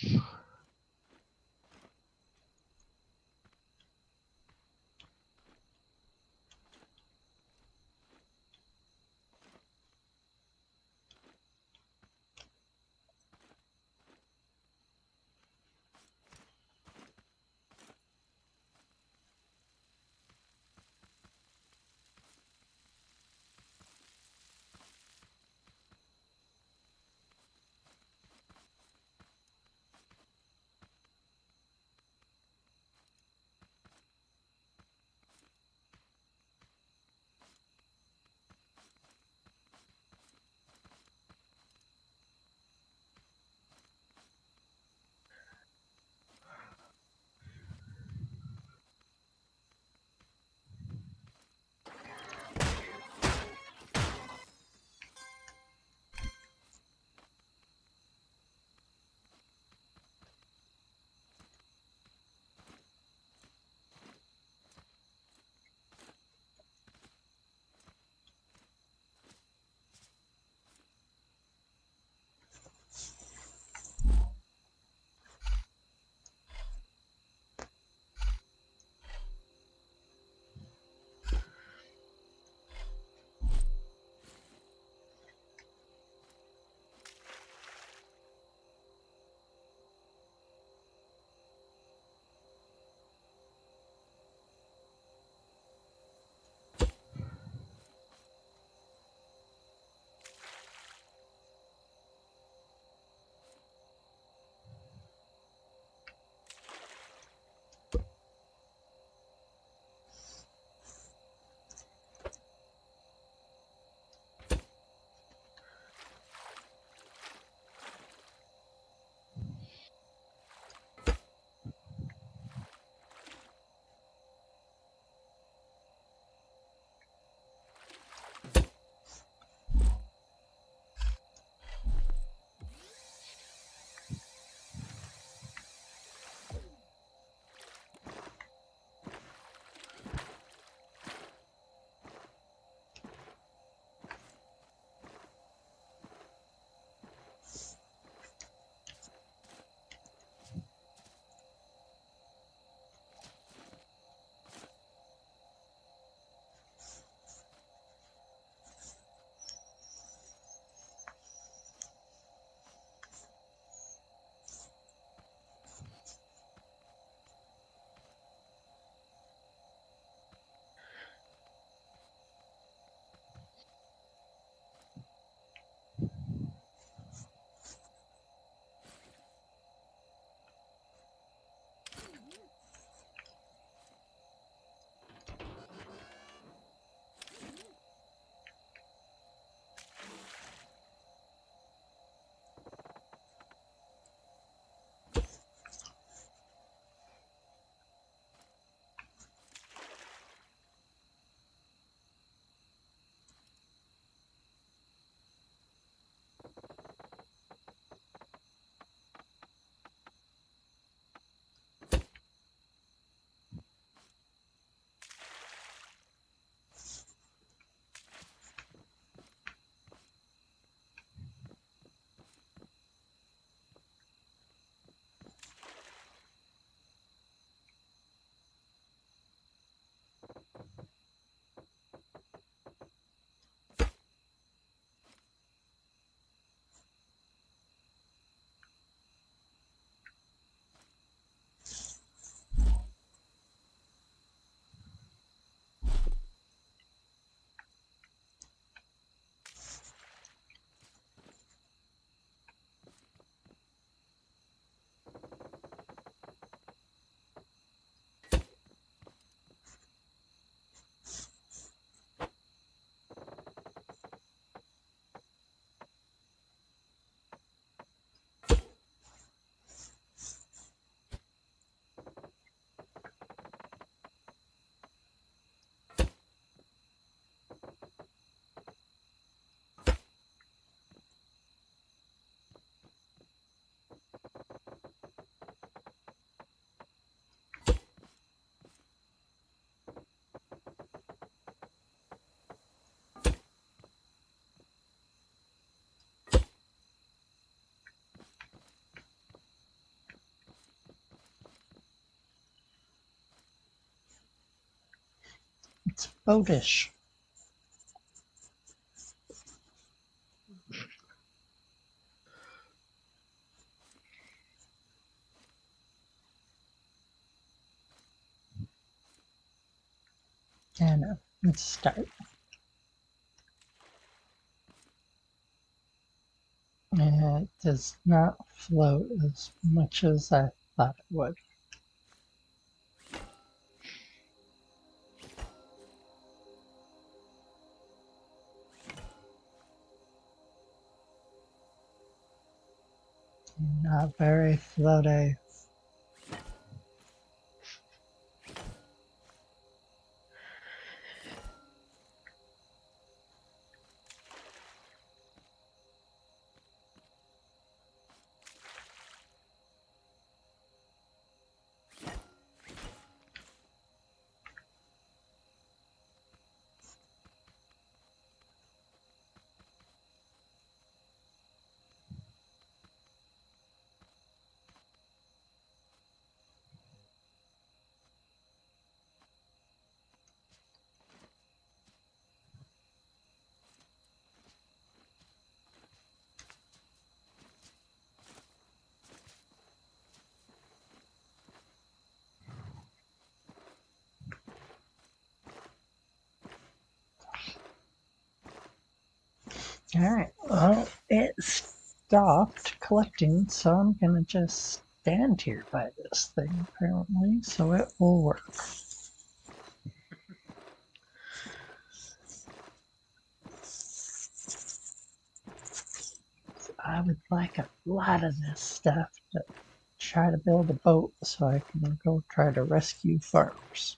boatish. And let's start. And it does not float as much as I thought it would. Not very floaty. Alright, well, it stopped collecting, so I'm gonna just stand here by this thing, apparently, so it will work. I would like a lot of this stuff to try to build a boat so I can go try to rescue farmers.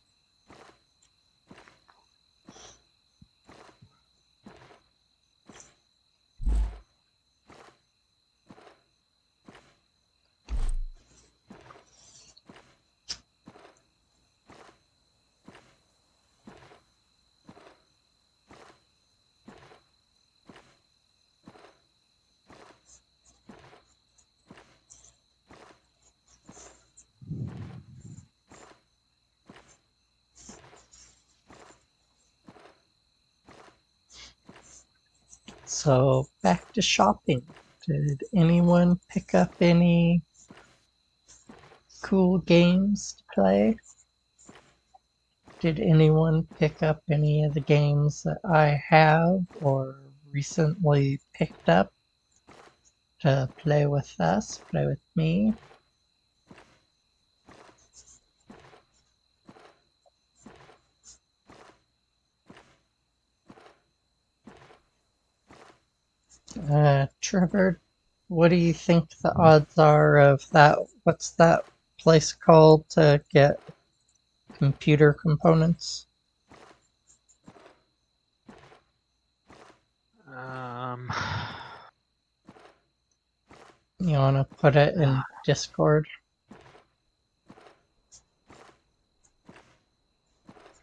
So back to shopping. Did anyone pick up any cool games to play? Did anyone pick up any of the games that I have or recently picked up to play with us, play with me? Trevor, what do you think the odds are of that? What's that place called to get computer components? Um, You want to put it in Discord?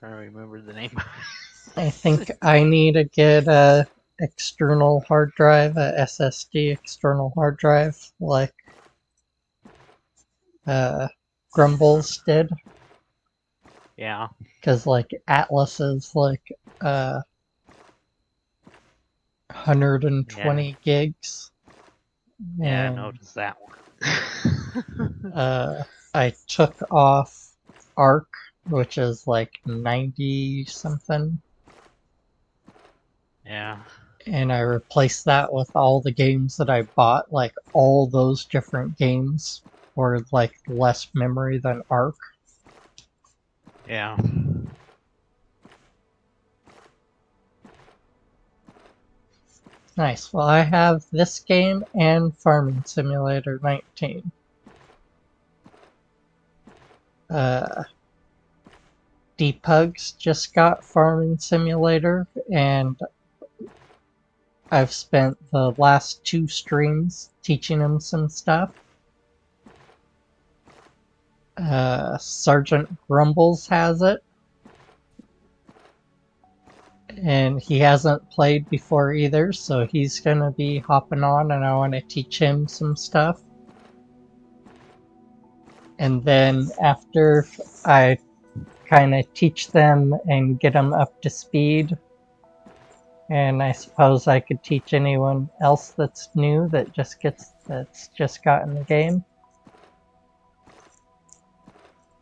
trying to remember the name. I think I need to get a external hard drive, a SSD external hard drive, like Grumbles did, Yeah. because like Atlas is like 120 gigs, Yeah, I and noticed that one. I took off Arc, which is like 90 something, Yeah. and I replaced that with all the games that I bought. Like all those different games were like less memory than Arc. Yeah. Nice. Well, I have this game and Farming Simulator 19. Uh, Depugs just got Farming Simulator, and I've spent the last 2 streams teaching him some stuff. Sergeant Grumbles has it, and he hasn't played before either, so he's gonna be hopping on, and I want to teach him some stuff. And then after I kind of teach them and get them up to speed. And I suppose I could teach anyone else that's new that's just gotten the game.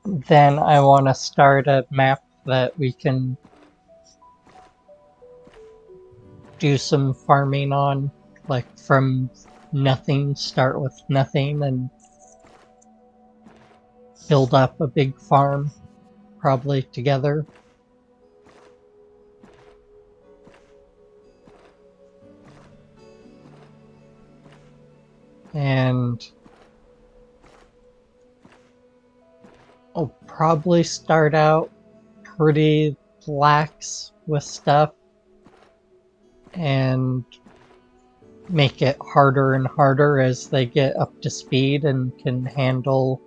Then I want to start a map that we can do some farming on, like from nothing, start with nothing and build up a big farm, probably together. And I'll probably start out pretty lax with stuff and make it harder and harder as they get up to speed and can handle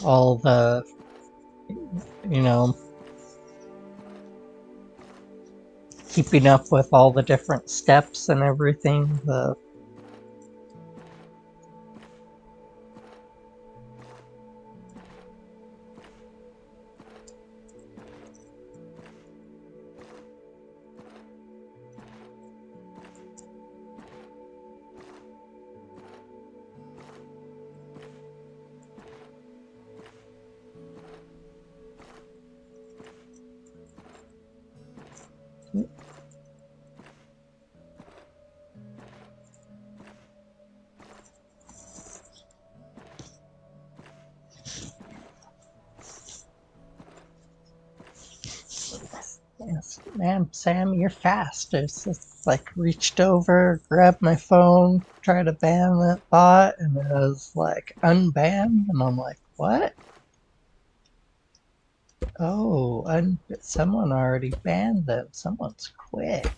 all the, you know, keeping up with all the different steps and everything. Yes, man, Sam, you're fast. It's just like reached over, grabbed my phone, tried to ban that bot, and it was like unbanned, and I'm like, what? Oh, someone already banned them. Someone's quick.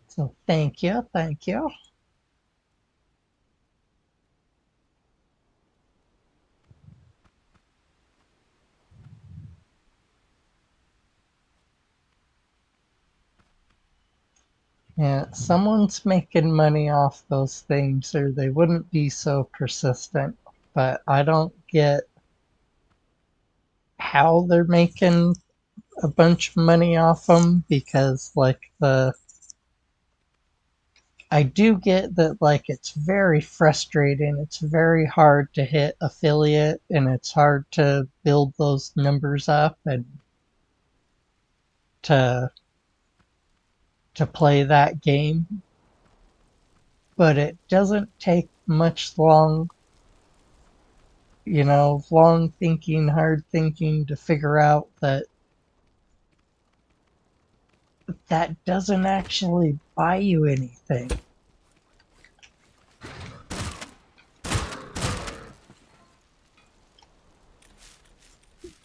So thank you, thank you. Yeah, someone's making money off those things, or they wouldn't be so persistent. But I don't get how they're making a bunch of money off them because, like, I do get that, like, it's very frustrating. It's very hard to hit affiliate, and it's hard to build those numbers up and to to play that game. But it doesn't take much long thinking, hard thinking to figure out that that doesn't actually buy you anything.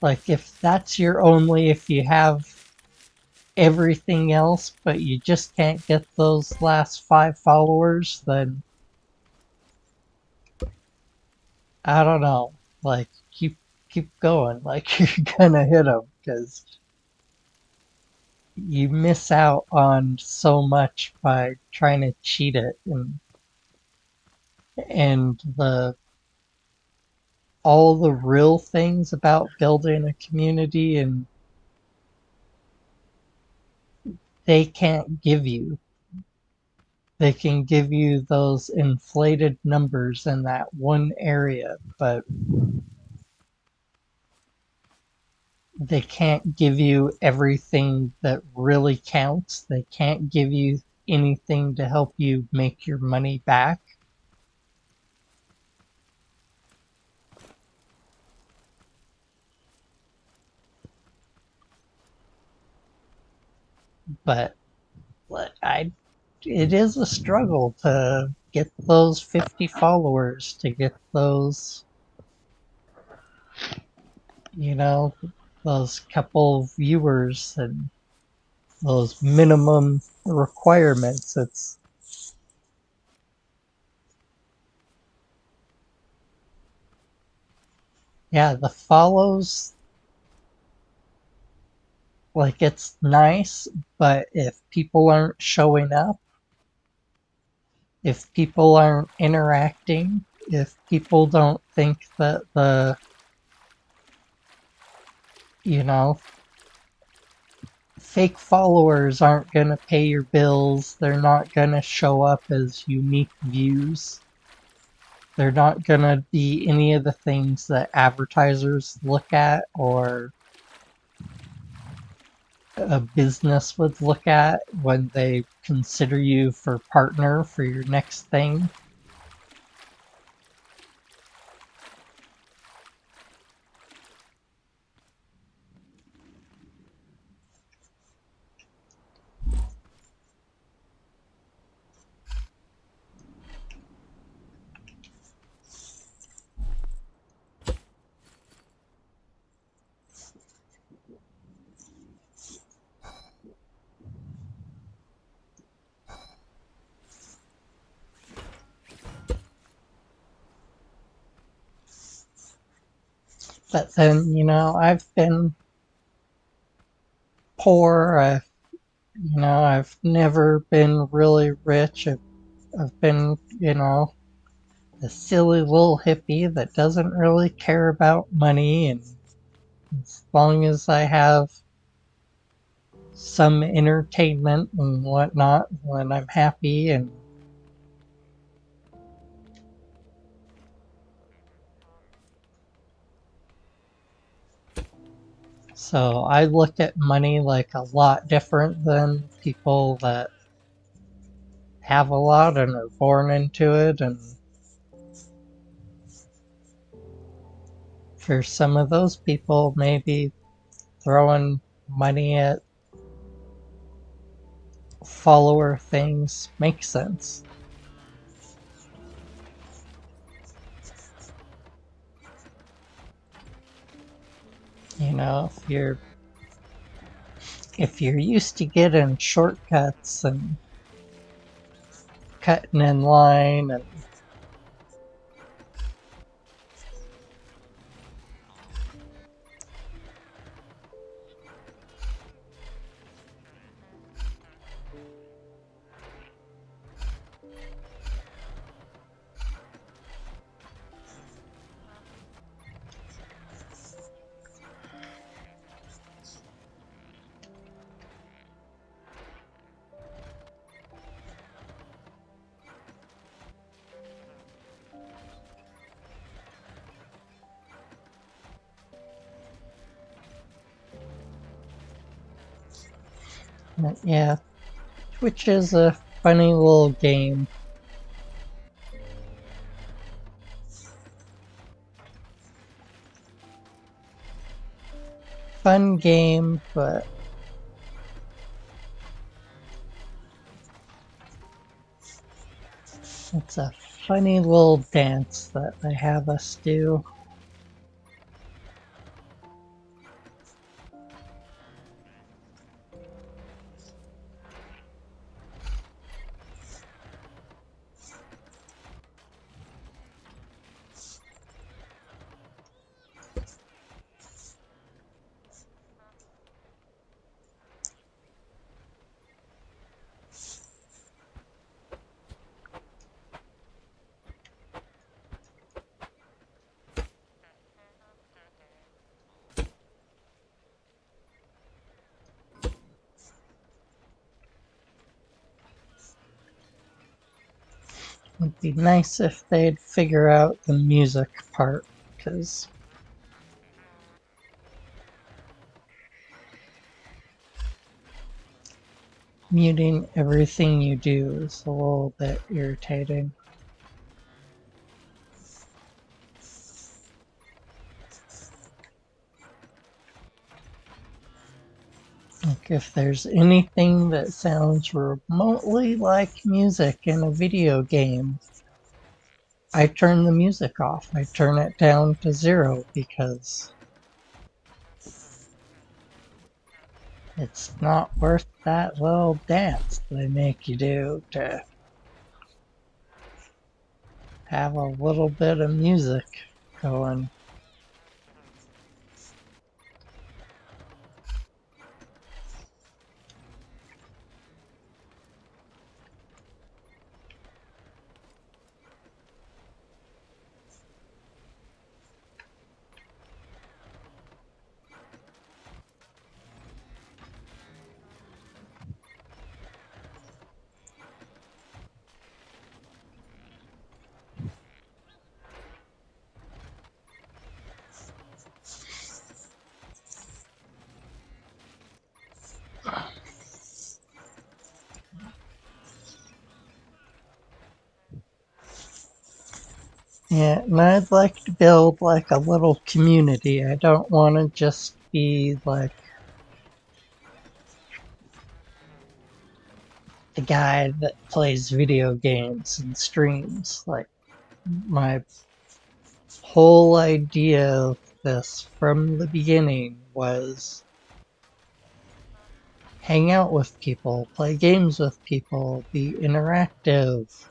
Like, if you have everything else, but you just can't get those last 5 followers, then I don't know. Like, keep going. Like, you're gonna hit them because you miss out on so much by trying to cheat it, and the all the real things about building a community and they can't give you. They can give you those inflated numbers in that one area, but they can't give you everything that really counts. They can't give you anything to help you make your money back. But I it is a struggle to get those 50 followers, to get those, you know, those couple viewers and those minimum requirements. It's yeah, the follows, like, it's nice, but if people aren't showing up, if people aren't interacting, if people don't think that you know, fake followers aren't going to pay your bills, they're not going to show up as unique views, they're not going to be any of the things that advertisers look at or a business would look at when they consider you for partner for your next thing. But then, I've been poor. I've never been really rich. I've been, a silly little hippie that doesn't really care about money. And as long as I have some entertainment and whatnot, when I'm happy. And so I look at money like a lot different than people that have a lot and are born into it. And for some of those people, maybe throwing money at follower things makes sense. If you're used to getting shortcuts and cutting in line and yeah, Twitch is a funny little game. Fun game, but it's a funny little dance that they have us do. It'd be nice if they'd figure out the music part, because muting everything you do is a little bit irritating. Like if there's anything that sounds remotely like music in a video game, I turn the music off. I turn it down to 0 because it's not worth that little dance they make you do to have a little bit of music going. Yeah, and I'd like to build like a little community. I don't want to just be like the guy that plays video games and streams. Like, my whole idea of this from the beginning was hang out with people, play games with people, be interactive.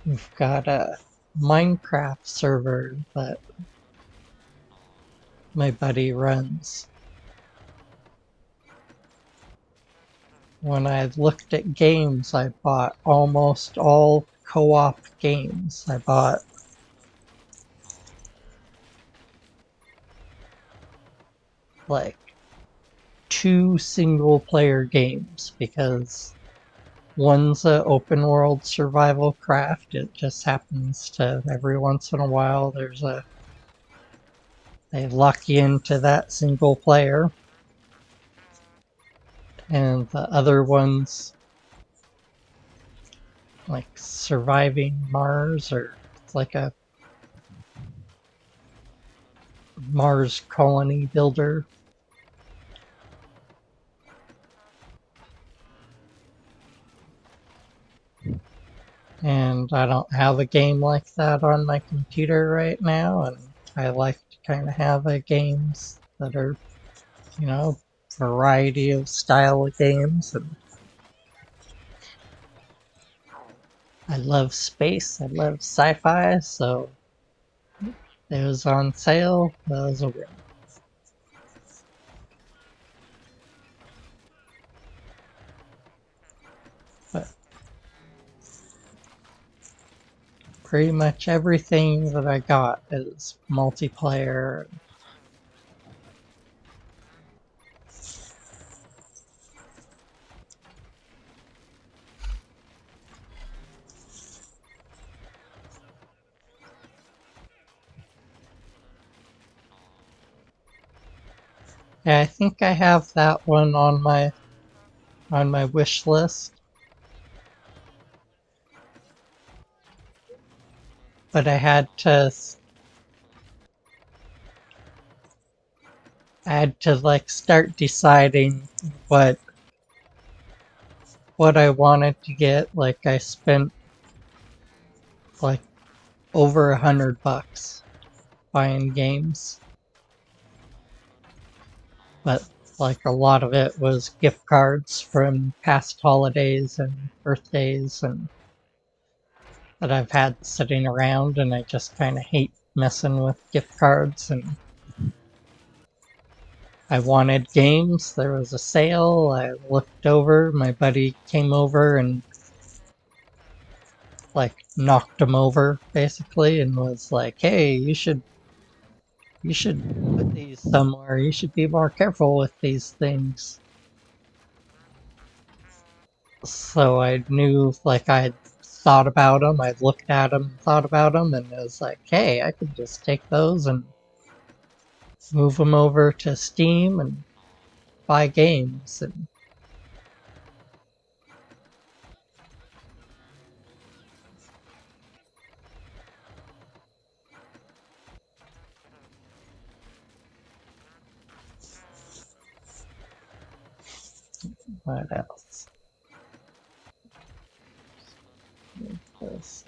We've got a Minecraft server that my buddy runs. When I looked at games, I bought almost all co-op games. I bought like 2 single-player games because one's a open world survival craft. It just happens to every once in a while they lock you into that single player. And the other one's like surviving Mars, or it's like a Mars colony builder. And I don't have a game like that on my computer right now, and I like to kind of have games that are, you know, variety of style of games. And I love space, I love sci-fi, so it was on sale. That was a win. But pretty much everything that I got is multiplayer. Yeah, I think I have that one on my wish list, but I had to like start deciding what what I wanted to get. Like, I spent like over $100 buying games, but like a lot of it was gift cards from past holidays and birthdays and that I've had sitting around, and I just kind of hate messing with gift cards. And I wanted games. There was a sale. I looked over. My buddy came over and like knocked him over basically, and was like, "Hey, you should put these somewhere. You should be more careful with these things." So I knew, like, I'd thought about them. I'd looked at them, thought about them, and it was like, "Hey, I could just take those and move them over to Steam and buy games." And what else? This.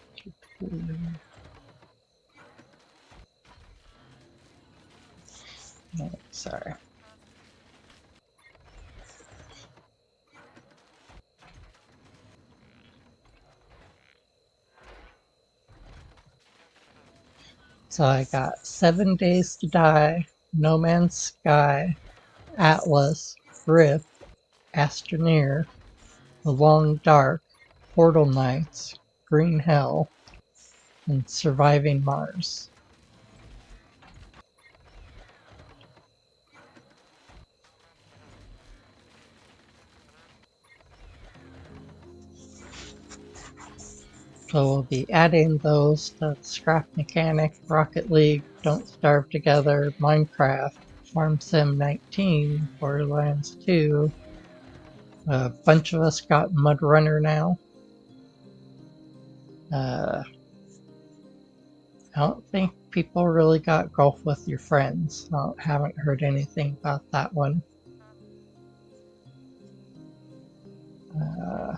Oh, sorry. So I got 7 Days to Die, No Man's Sky, Atlas, Rift, Astroneer, The Long Dark, Portal Knights, Green Hell, and Surviving Mars. So we'll be adding those to Scrap Mechanic, Rocket League, Don't Starve Together, Minecraft, Farm Sim 19, Borderlands 2. A bunch of us got Mud Runner now. I don't think people really got Golf with Your Friends. I haven't heard anything about that one. Uh,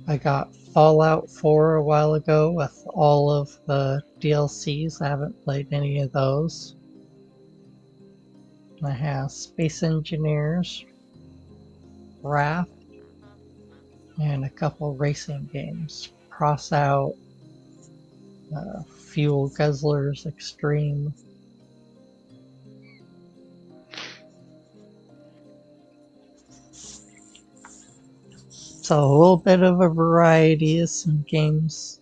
I got Fallout 4 a while ago with all of the DLCs. I haven't played any of those. I have Space Engineers, Raft, and a couple racing games. Crossout, Fuel Guzzlers Extreme. So a little bit of a variety of some games.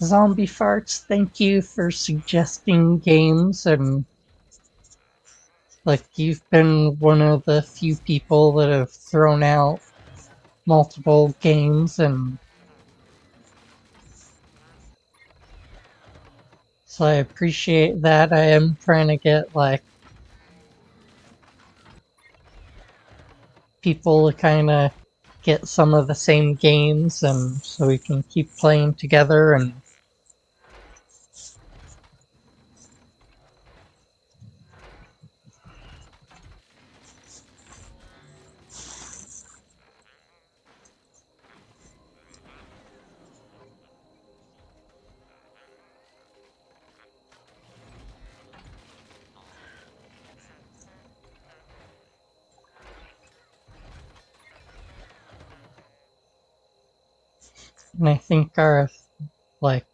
Zombie Farts, thank you for suggesting games, and like you've been one of the few people that have thrown out multiple games, and so I appreciate that. I am trying to get like people to kind of get some of the same games, and so we can keep playing together. And I think our like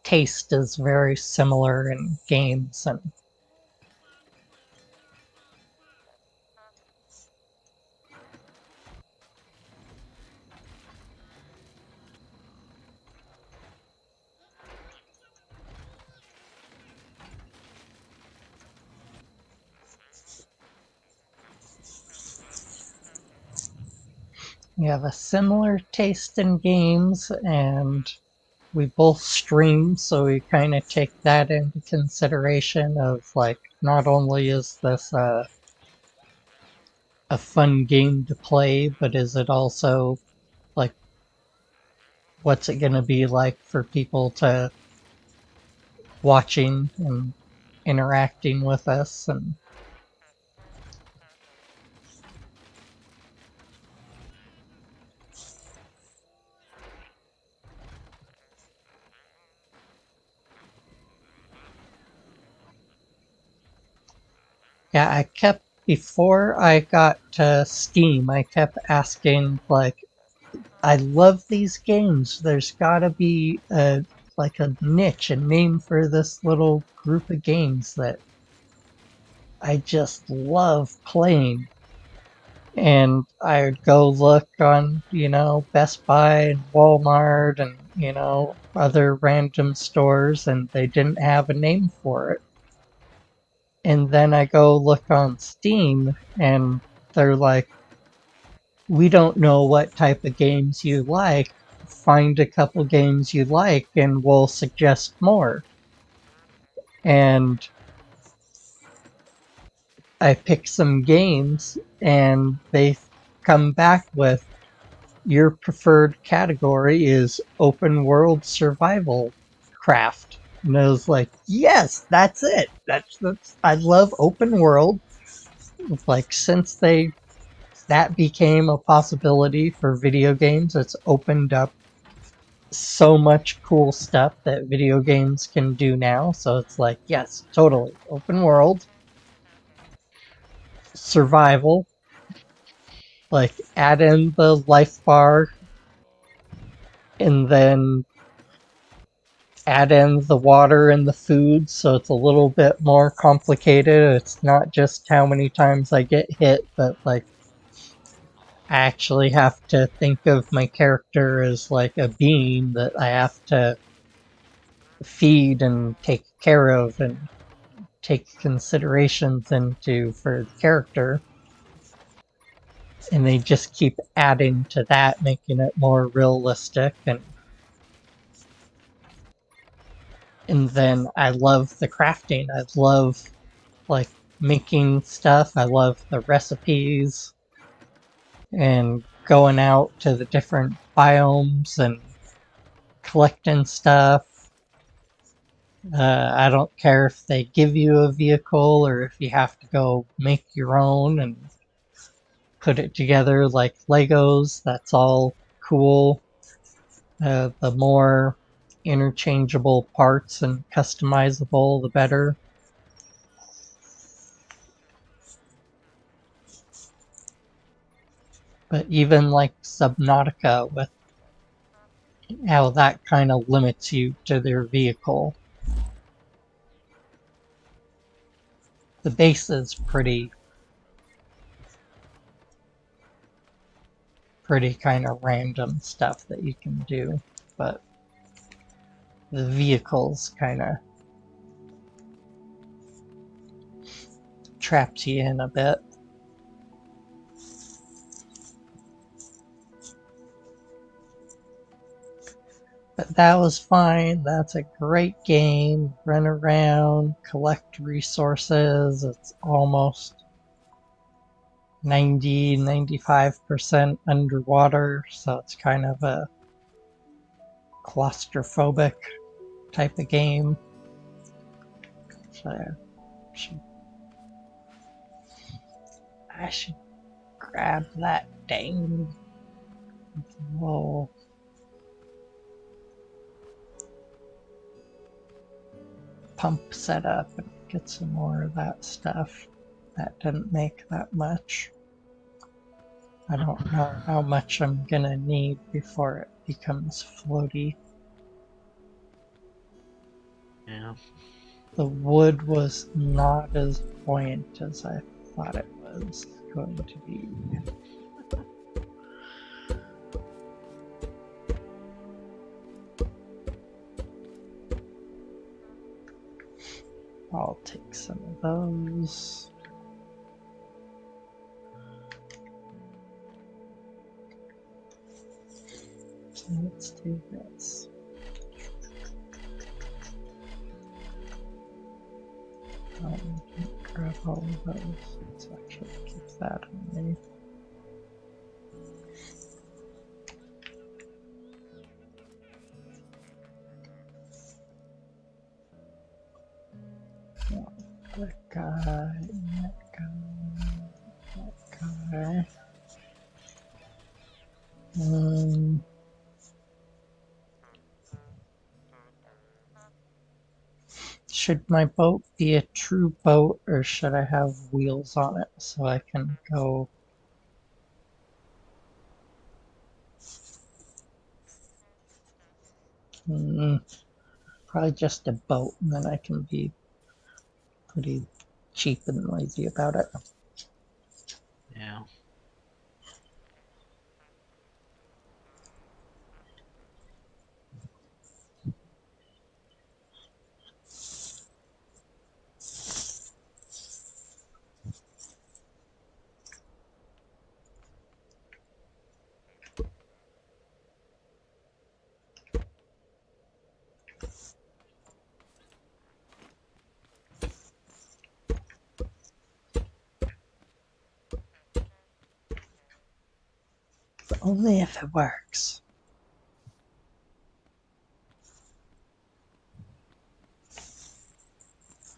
taste is very similar in games, and we have a similar taste in games, and we both stream, so we kind of take that into consideration of like not only is this a fun game to play, but is it also like what's it gonna be like for people to watching and interacting with us. And yeah, I kept before I got to Steam, I kept asking like, I love these games. There's gotta be a like a niche, a name for this little group of games that I just love playing. And I would go look on, Best Buy and Walmart and, other random stores, and they didn't have a name for it. And then I go look on Steam, and they're like, we don't know what type of games you like. Find a couple games you like, and we'll suggest more. And I pick some games, and they come back with, your preferred category is open world survival craft. And I was like, yes, that's it. That's I love open world. Like since that became a possibility for video games, it's opened up so much cool stuff that video games can do now. So it's like, yes, totally. Open world, survival, like add in the life bar, and then add in the water and the food, so it's a little bit more complicated. It's not just how many times I get hit, but like I actually have to think of my character as like a being that I have to feed and take care of and take considerations into for the character. And they just keep adding to that, making it more realistic. And then I love the crafting. I love like making stuff. I love the recipes and going out to the different biomes and collecting stuff. I don't care if they give you a vehicle or if you have to go make your own and put it together like Legos. That's all cool. The more interchangeable parts and customizable, the better. But even like Subnautica, with how that kind of limits you to their vehicle, the base is pretty kind of random stuff that you can do, but the vehicles kind of traps you in a bit. But that was fine. That's a great game. Run around, collect resources. It's almost 95% underwater, so it's kind of a claustrophobic type of game. So I should grab that dang little pump set up and get some more of that stuff. That didn't make that much. I don't know how much I'm gonna need before it becomes floaty. Yeah. The wood was not as buoyant as I thought it was going to be. I'll take some of those. So let's do this. Grab all of those. Let's actually keep that on me. That guy, that guy, that guy. Should my boat be a true boat or should I have wheels on it so I can go? Hmm, probably just a boat and then I can be pretty cheap and lazy about it. Yeah. But only if it works.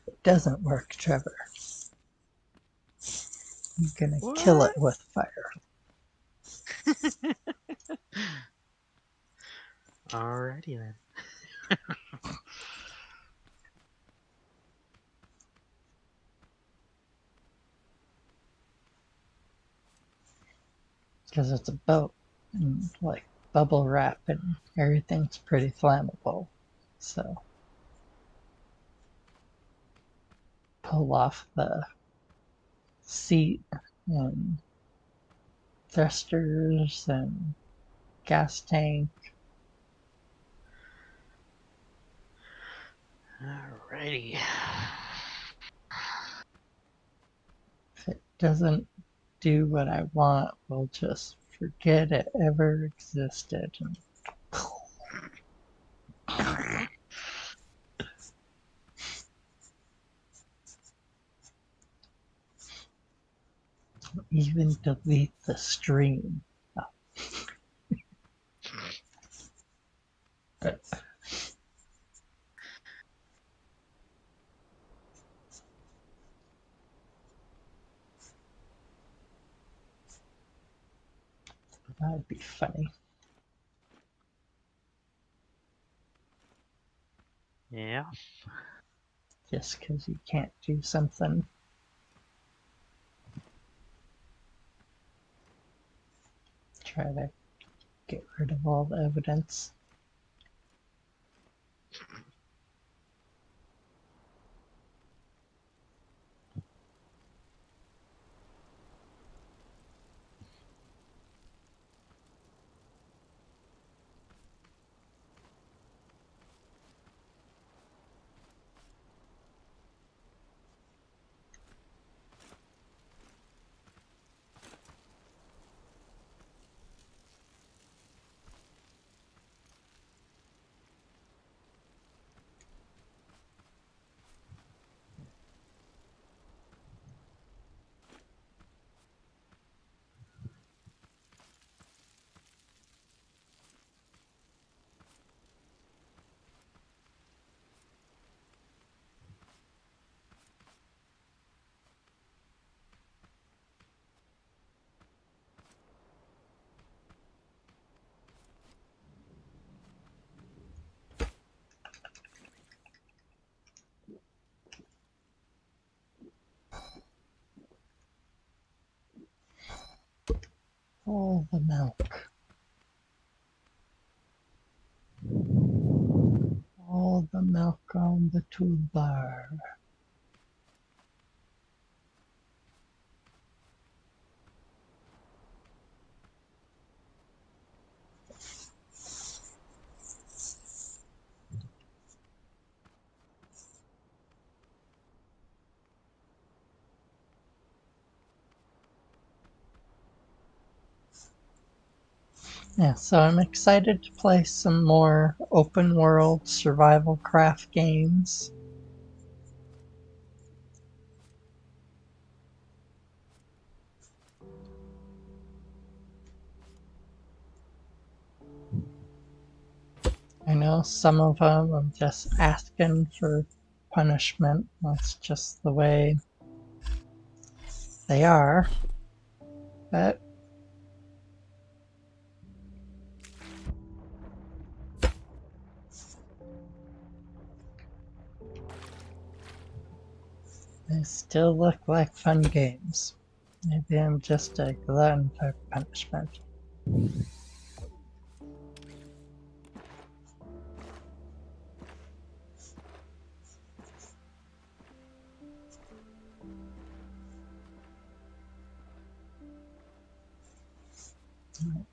It doesn't work, Trevor. I'm gonna kill it What? with fire. Alrighty then. Because it's a boat and like bubble wrap and everything's pretty flammable. So pull off the seat and thrusters and gas tank. Alrighty. If it doesn't do what I want, we'll just forget it ever existed. And even delete the stream. But that'd be funny. Yeah. Just because you can't do something. Try to get rid of all the evidence. All the milk. All the milk on the toolbar. Yeah, so I'm excited to play some more open world survival craft games. I know some of them I'm just asking for punishment. That's just the way they are. But they still look like fun games. Maybe I'm just a glutton for punishment.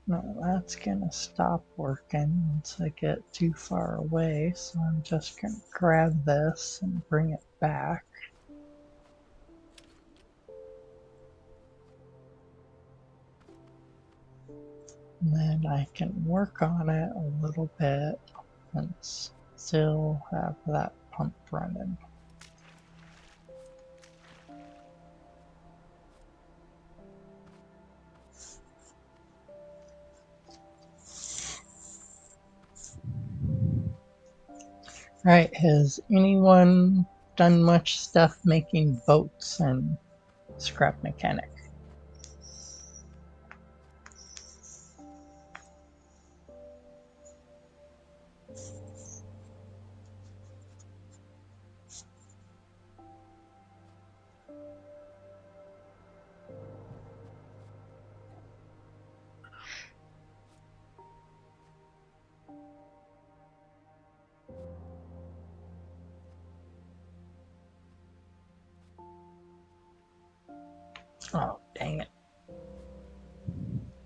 No, that's gonna stop working once I get too far away, so I'm just gonna grab this and bring it back. And then I can work on it a little bit and still have that pump running. Alright, has anyone done much stuff making boats and Scrap Mechanic? Oh, dang it.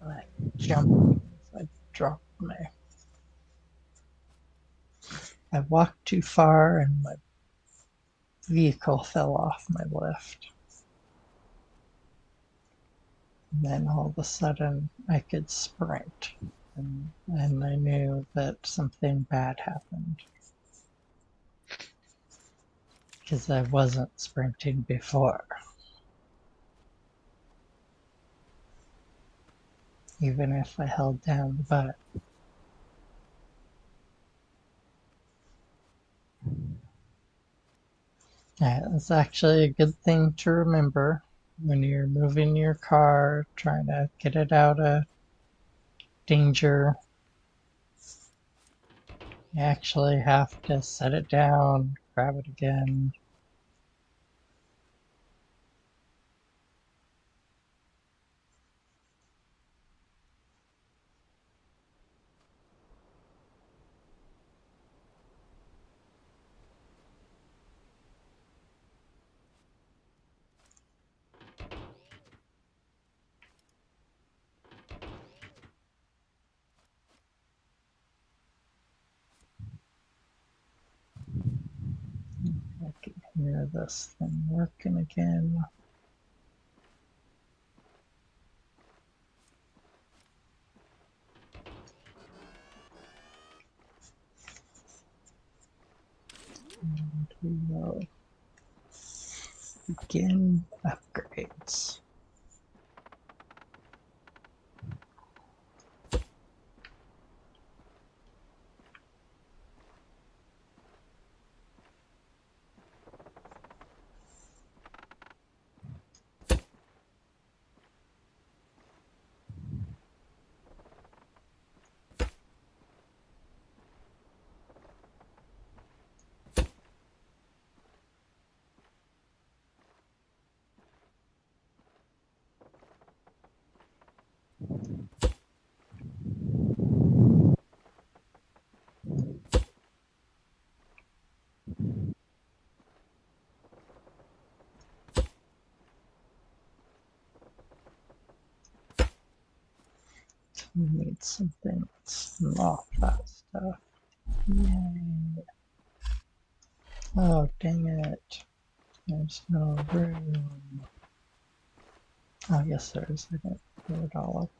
I jumped. I dropped my. I walked too far and my vehicle fell off my lift. And then all of a sudden I could sprint. And I knew that something bad happened. Because I wasn't sprinting before. Even if I held down the button. It's actually a good thing to remember when you're moving your car, trying to get it out of danger. You actually have to set it down, grab it again. I can hear this thing working again. And we will begin upgrades. We need something that's not that stuff. Yay. Oh, dang it. There's no room. Oh, yes, there is. I didn't fill it all up.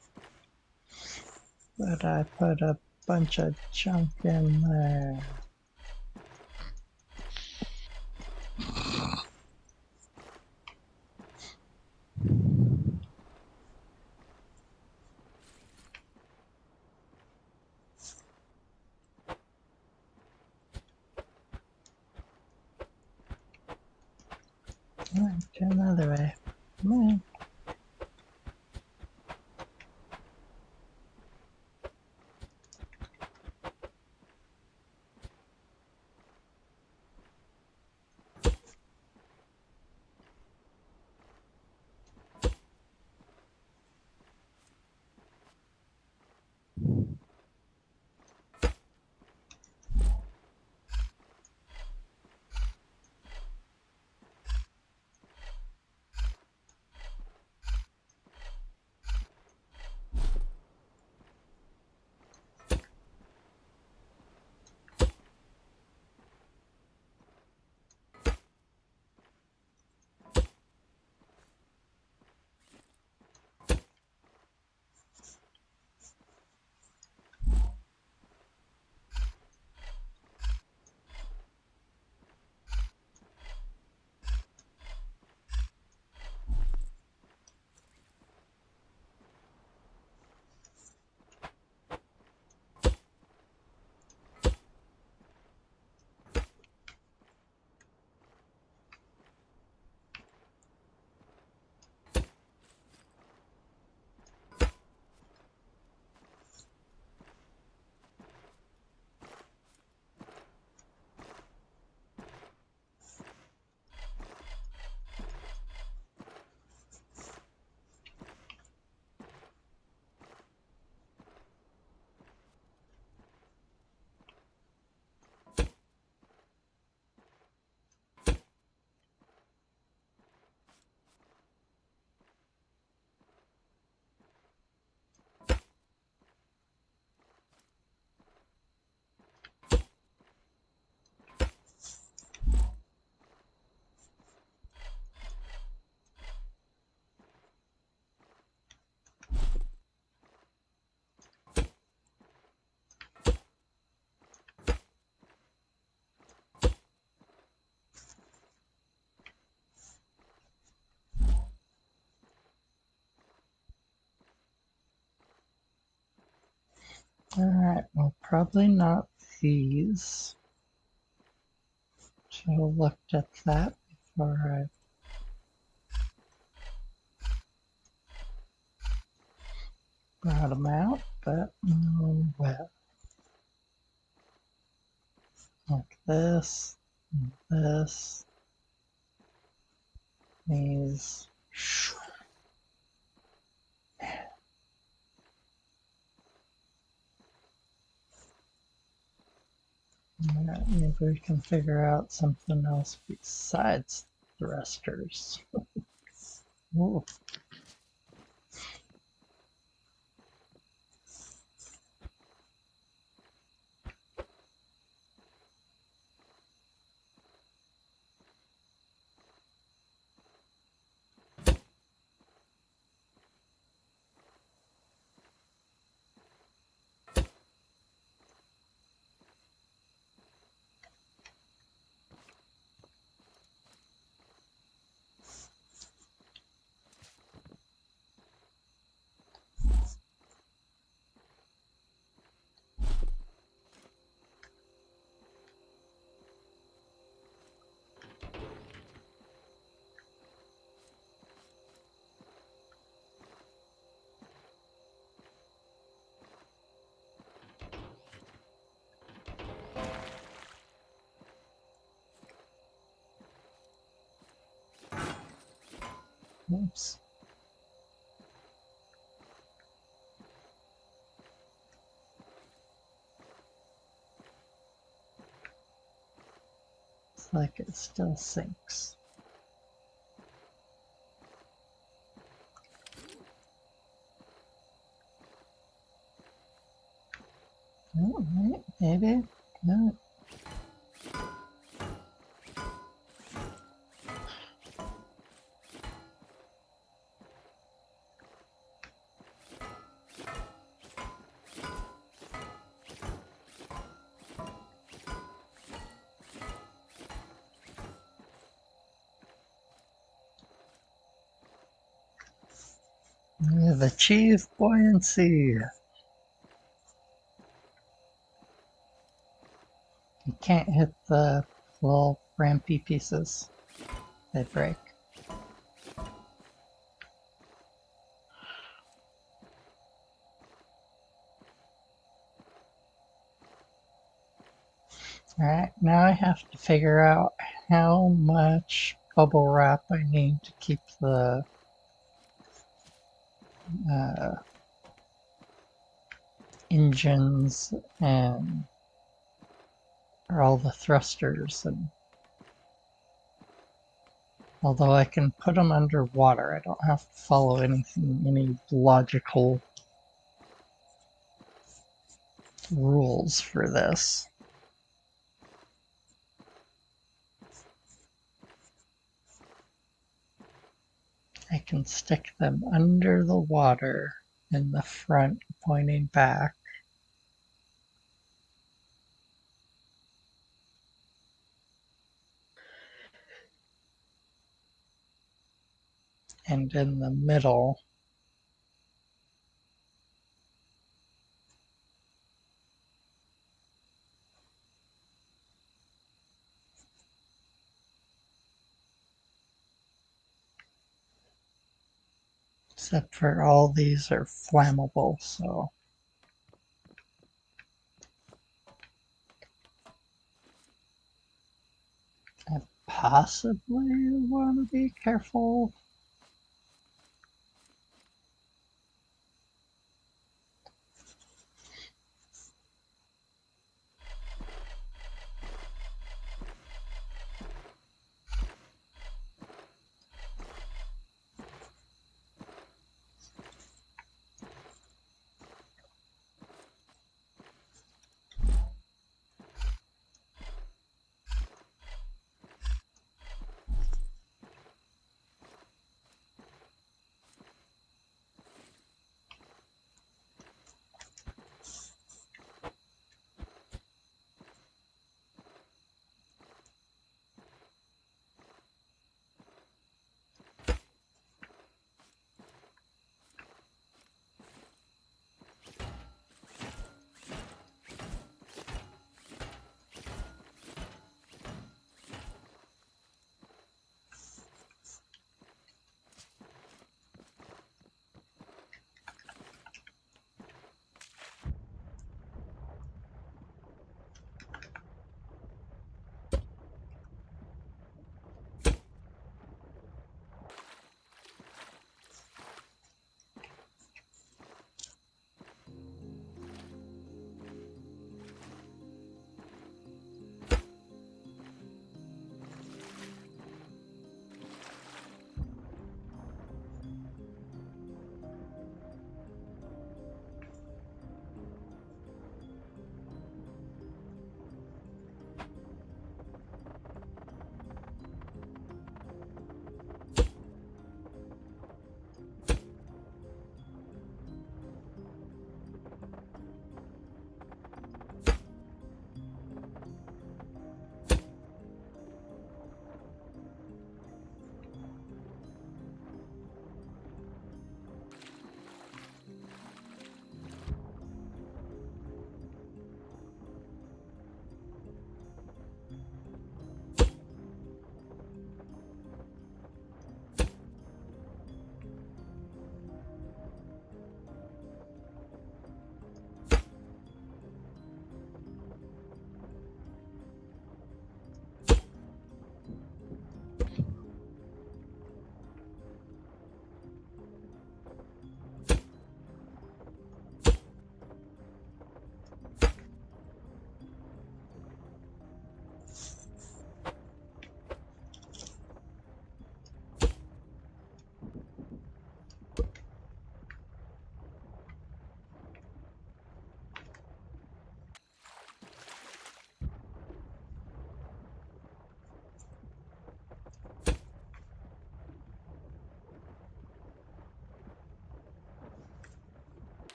But I put a bunch of junk in there. Come on, turn the other way. Come on. Alright, well, probably not these. Should have looked at that before I brought them out, but well, like this, and this, these. Alright, maybe we can figure out something else besides thrusters. Ooh. Oops. It's like it still sinks. Alright, maybe. No. We have achieved buoyancy. You can't hit the little rampy pieces. They break. Alright, now I have to figure out how much bubble wrap I need to keep the uh, engines and or all the thrusters. And although I can put them underwater, I don't have to follow any logical rules for this. I can stick them under the water in the front pointing back. And in the middle, except for all these are flammable, so I possibly want to be careful.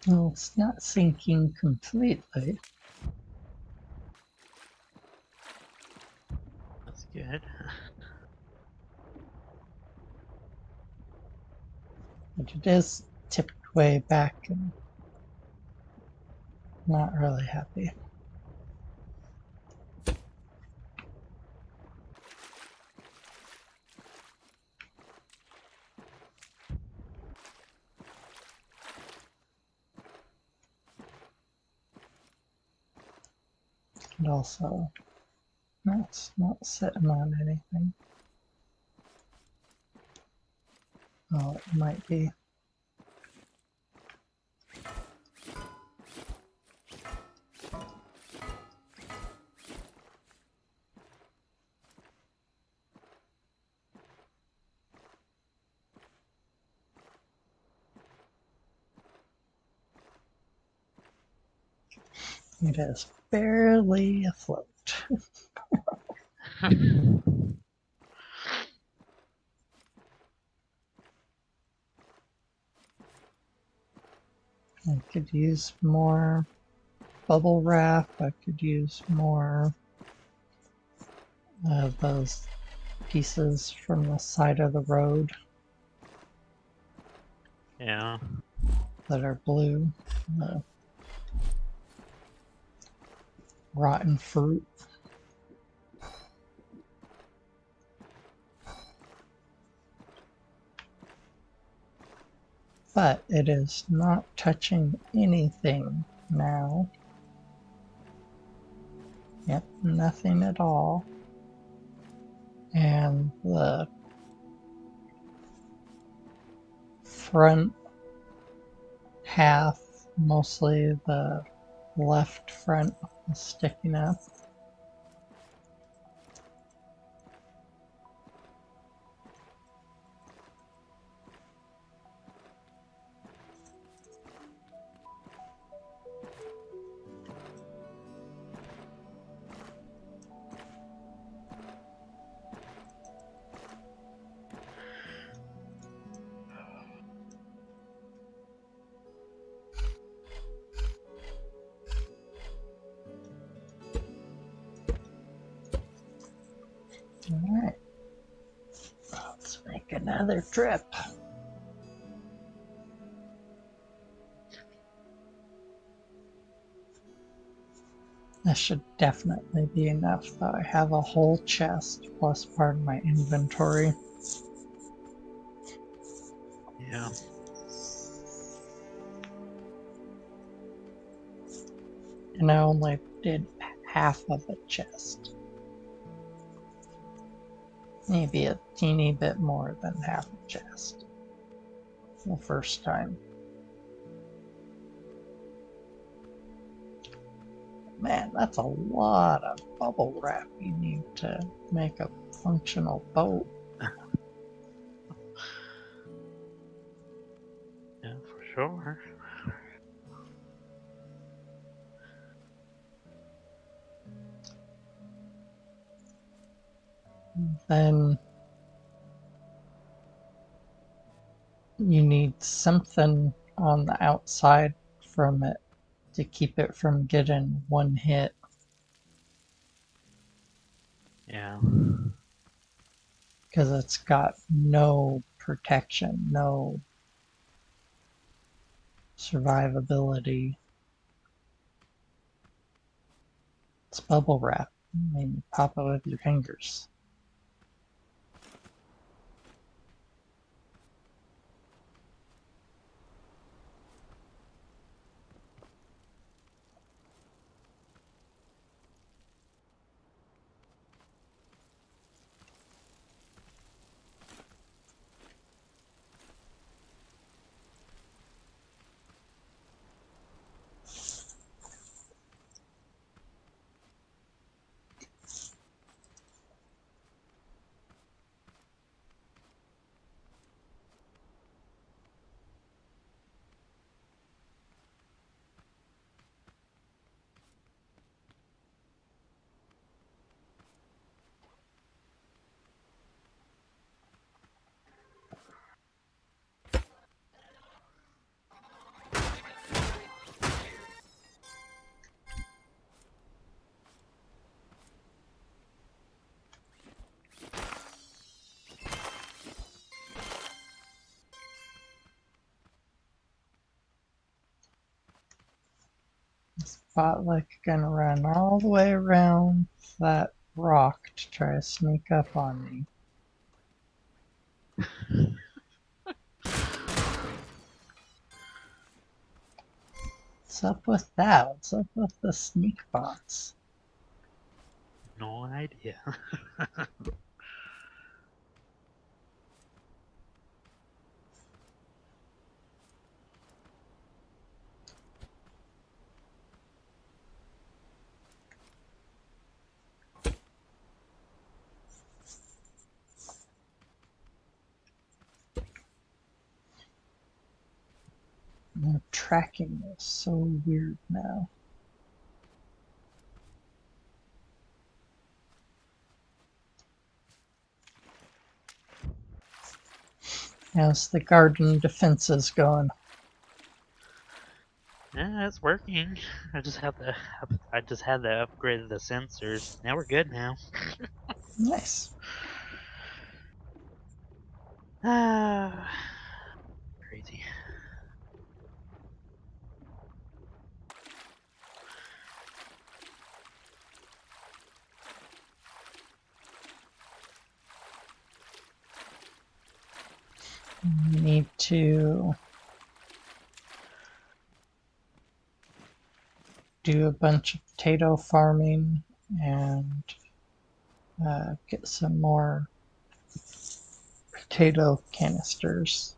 Well, it's not sinking completely. That's good. But it is tipped way back and not really happy. And also, that's not sitting on anything. Oh, it might be. It is barely afloat. I could use more bubble wrap. I could use more of those pieces from the side of the road Yeah. that are blue. The rotten fruit. But it is not touching anything now. Yep, nothing at all. And the front half, mostly the left front, is sticking up. Alright, let's make another trip. This should definitely be enough, though. I have a whole chest plus part of my inventory. Yeah. And I only did half of a chest. Maybe a teeny bit more than half a chest. The first time. Man, that's a lot of bubble wrap you need to make a functional boat. Yeah, for sure. Then you need something on the outside from it to keep it from getting one hit. Yeah. Because it's got no protection, no survivability. It's bubble wrap. I mean, pop it with your fingers. bot like gonna run all the way around that rock to try to sneak up on me. What's up with that? What's up with the sneak bots? No idea. The tracking is so weird now. How's the garden defenses going? Yeah, it's working. I just had to upgrade the sensors. Now we're good now. Nice. Ah, crazy. We need to do a bunch of potato farming and get some more potato canisters.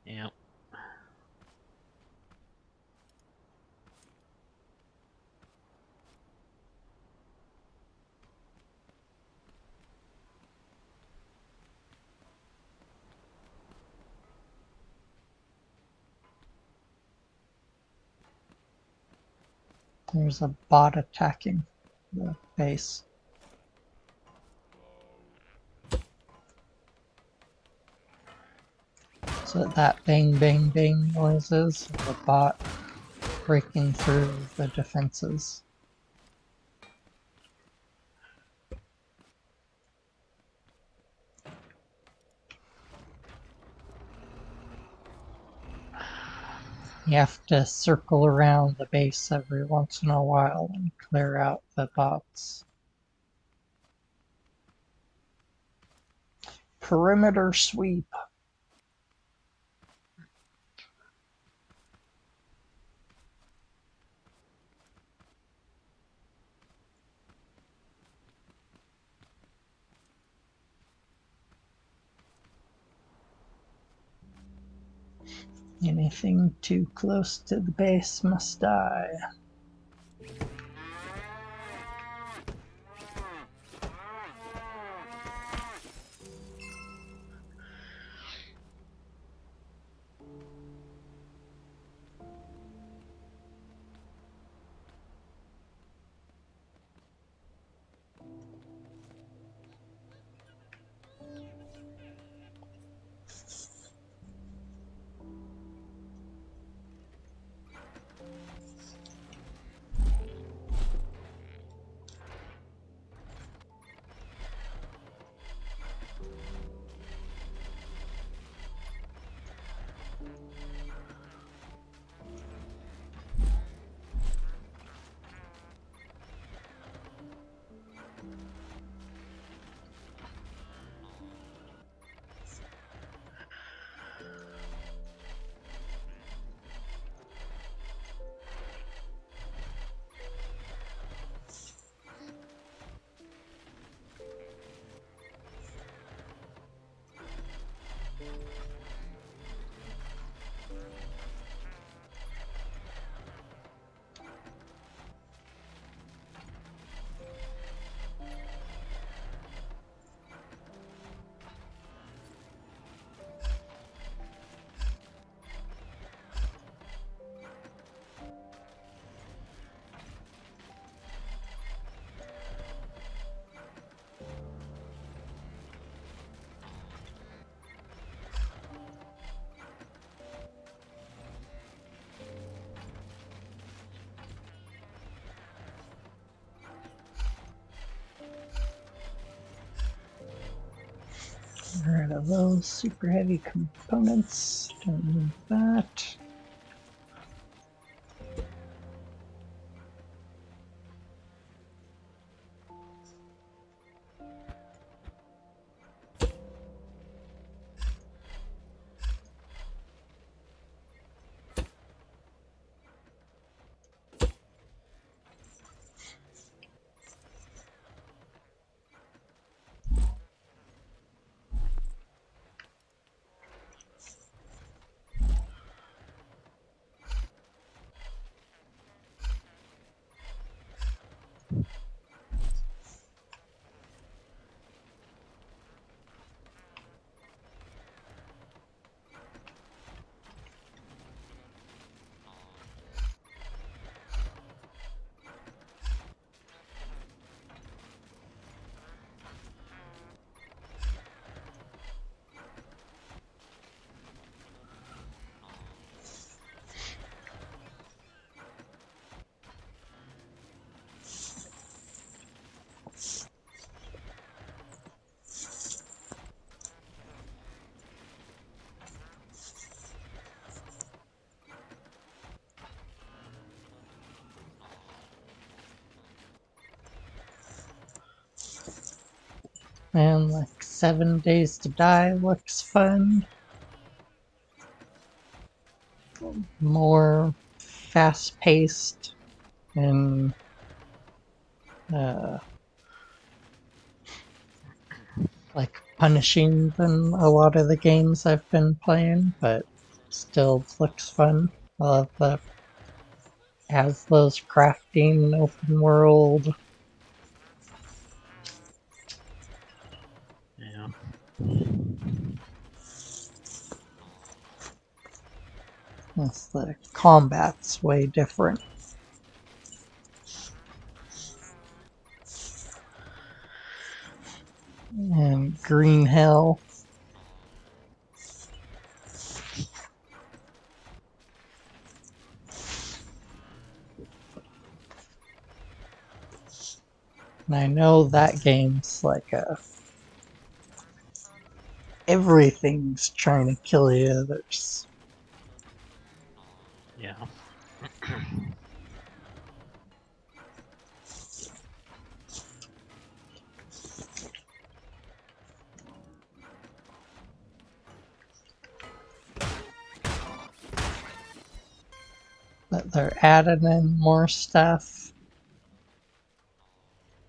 Yep. There's a bot attacking the base. So that bang bang bang noises of the bot breaking through the defenses. You have to circle around the base every once in a while and clear out the bots. Perimeter sweep. Anything too close to the base must die. Get rid of those super heavy components. Don't need that. And like 7 Days to Die looks fun. More fast paced and uh, like punishing than a lot of the games I've been playing, but still looks fun. I love the has those crafting open world. Yeah. Plus the combat's way different. And Green Hell. And I know that game's like everything's trying to kill you. There's Yeah. but they're adding in more stuff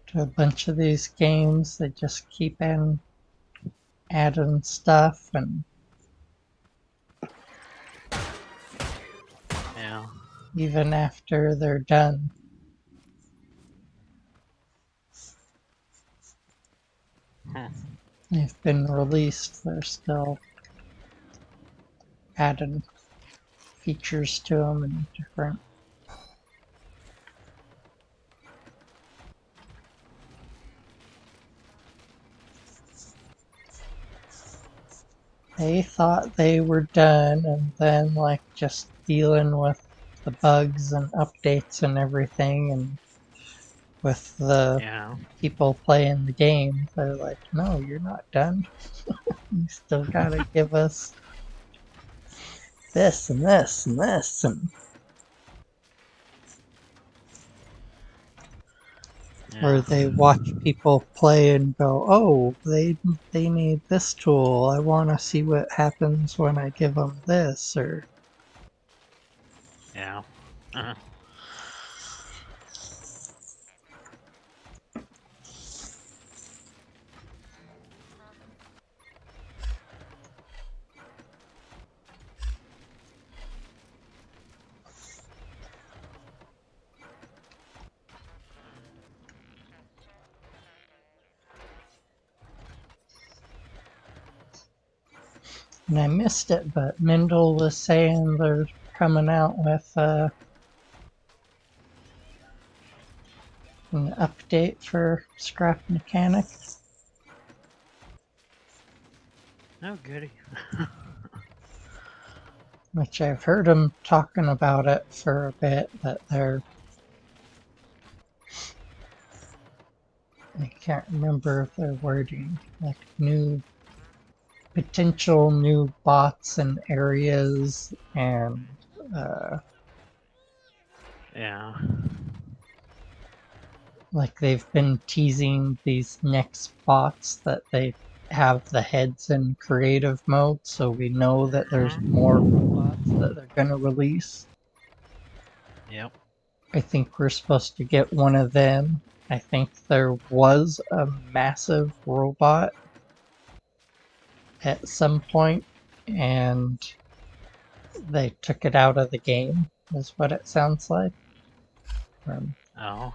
to a bunch of these games. They just keep in adding stuff, and Yeah. even after they're done, Hmm. they've been released, they're still adding features to them and different. They thought they were done, and then like just dealing with the bugs and updates and everything, and with the Yeah. people playing the game, they're like, no, you're not done. You still gotta give us this and this and this. And or Yeah. they watch people play and go, oh, they need this tool. I want to see what happens when I give them this. Or Yeah. Uh, and I missed it, but Mindle was saying they're coming out with an update for Scrap Mechanic, oh, goody. which I've heard them talking about it for a bit, that they're I can't remember their wording, like new potential new bots and areas, and uh, Yeah. like they've been teasing these next bots that they have the heads in creative mode, so we know that there's more Hmm. robots that they're going to release. Yep. I think we're supposed to get one of them. I think there was a massive robot at some point, and they took it out of the game, is what it sounds like. From Oh.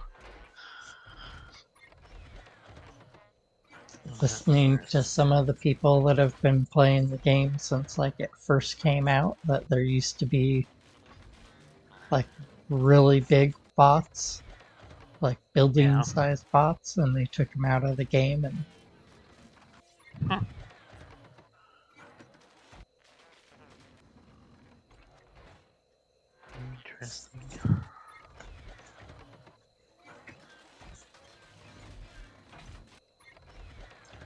Well, that's listening to interesting. some of the people that have been playing the game since like it first came out, that there used to be like really big bots, like building Yeah. sized bots, and they took them out of the game. And Huh. Interesting.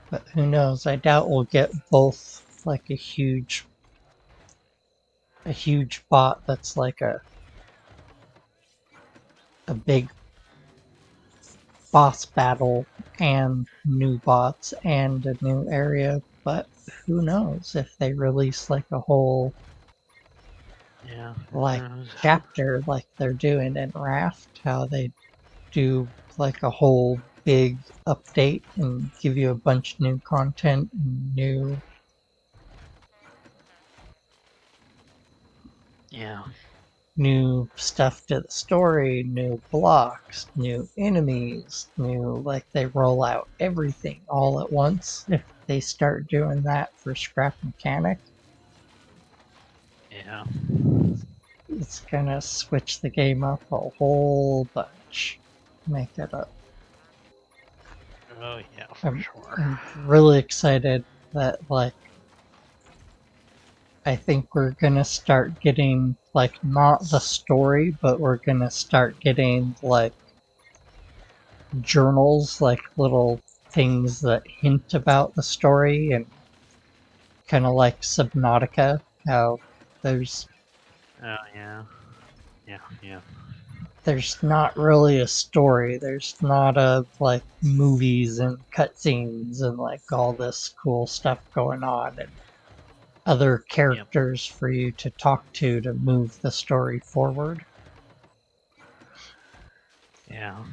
but who knows? I doubt we'll get both like a huge bot that's like a big boss battle and new bots and a new area, but who knows if they release like a whole Yeah. like chapter like they're doing in Raft, how they do like a whole big update and give you a bunch of new content and Yeah. new stuff to the story, new blocks, new enemies, new like they roll out everything all at once. If they start doing that for Scrap Mechanic, Yeah. it's gonna switch the game up a whole bunch. Make it up. Oh yeah, for I'm sure. I'm really excited that like I think we're gonna start getting like not the story, but we're gonna start getting like journals, like little things that hint about the story, and kind of like Subnautica, how there's Oh yeah. Yeah. Yeah. there's not really a story. There's not a like movies and cutscenes and like all this cool stuff going on and other Yep. characters for you to talk to move the story forward. Yeah.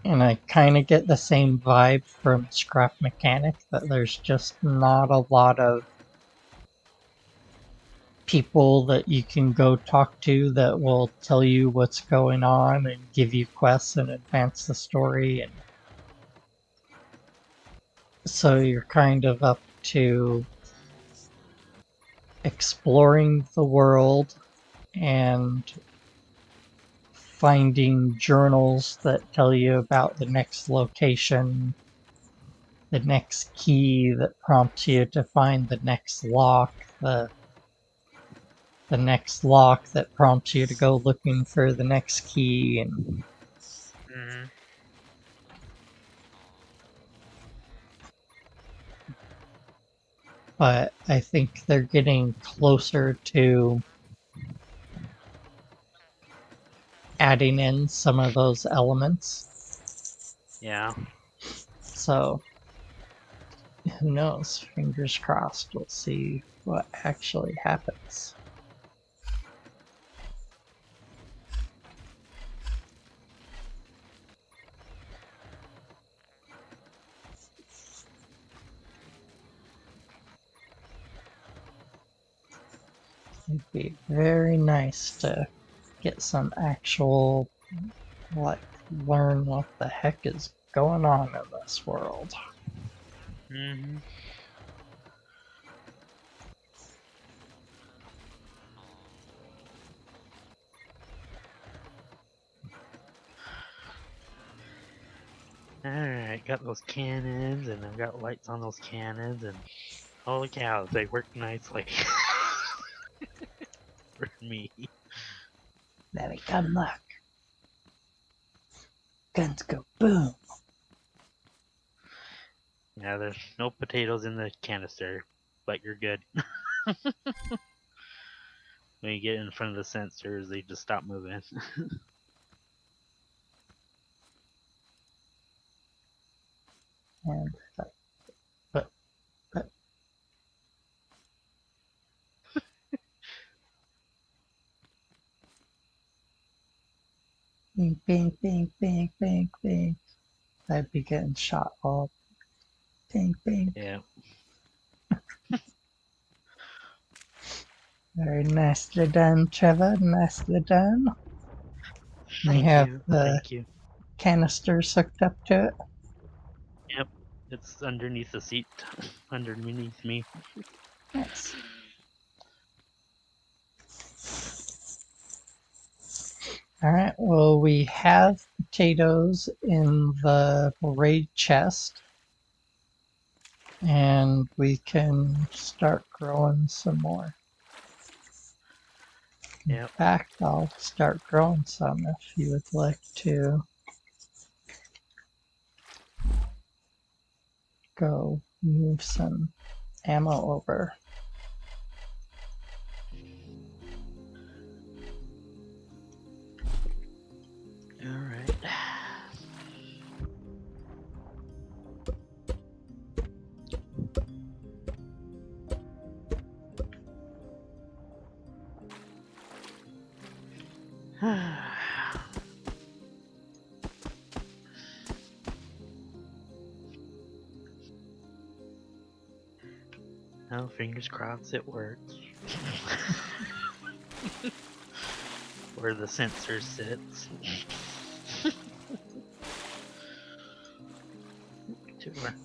And I kind of get the same vibe from Scrap Mechanic that there's just not a lot of people that you can go talk to that will tell you what's going on and give you quests and advance the story. And so you're kind of up to exploring the world and finding journals that tell you about the next location, the next key that prompts you to find the next lock that prompts you to go looking for the next key. And Hmm. but I think they're getting closer to adding in some of those elements. Yeah. So who knows? Fingers crossed. We'll see what actually happens. It'd be very nice to get some actual, like, learn what the heck is going on in this world. Hmm. Alright, got those cannons, and I've got lights on those cannons, and holy cow, they work nicely for me. Then it got luck. Guns go boom. Yeah, there's no potatoes in the canister, but you're good. When you get in front of the sensors, they just stop moving. And but but bing bing bing bing bing bing. I'd be getting shot all bing bing. Yeah. Very nicely done, Trevor. Nicely done. And you Thank have you. the Thank you. canisters hooked up to it. Yep. It's underneath the seat, underneath me. Nice. All right. Well, we have potatoes in the raid chest, and we can start growing some more. In Yep. fact, I'll start growing some if you would like to go move some ammo over. Alright. Well, fingers crossed it works. Where the sensor sits. Sure.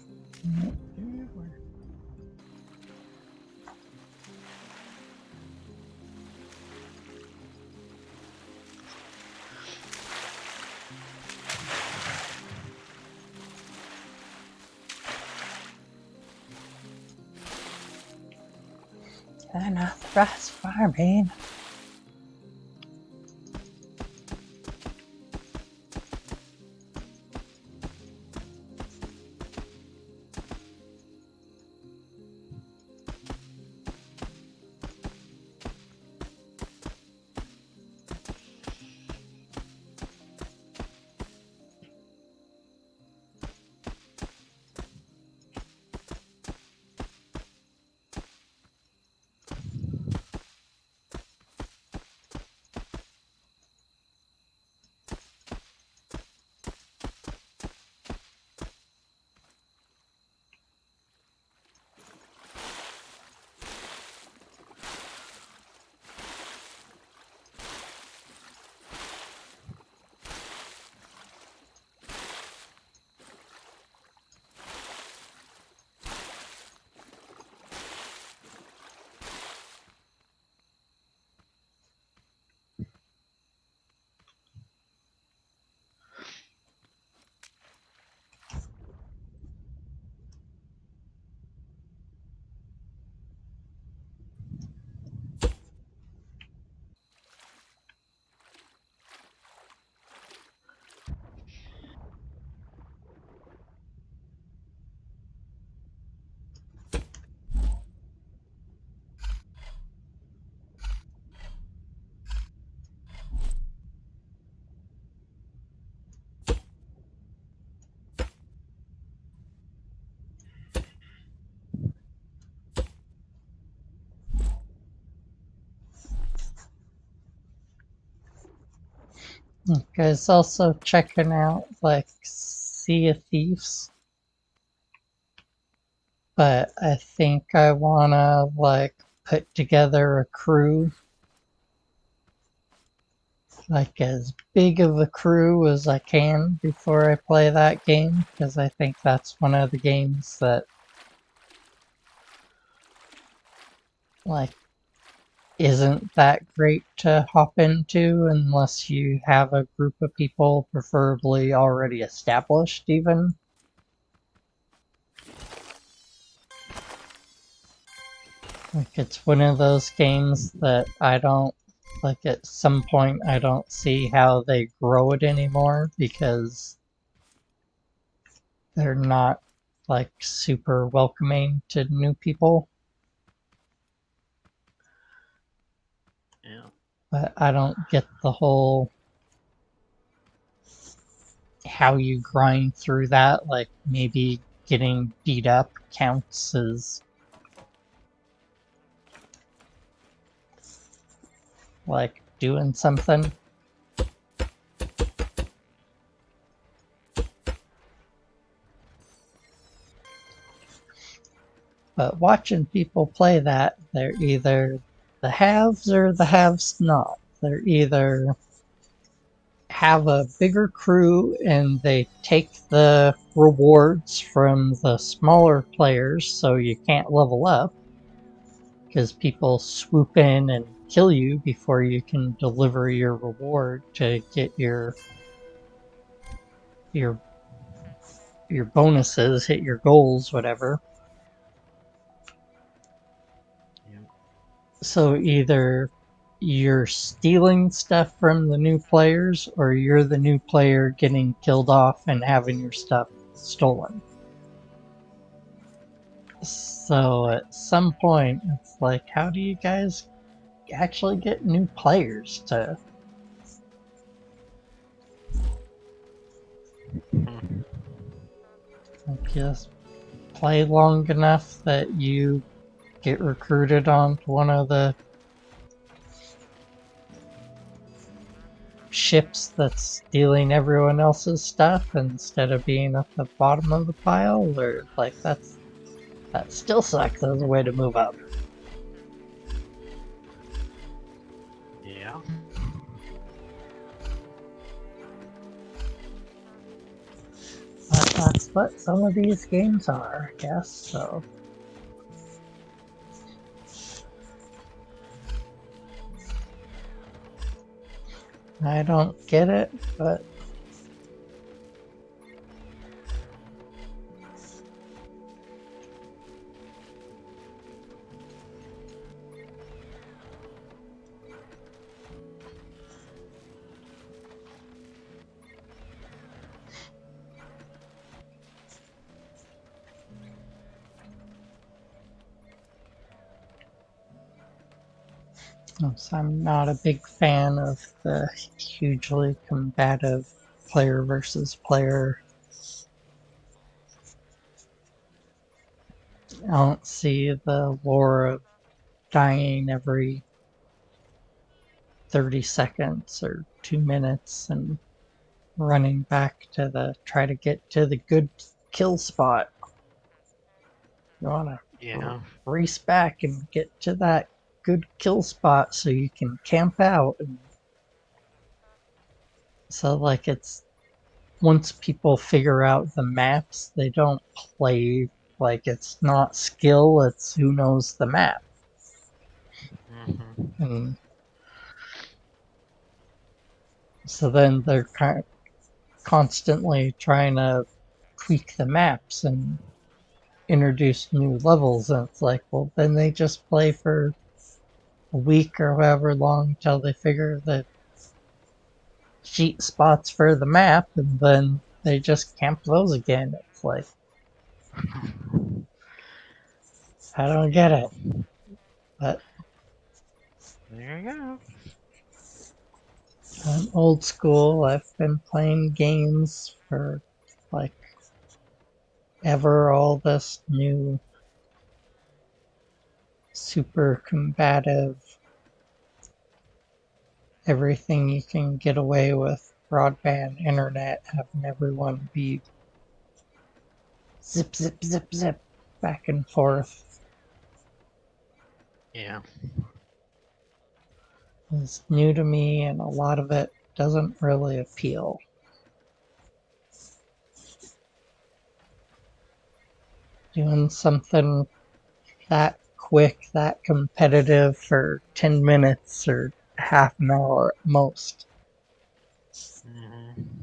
Enough rice farming. Guys, also checking out like Sea of Thieves, but I think I wanna like put together a crew, like as big of a crew as I can before I play that game, because I think that's one of the games that like isn't that great to hop into unless you have a group of people, preferably already established even. Like it's one of those games that I don't like at some point I don't see how they grow it anymore because they're not like super welcoming to new people. Yeah. But I don't get the whole how you grind through that. Like maybe getting beat up counts as like doing something. But watching people play that, they're either the haves or the haves not. They're either have a bigger crew and they take the rewards from the smaller players so you can't level up because people swoop in and kill you before you can deliver your reward to get your your bonuses, hit your goals, whatever. Yeah. So either you're stealing stuff from the new players or you're the new player getting killed off and having your stuff stolen. So at some point, it's like, how do you guys actually get new players to Hmm. just play long enough that you get recruited onto one of the ships that's stealing everyone else's stuff instead of being at the bottom of the pile? Or like, that's That still sucks as a way to move up. Yeah. But that's what some of these games are, I guess, so. I don't get it, but I'm not a big fan of the hugely combative player versus player. I don't see the lore of dying every 30 seconds or 2 minutes and running back to try to get to the good kill spot. You want to Yeah. race back and get to that good kill spot so you can camp out. And so, like, it's once people figure out the maps, they don't play like it's not skill, it's who knows the map. Hmm. And so then they're constantly trying to tweak the maps and introduce new levels. And it's like, well, then they just play for a week or however long till they figure the cheat spots for the map, and then they just camp those again. It's like, I don't get Yeah. it. But There you go. I'm old school. I've been playing games for like ever. All this new super combative, everything you can get away with broadband internet, having everyone be zip, zip, zip, zip back and forth Yeah. is new to me, and a lot of it doesn't really appeal. Doing something that quick, that competitive for 10 minutes or half an hour at most. Hmm.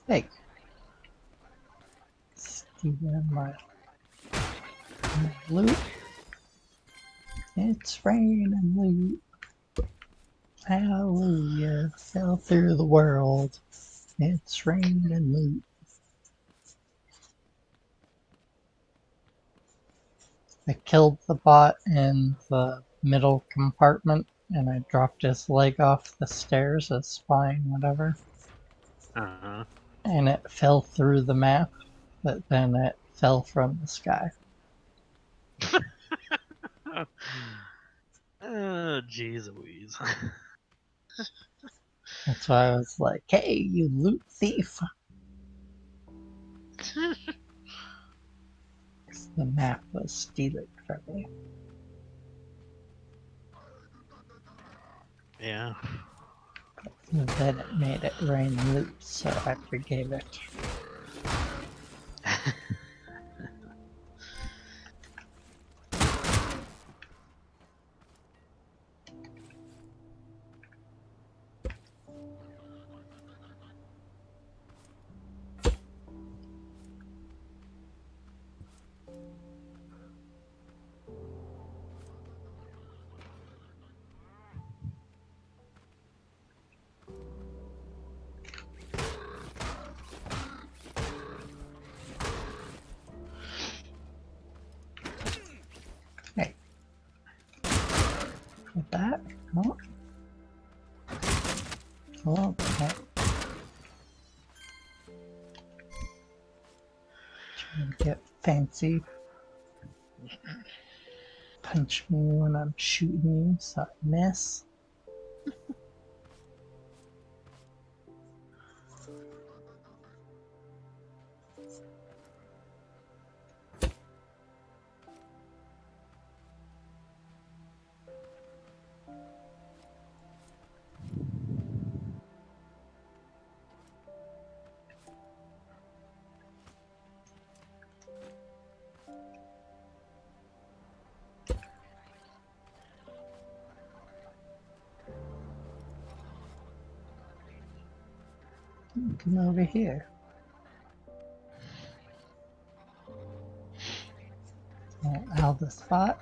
Hey, stealing my loot. It's raining loot. Hallelujah. Fell through the world. It's raining loot. I killed the bot in the middle compartment, and I dropped his leg off the stairs, his spine, whatever, Uh-huh. and it fell through the map, but then it fell from the sky. Oh, jeez Louise. That's why I was like, hey, you loot thief! 'Cause the map was stealing from me. Yeah. And then it made it rain loot, so I forgave it. Hey. With that? Oh. Oh, okay. Trying to get fancy. Punch me when I'm shooting you, so I miss. Come over here. Out the spot.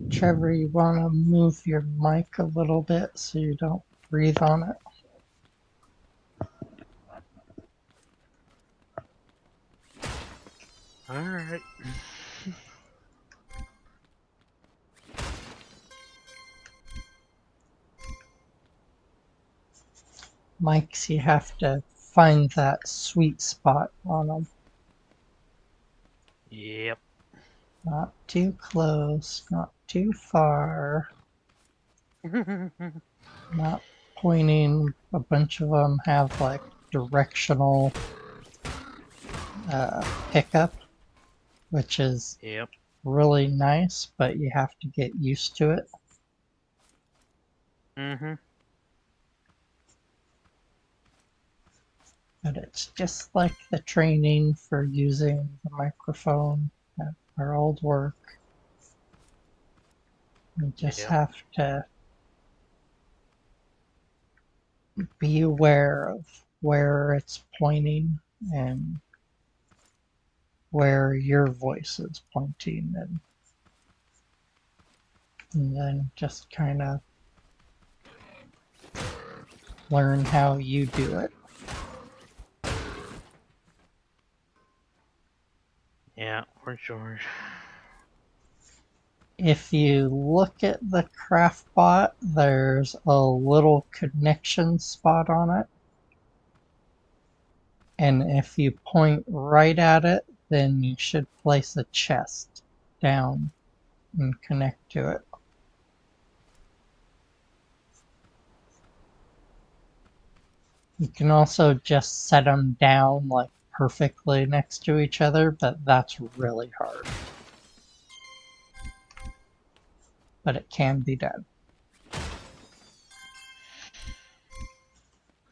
Trevor, you want to move your mic a little bit so you don't breathe on it? Alright. Mics, you have to find that sweet spot on them. Yep. Not too close, not too far, not pointing. A bunch of them have like directional pickup, which is Yep. really nice, but you have to get used to it. Mm-hmm. But it's just like the training for using the microphone at our old work. You just Yep. have to be aware of where it's pointing and where your voice is pointing, and then just kind of learn how you do it. Yeah, for sure. If you look at the CraftBot, there's a little connection spot on it. And if you point right at it, then you should place a chest down and connect to it. You can also just set them down like perfectly next to each other, but that's really hard. But it can be done. I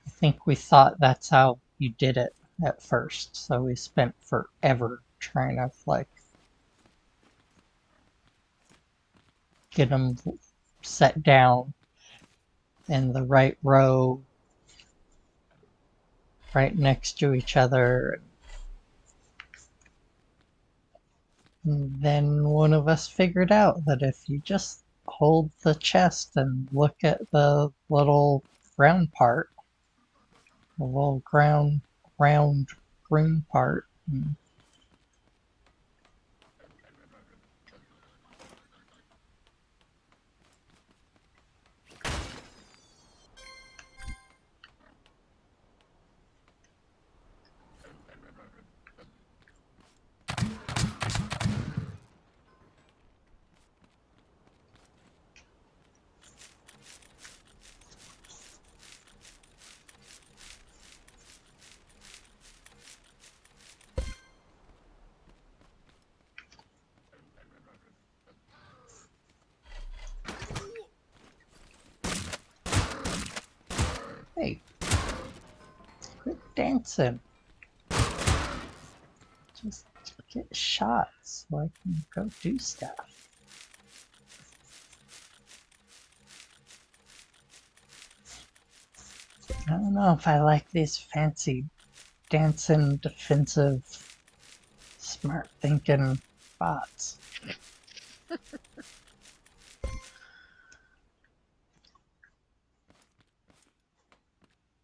think we thought that's how you did it at first, so we spent forever trying to like get them set down in the right row right next to each other. And then one of us figured out that if you just hold the chest and look at the little round part, the little round green part, and hey, quit dancing. Just get shots so I can go do stuff. I don't know if I like these fancy dancing, defensive, smart thinking bots.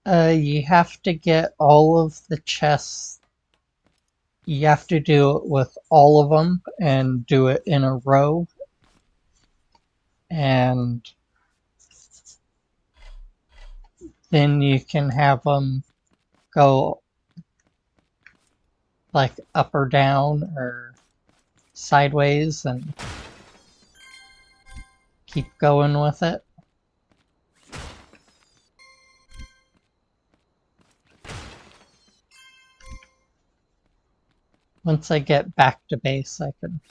You have to get all of the chests. You have to do it with all of them and do it in a row. And then you can have them go like up or down or sideways and keep going with it. Once I get back to base, I can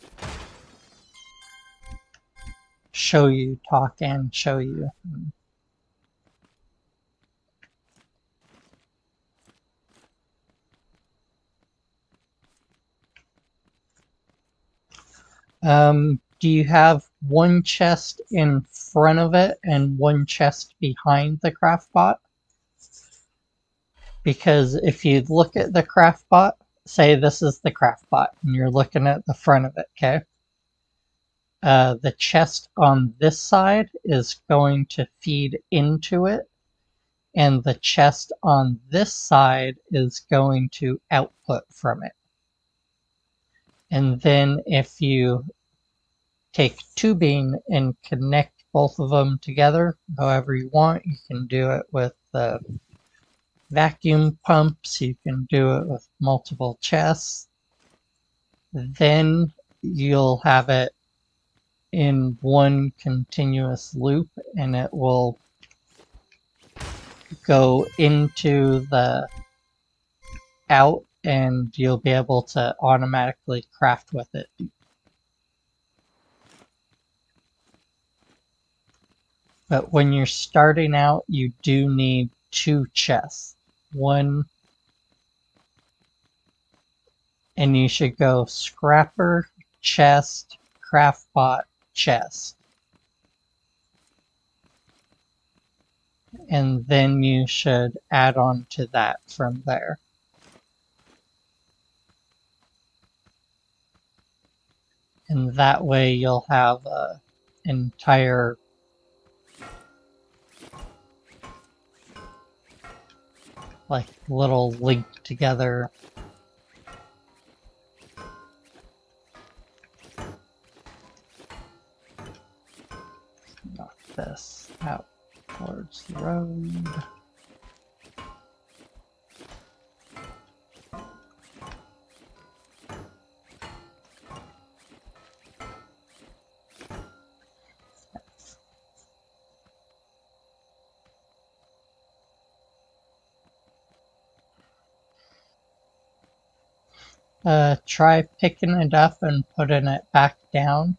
show you, talk and show you. Do you have one chest in front of it and one chest behind the craftbot? Because if you look at the craftbot, say this is the craftbot, and you're looking at the front of it, okay? The chest on this side is going to feed into it, and the chest on this side is going to output from it. And then if you take tubing and connect both of them together however you want, you can do it with the vacuum pumps, you can do it with multiple chests. Then you'll have it in one continuous loop and it will go into the out and you'll be able to automatically craft with it. But when you're starting out, you do need two chests. One, and you should go scrapper, chest, craftbot, chest. And then you should add on to that from there. And that way you'll have a entire like little link together. Knock this out towards the road. Try picking it up and putting it back down.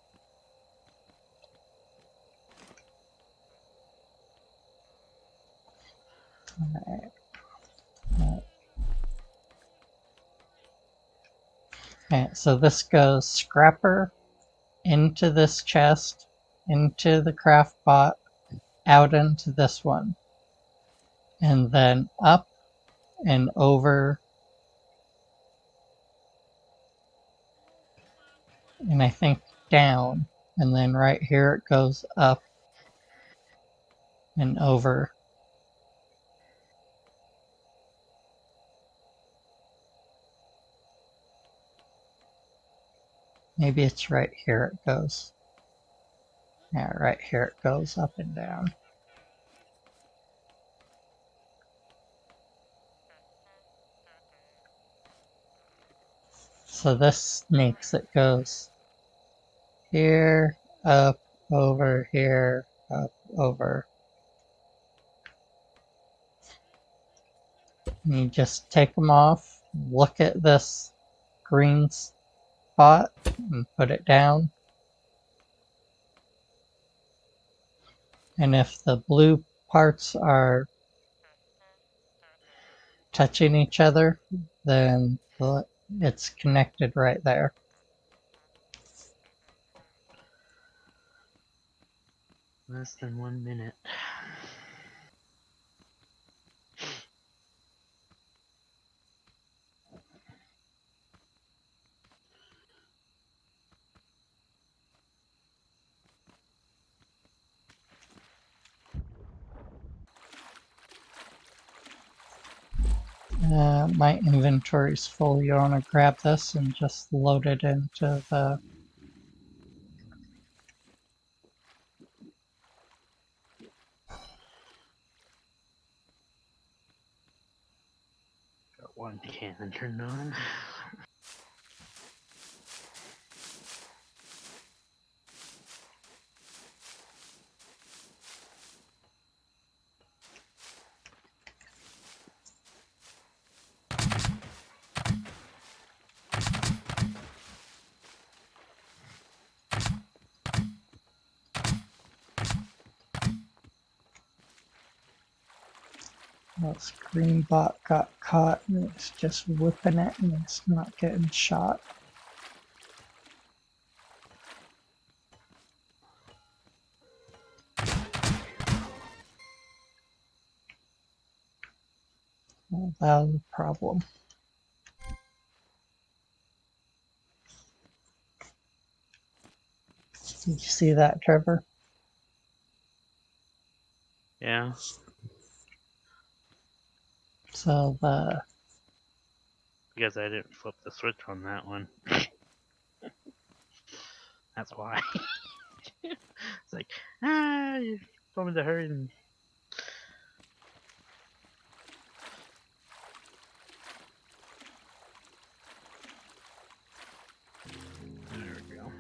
Alright. Okay, so this goes scrapper into this chest, into the craft bot, out into this one, and then up and over, and I think down, and then right here it goes up and over. Maybe it's right here it goes. Yeah, right here it goes up and down. So this makes it goes here, up, over, here, up, over. And you just take them off, look at this green spot, and put it down. And if the blue parts are touching each other, then it's connected right there. Less than 1 minute. My inventory's full. You want to grab this and just load it into the... Got one cannon turned on. This green bot got caught and it's just whipping it and it's not getting shot. Well, that was a problem. Did you see that, Trevor? Yeah. So Because I didn't flip the switch on that one. That's why. It's like, you told me to hurry and... There we go.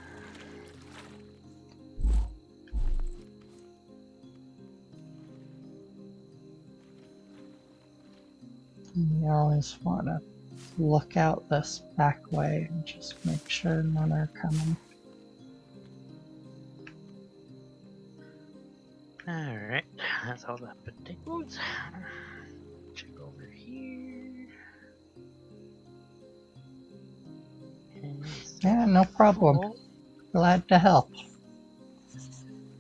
you always want to look out this back way and just make sure none are coming. Alright, that's all the potatoes. Check over here. Yeah, no problem. Full. Glad to help.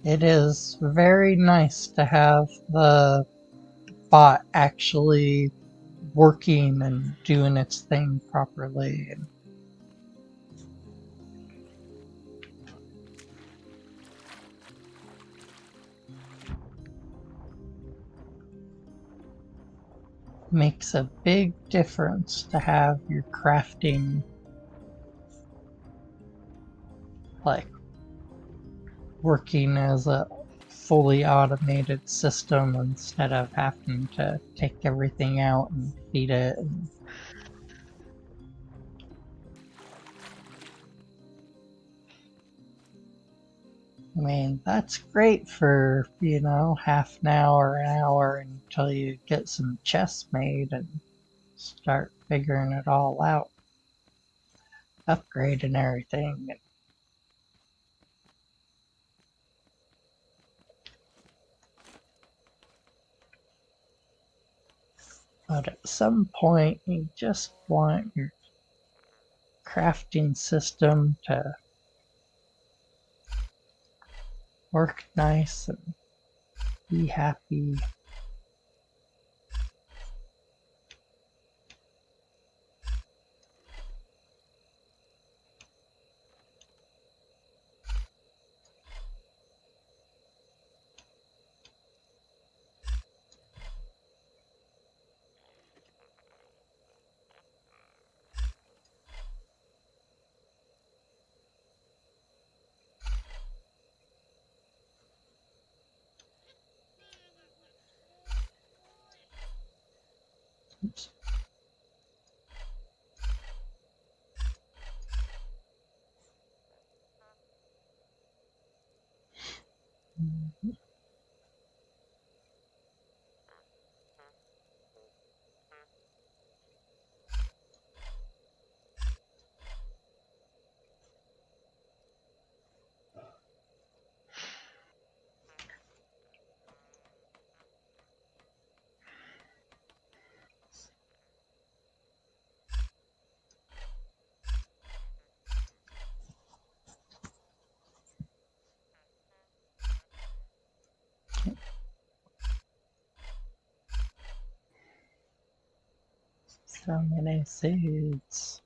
It is very nice to have the bot actually working and doing its thing properly. And makes a big difference to have your crafting like working as a fully automated system instead of having to take everything out and feed it. And I mean, that's great for, you know, half an hour until you get some chests made and start figuring it all out. upgrade and everything. But at some point, you just want your crafting system to work nice and be happy. Oops. So many seeds.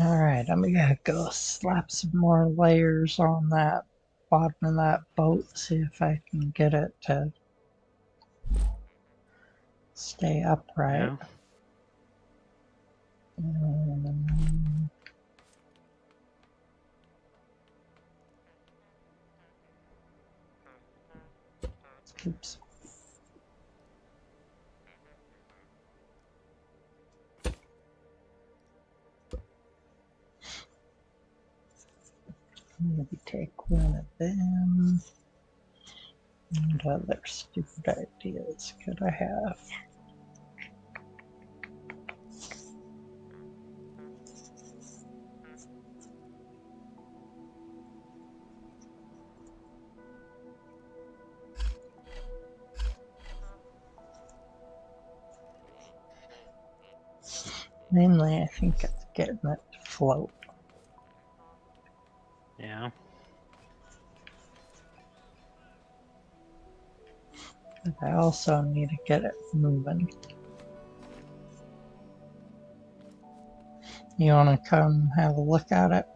Alright, I'm gonna go slap some more layers on that bottom of that boat, see if I can get it to stay upright. Yeah. Oops. Maybe take one of them. What other stupid ideas could I have? Mainly, I think it's getting it to float. Yeah. But I also need to get it moving. You want to come have a look at it?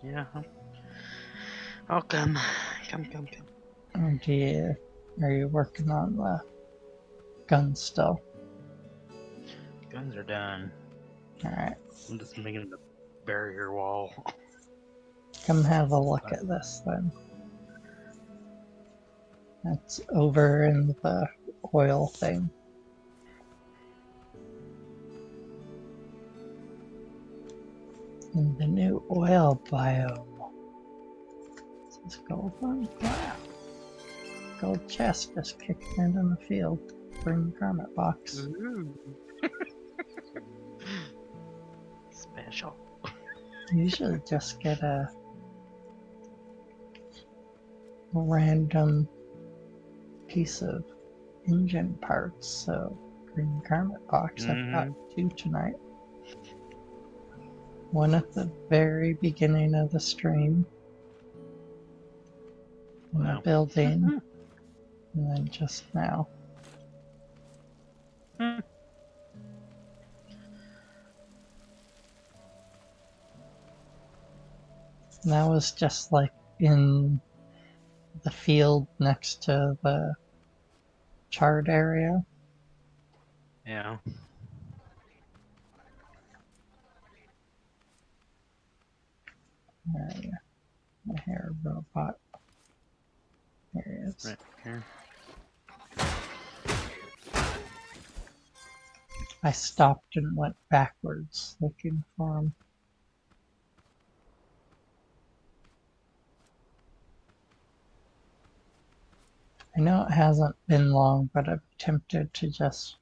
Yeah. I'll come. Come. Or are you working on the gun still? Guns are done. Alright, I'm just making the barrier wall. come have a look at this then. That's over in the oil thing. In the new oil biome. This is gold one? Wow. Gold chest just kicked into the field. Bring garment box. Ooh. Special. Usually just get a random piece of engine parts, so green garment box. I've got Mm-hmm. 2 tonight. One at the very beginning of the stream in a Wow. building, and then just now. And that was just like in the field next to the chart area. Yeah. Yeah, the hair robot. There he is. Right here. I stopped and went backwards looking for him. I know it hasn't been long, but I'm tempted to just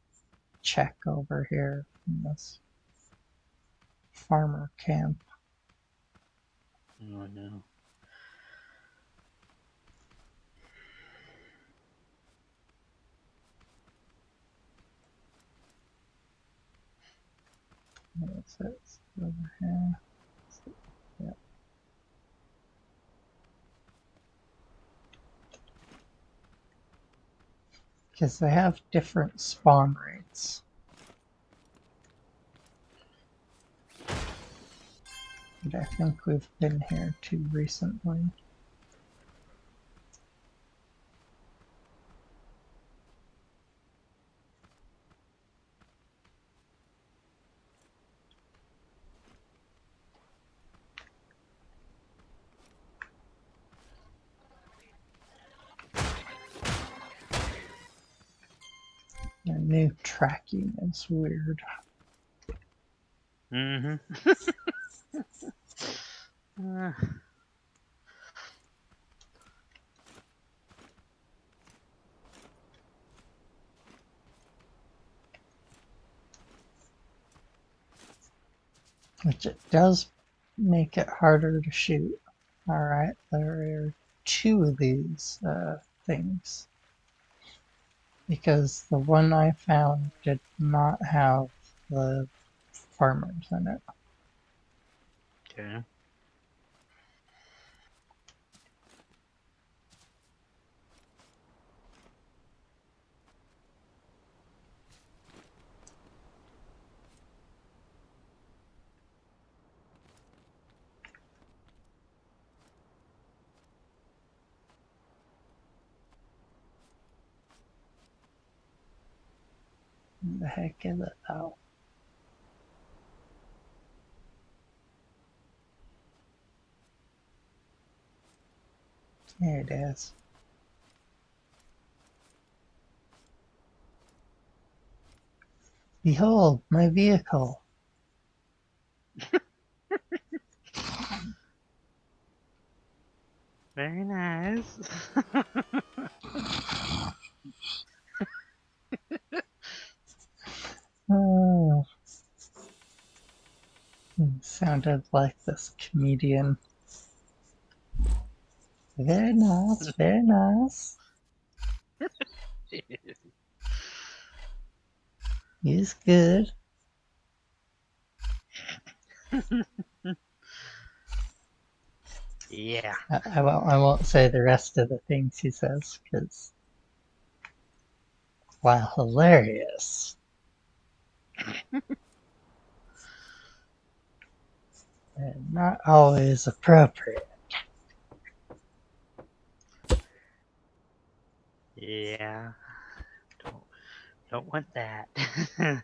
check over here in this farmer camp. Oh no. What is it? It's over here. Yeah. Because they have different spawn rates. And I think we've been here too recently. The new tracking is weird. Mm-hmm. Which it does make it harder to shoot. Alright, there are two of these things. Because the one I found did not have the farmers in it. Okay. What the heck is it though? There it is. Behold, my vehicle. Very nice. Oh, sounded like this comedian. Very nice, very nice. He's good. Yeah. I won't say the rest of the things he says, because while hilarious, they're not always appropriate. Yeah. Don't don't want that. Hmm.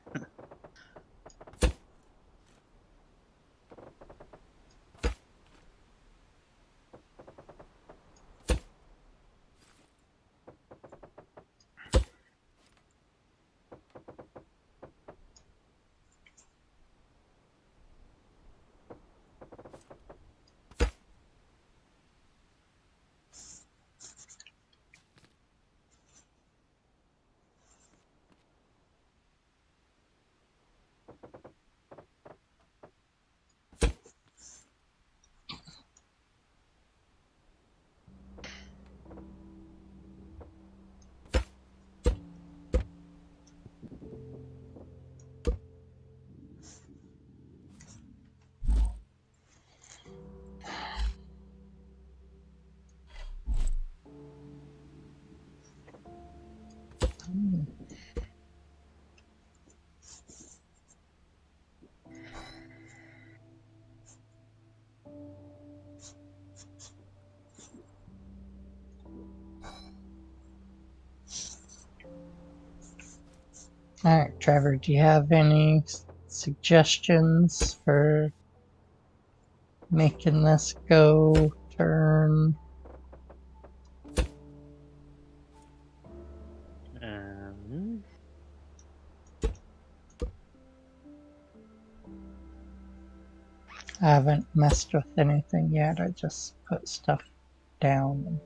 Alright, Trevor, do you have any suggestions for making this go turn. Um, I haven't messed with anything yet. I just put stuff down.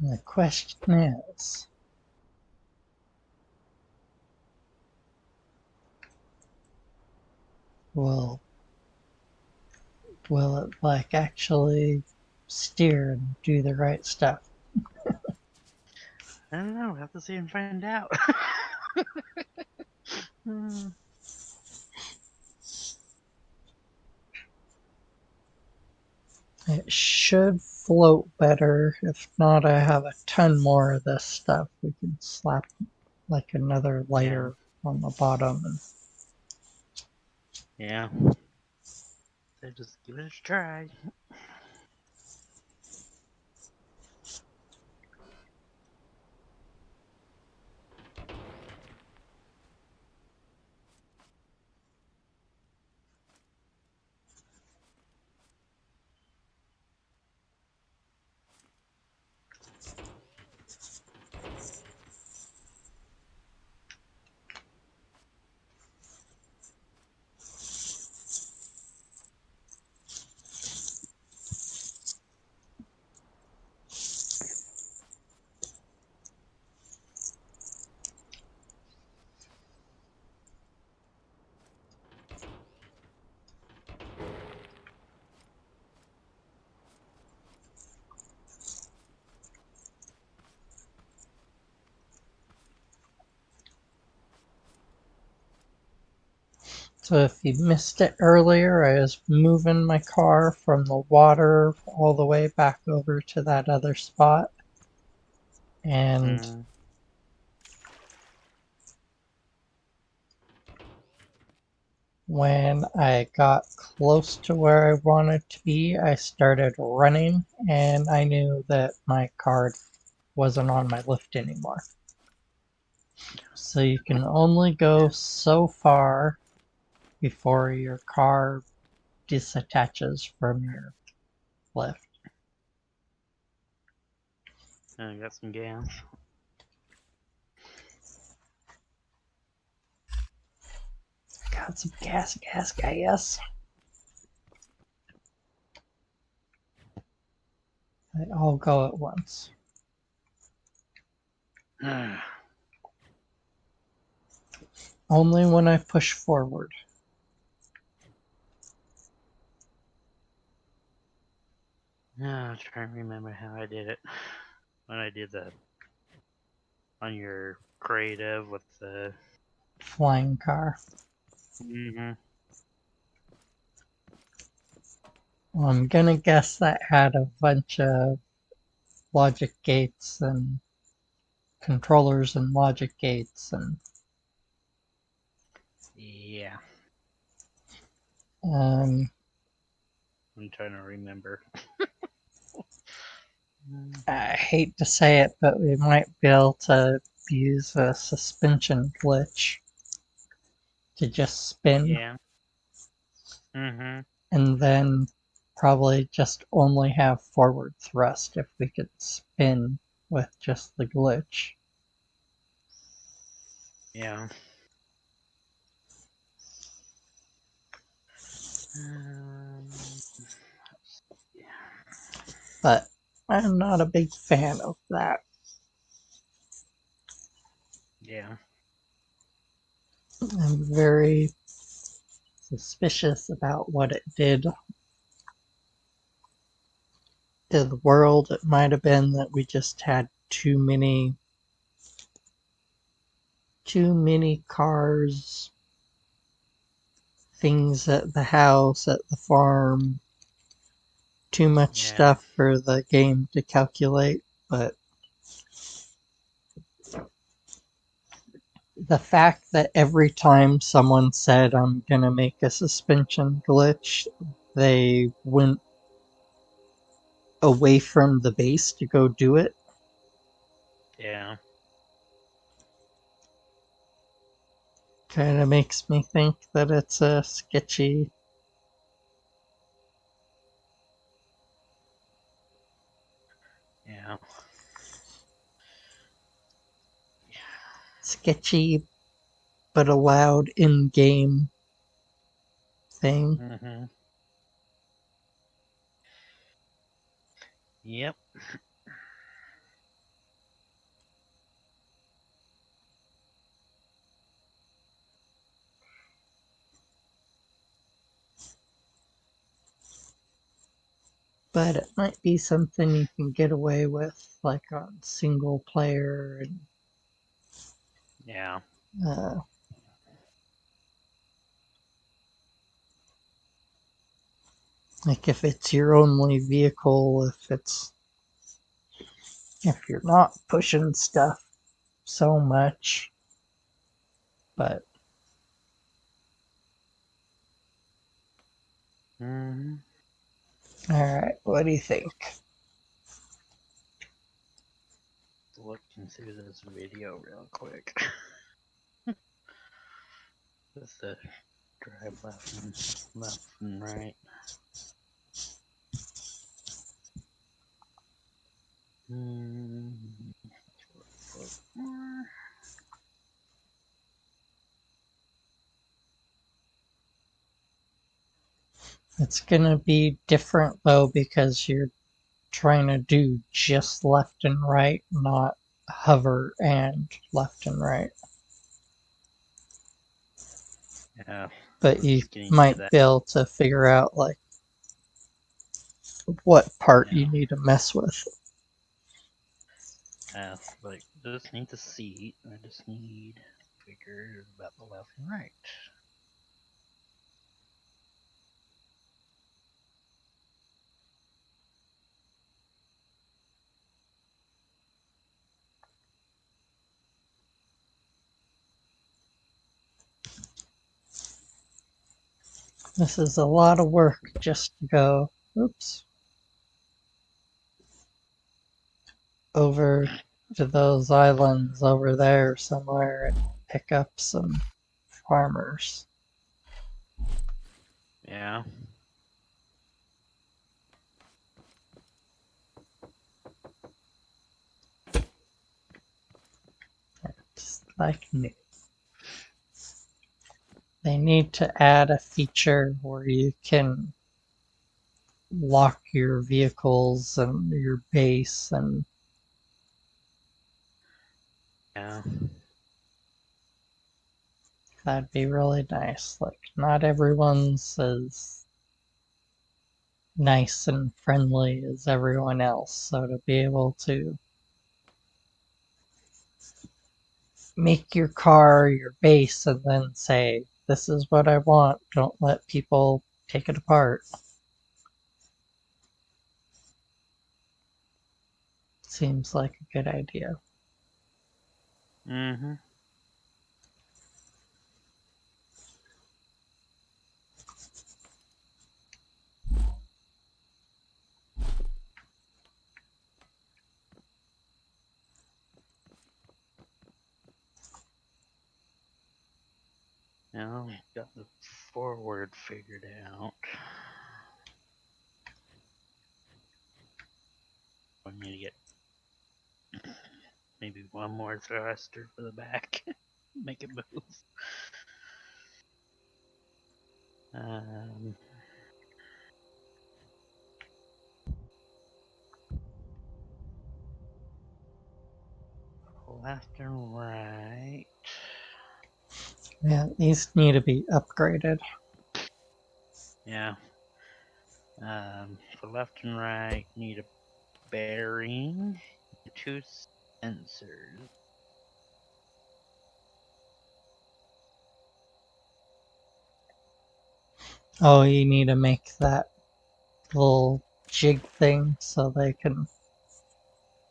And the question is, will will it like actually steer and do the right stuff? I don't know. We'll have to see and find out. Hmm. It should float better. If not, I have a ton more of this stuff. We can slap like another Yeah. layer on the bottom. And Yeah. So just give it a try. So if you missed it earlier, I was moving my car from the water all the way back over to that other spot. And Mm, when I got close to where I wanted to be, I started running and I knew that my card wasn't on my lift anymore. So you can only go so far before your car disattaches from your lift. I got some gas. Got some gas. They all go at once. Only when I push forward. I'm trying to remember how I did it. When I did the on your creative with the. Flying car. Mm-hmm. Well, I'm gonna guess that had a bunch of logic gates and controllers and logic gates and Yeah, um, I'm trying to remember. I hate to say it, but we might be able to use a suspension glitch to just spin Yeah. Mm-hmm. and then probably just only have forward thrust if we could spin with just the glitch. Yeah. Um, But I'm not a big fan of that. yeah. I'm very suspicious about what it did to the world. It might have been that we just had too many cars, things at the house, at the farm, too much Yeah. stuff for the game to calculate. But the fact that every time someone said I'm gonna make a suspension glitch, they went away from the base to go do it Yeah. kind of makes me think that it's a Yeah. sketchy but allowed in-game thing. Mm-hmm. Yep. But it might be something you can get away with, like on single player, and Yeah. uh, like if it's your only vehicle, if you're not pushing stuff so much. But Mm-hmm. all right, what do you think? Looking through this video real quick. Just the drive left and right. Mm, look more. It's gonna be different though because you're trying to do just left and right, not hover and left and right. Yeah, But I'm you just getting to might that. be able to figure out like what part Yeah, you need to mess with. like just need the seat. I just need figure about the left and right. This is a lot of work just to go, oops, over to those islands over there somewhere and pick up some farmers. Yeah. Just like new. They need to add a feature where you can lock your vehicles and your base, and Yeah. that'd be really nice. Like, not everyone's as nice and friendly as everyone else, so to be able to make your car your base and then say, this is what I want, don't let people take it apart. Seems like a good idea. Mm-hmm. Now we've got the forward figured out. We need to get maybe one more thruster for the back. Make it move. Um, left and right. Yeah, these need to be upgraded. Yeah. For left and right, need a bearing, 2 sensors. Oh, you need to make that little jig thing so they can.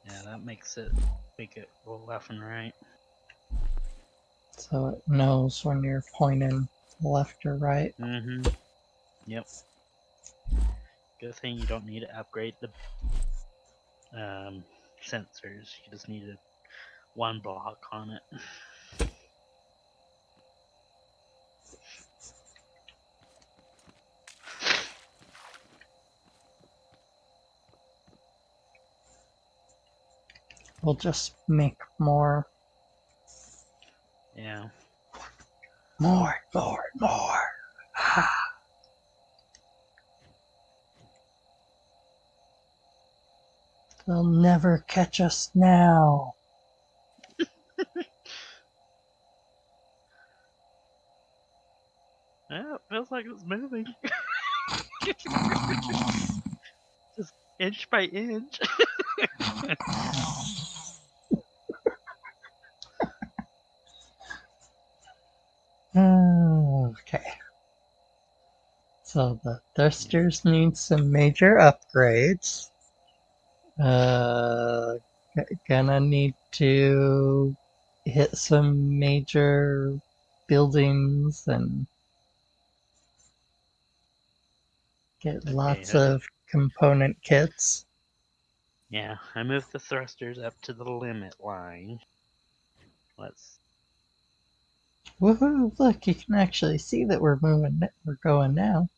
Yeah, that makes it make it go left and right. So it knows when you're pointing left or right. Mm-hmm. Yep. Good thing you don't need to upgrade the sensors. You just need one block on it. We'll just make more, Yeah. more. They'll never catch us now. Yeah, it feels like it's moving. Just inch by inch. Okay. So the thrusters need some major upgrades. Uh, gonna need to hit some major buildings and get Okay, lots of component kits. yeah, I moved the thrusters up to the limit line. Let's. Woohoo! Look, you can actually see that we're moving. We're going now.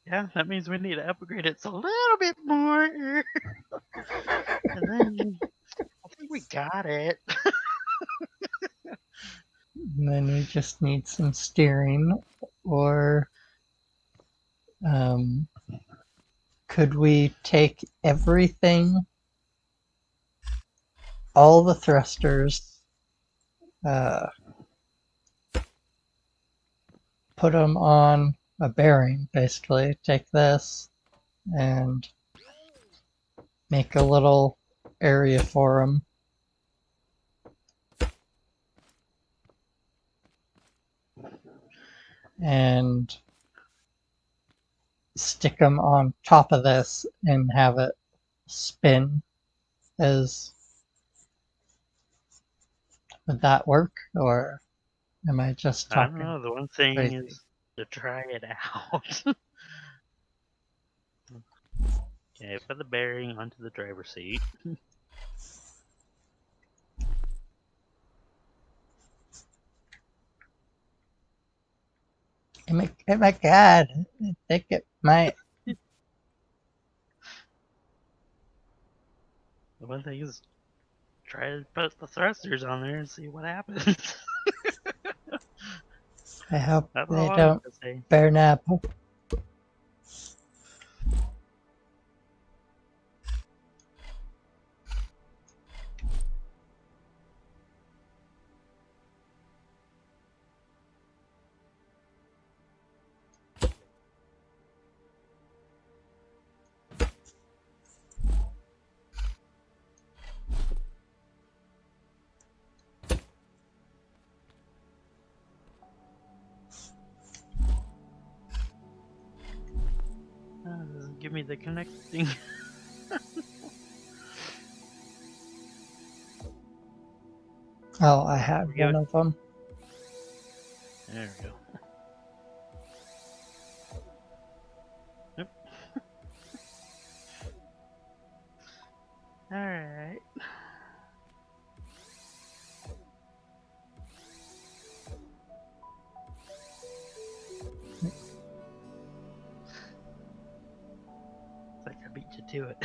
Yeah, that means we need to upgrade it a little bit more. And then I think we got it. And then you just need some steering, or um, could we take everything, all the thrusters, uh, put them on a bearing, basically? Take this and make a little area for them, and stick them on top of this and have it spin. As would that work, or Am I just I don't talking know. The one thing crazy? is to try it out. Okay, put the bearing onto the driver's seat. Oh my god, I think it might. The one thing is try to put the thrusters on there and see what happens. I hope That's they all I have don't to say. burn up. Doesn't give me the connecting. Oh, I had Give one it. of them. There we go. Yep. Alright. It's like I beat you to it.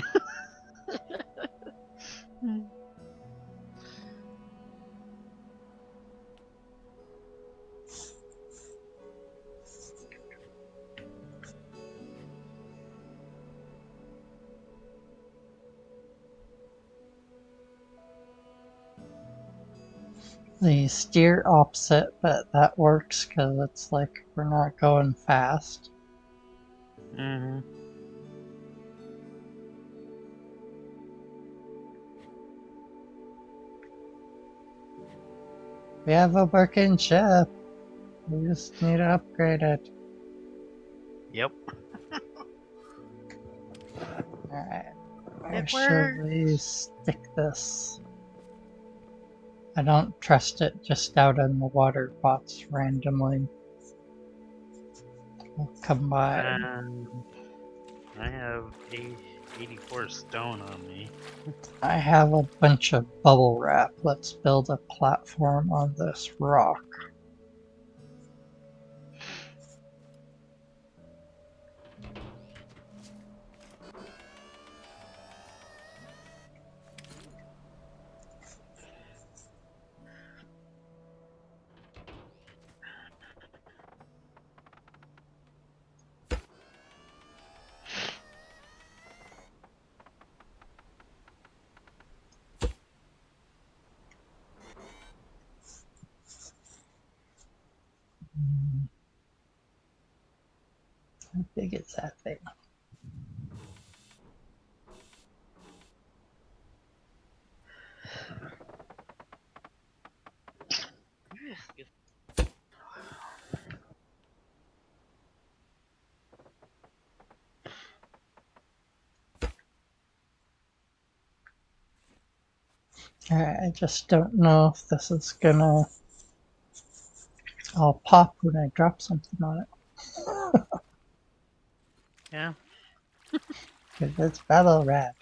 The steer opposite, but that works because it's like we're not going fast. Mm-hmm. We have a working ship. We just need to upgrade it. Yep. Alright, where It should worked. we stick this? I don't trust it just out in the water bots randomly. We'll combine. I have 84 stone on me. I have a bunch of bubble wrap. Let's build a platform on this rock. How big is that thing? Alright, I just don't know if this is gonna all pop when I drop something on it. Yeah. Because it's bubble wrap.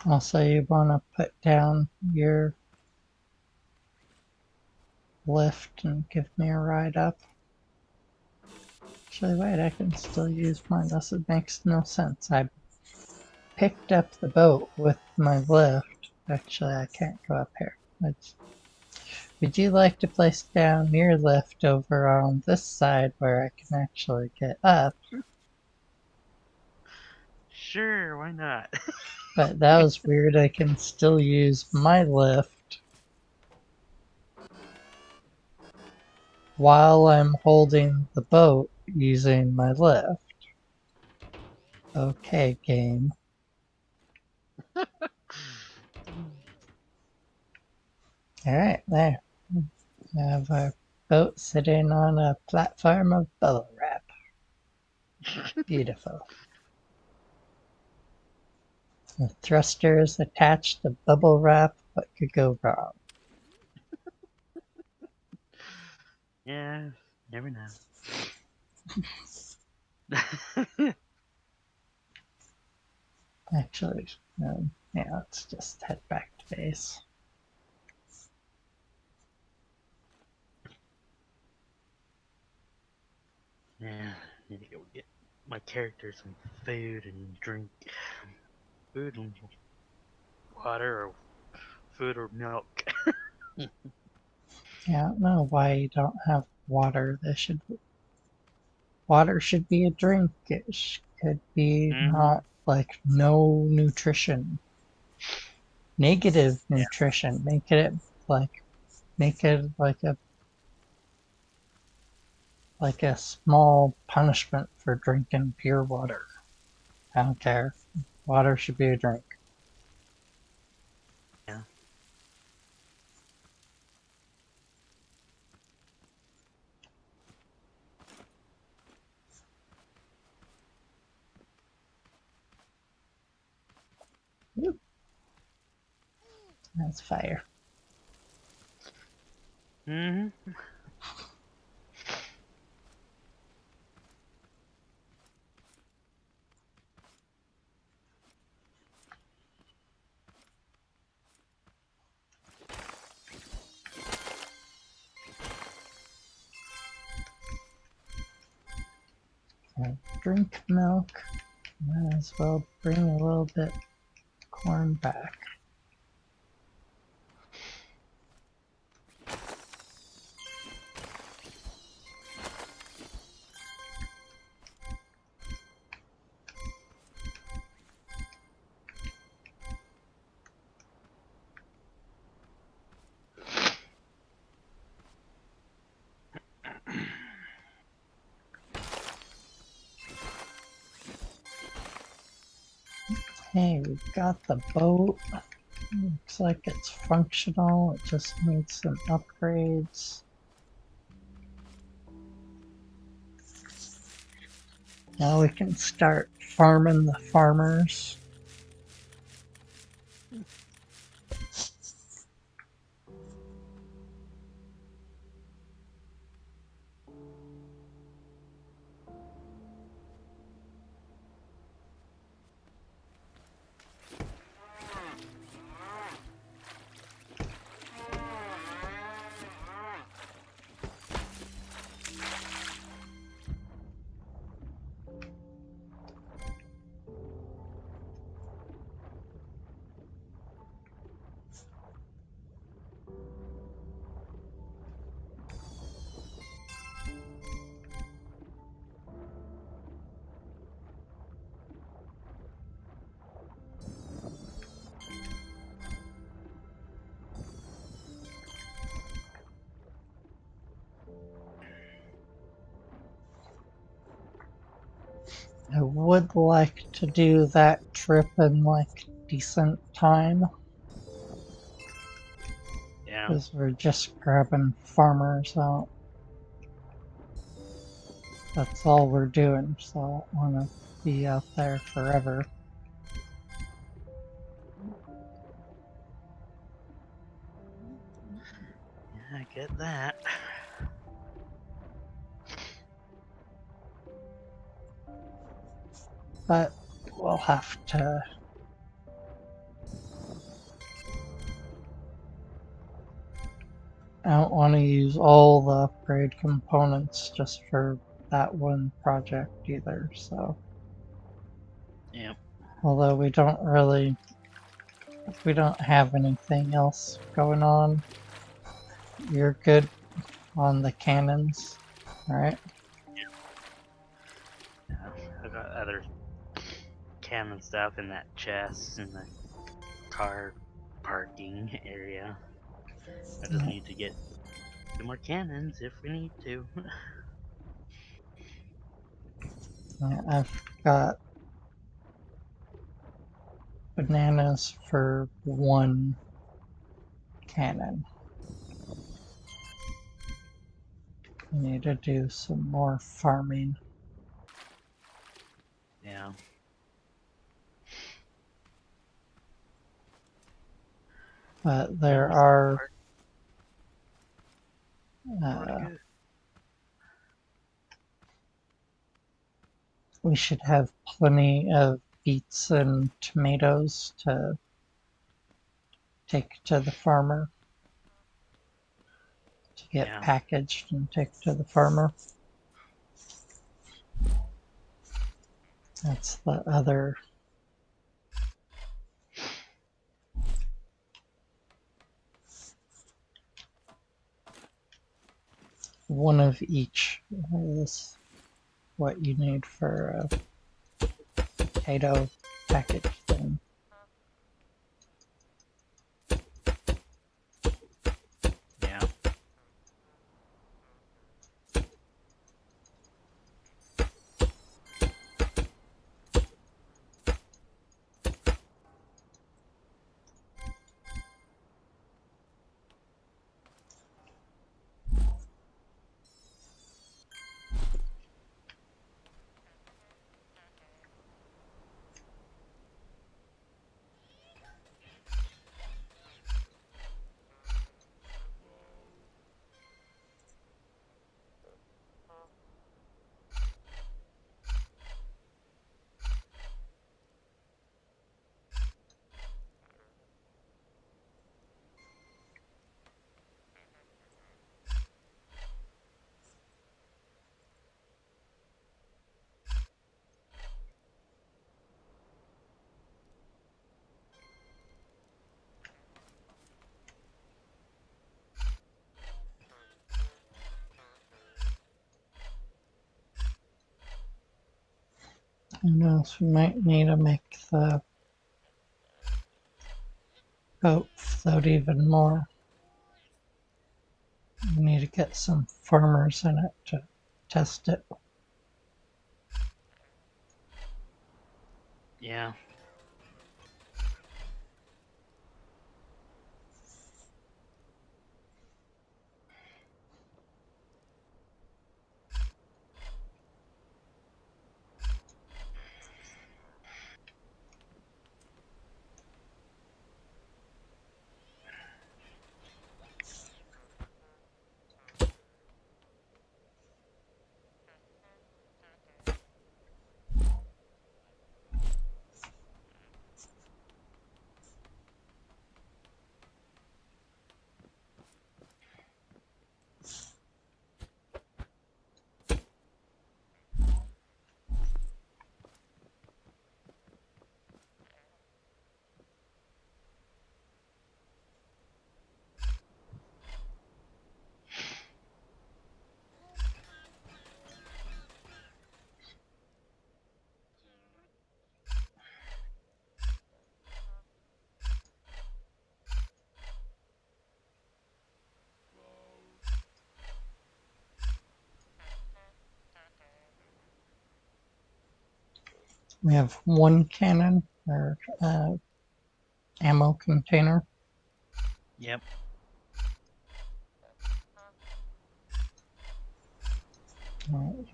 Also, you want to put down your lift and give me a ride up. Actually, wait, I can still use mine. This makes no sense. I picked up the boat with my lift. Actually, I can't go up here. Would you like to place down your lift over on this side where I can actually get up? Sure, why not? But that was weird. I can still use my lift while I'm holding the boat using my lift. Okay, game. Alright, there. I have our boat sitting on a platform of bubble wrap. Beautiful. The thrusters attached to bubble wrap. What could go wrong? Yeah, never know. Actually, yeah, let's just head back to base. Yeah, need to go get my character some food and drink. Food and water, or food or milk. Yeah, I don't know why you don't have water. Water should be a drink. It could be Mm-hmm. not like no nutrition, negative Yeah. nutrition. Like make it like a small punishment for drinking pure water. I don't care. Water should be a drink. Yeah. Oop, that's fire. Mm-hmm. Drink milk. Might as well bring a little bit corn back. Hey, we've got the boat. Looks like it's functional. It just needs some upgrades. Now we can start farming the farmers. I would like to do that trip in like decent time Yeah. because we're just grabbing farmers out. That's all we're doing, so I don't want to be out there forever. Yeah, I get that. But we'll have to. I don't want to use all the upgrade components just for that one project either, so. Yeah. Although we don't have anything else going on. You're good on the cannons, alright? Yeah. I got other cannon stuff in that chest in the car parking area. I just need to get 2 more cannons if we need to. I've got bananas for one cannon. We need to do some more farming. Yeah. But Yeah, there there's are more to go. we should have plenty of beets and tomatoes to take to the farmer, to get Yeah. packaged and take to the farmer. That's the other. One of each is what you need for a potato package thing. Yeah. Who knows? We might need to make the boat float even more. We need to get some farmers in it to test it. Yeah. We have one cannon or ammo container. Yep.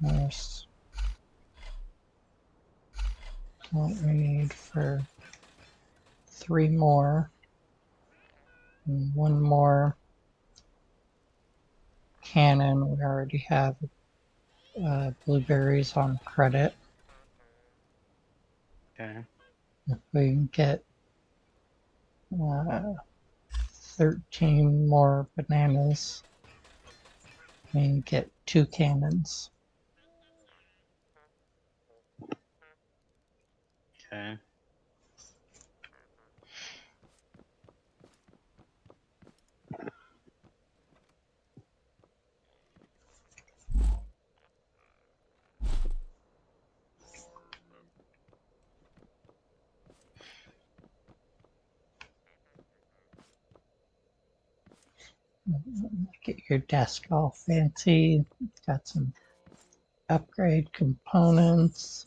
Here's what we need for 3 more. And 1 more cannon. We already have blueberries on credit. Okay. If we can get 13 more bananas, we can get 2 cannons. Okay. Get your desk all fancy. Got some upgrade components.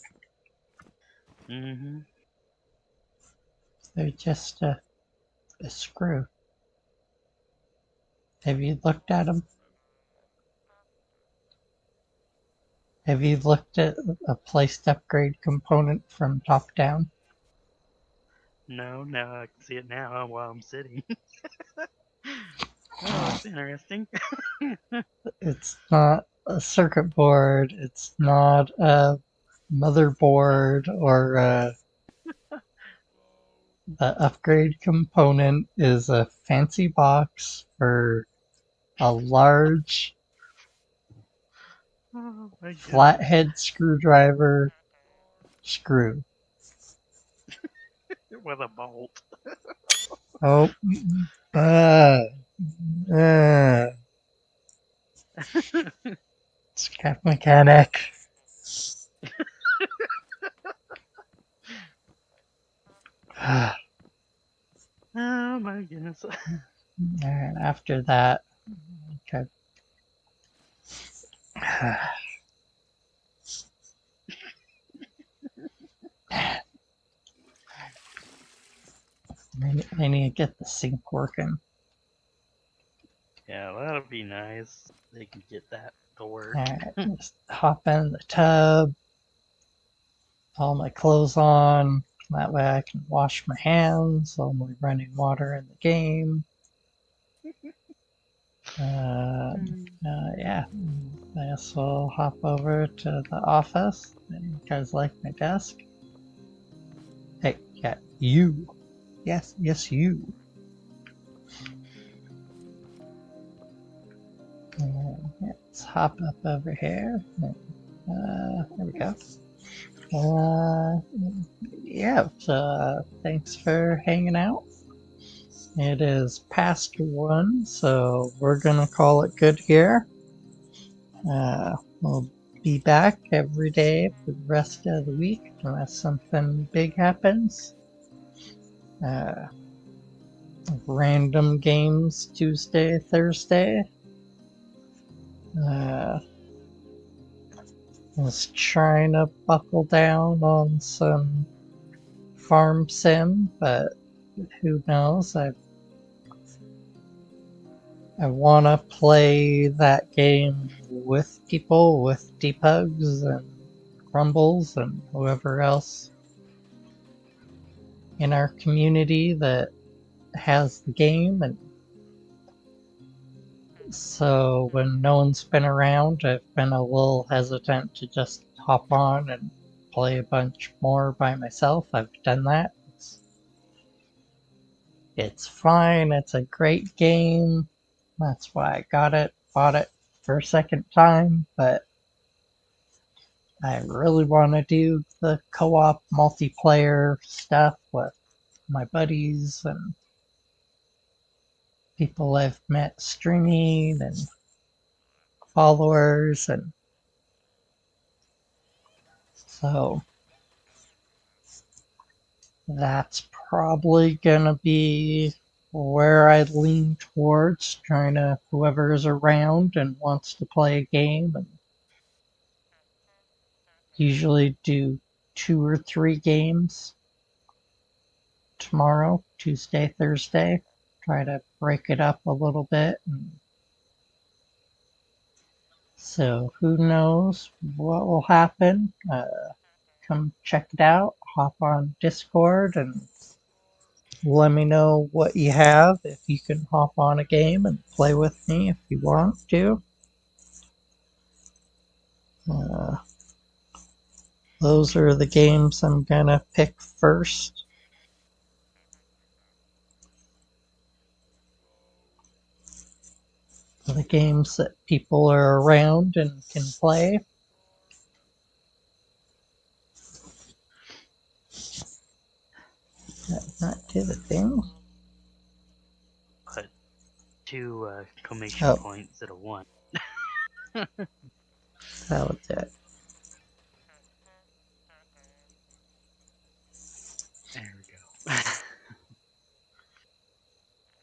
Mm-hmm. They're just a screw. Have you looked at them? Have you looked at a placed upgrade component from top down? No, I can see it now while I'm sitting. Oh, Uh, that's interesting. It's not a circuit board, it's not a motherboard or the upgrade component is a fancy box for a large Oh my goodness. flathead screwdriver screw. With a bolt. Oh, uh, uh, scrap mechanic. Oh my goodness. And after that, okay. I need to get the sink working. Yeah, that'll be nice. They can get that to work. Alright, just hop in the tub, all my clothes on. That way I can wash my hands, only running water in the game. Yeah, I guess we'll hop over to the office. You guys like my desk? Hey, yeah, you. Yes, you. Let's hop up over here. There we go. Uh, yeah, so thanks for hanging out. It is past 1, so we're gonna call it good here. We'll be back every day for the rest of the week unless something big happens. Uh, Random games Tuesday, Thursday. Uh, was trying to buckle down on some farm sim, but who knows? I want to play that game with people, with Depugs and Grumbles and whoever else in our community that has the game. And so when no one's been around, I've been a little hesitant to just hop on and play a bunch more by myself. I've done that. It's fine. It's a great game. That's why I got it, bought it for a second time, but I really want to do the co-op multiplayer stuff with my buddies and people I've met streaming and followers, and so that's probably gonna be where I lean towards, trying to whoever is around and wants to play a game, and usually do 2 or 3 games tomorrow, Tuesday, Thursday. Try to break it up a little bit. And so who knows what will happen? Come check it out. Hop on Discord and let me know what you have. If you can hop on a game and play with me if you want to. Uh, those are the games I'm gonna pick first. The games that people are around and can play. Not do the thing. Put 2 exclamation Oh, points instead of 1. that was it. There we go.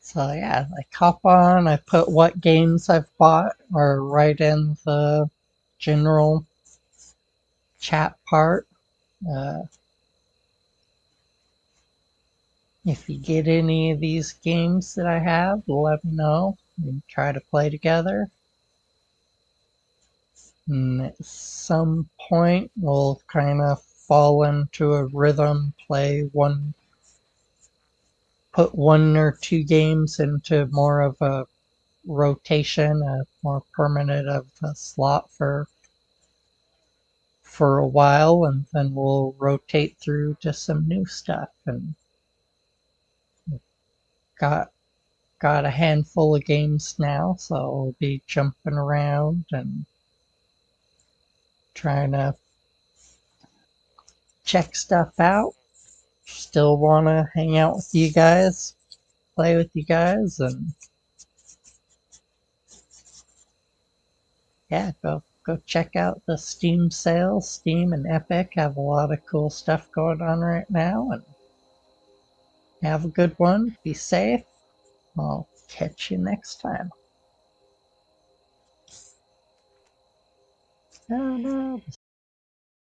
So yeah, I hop on, I put what games I've bought or right in the general chat part. Uh, if you get any of these games that I have, let me know. We can try to play together. And at some point, we'll kind of fall into a rhythm, put one or two games into more of a rotation, a more permanent of a slot for a while, and then we'll rotate through to some new stuff. And got got a handful of games now, so I'll be jumping around and trying to check stuff out. Still want to hang out with you guys, play with you guys, and yeah, go check out the Steam sales. Steam and Epic have a lot of cool stuff going on right now, and have a good one. Be safe. I'll catch you next time. Oh no,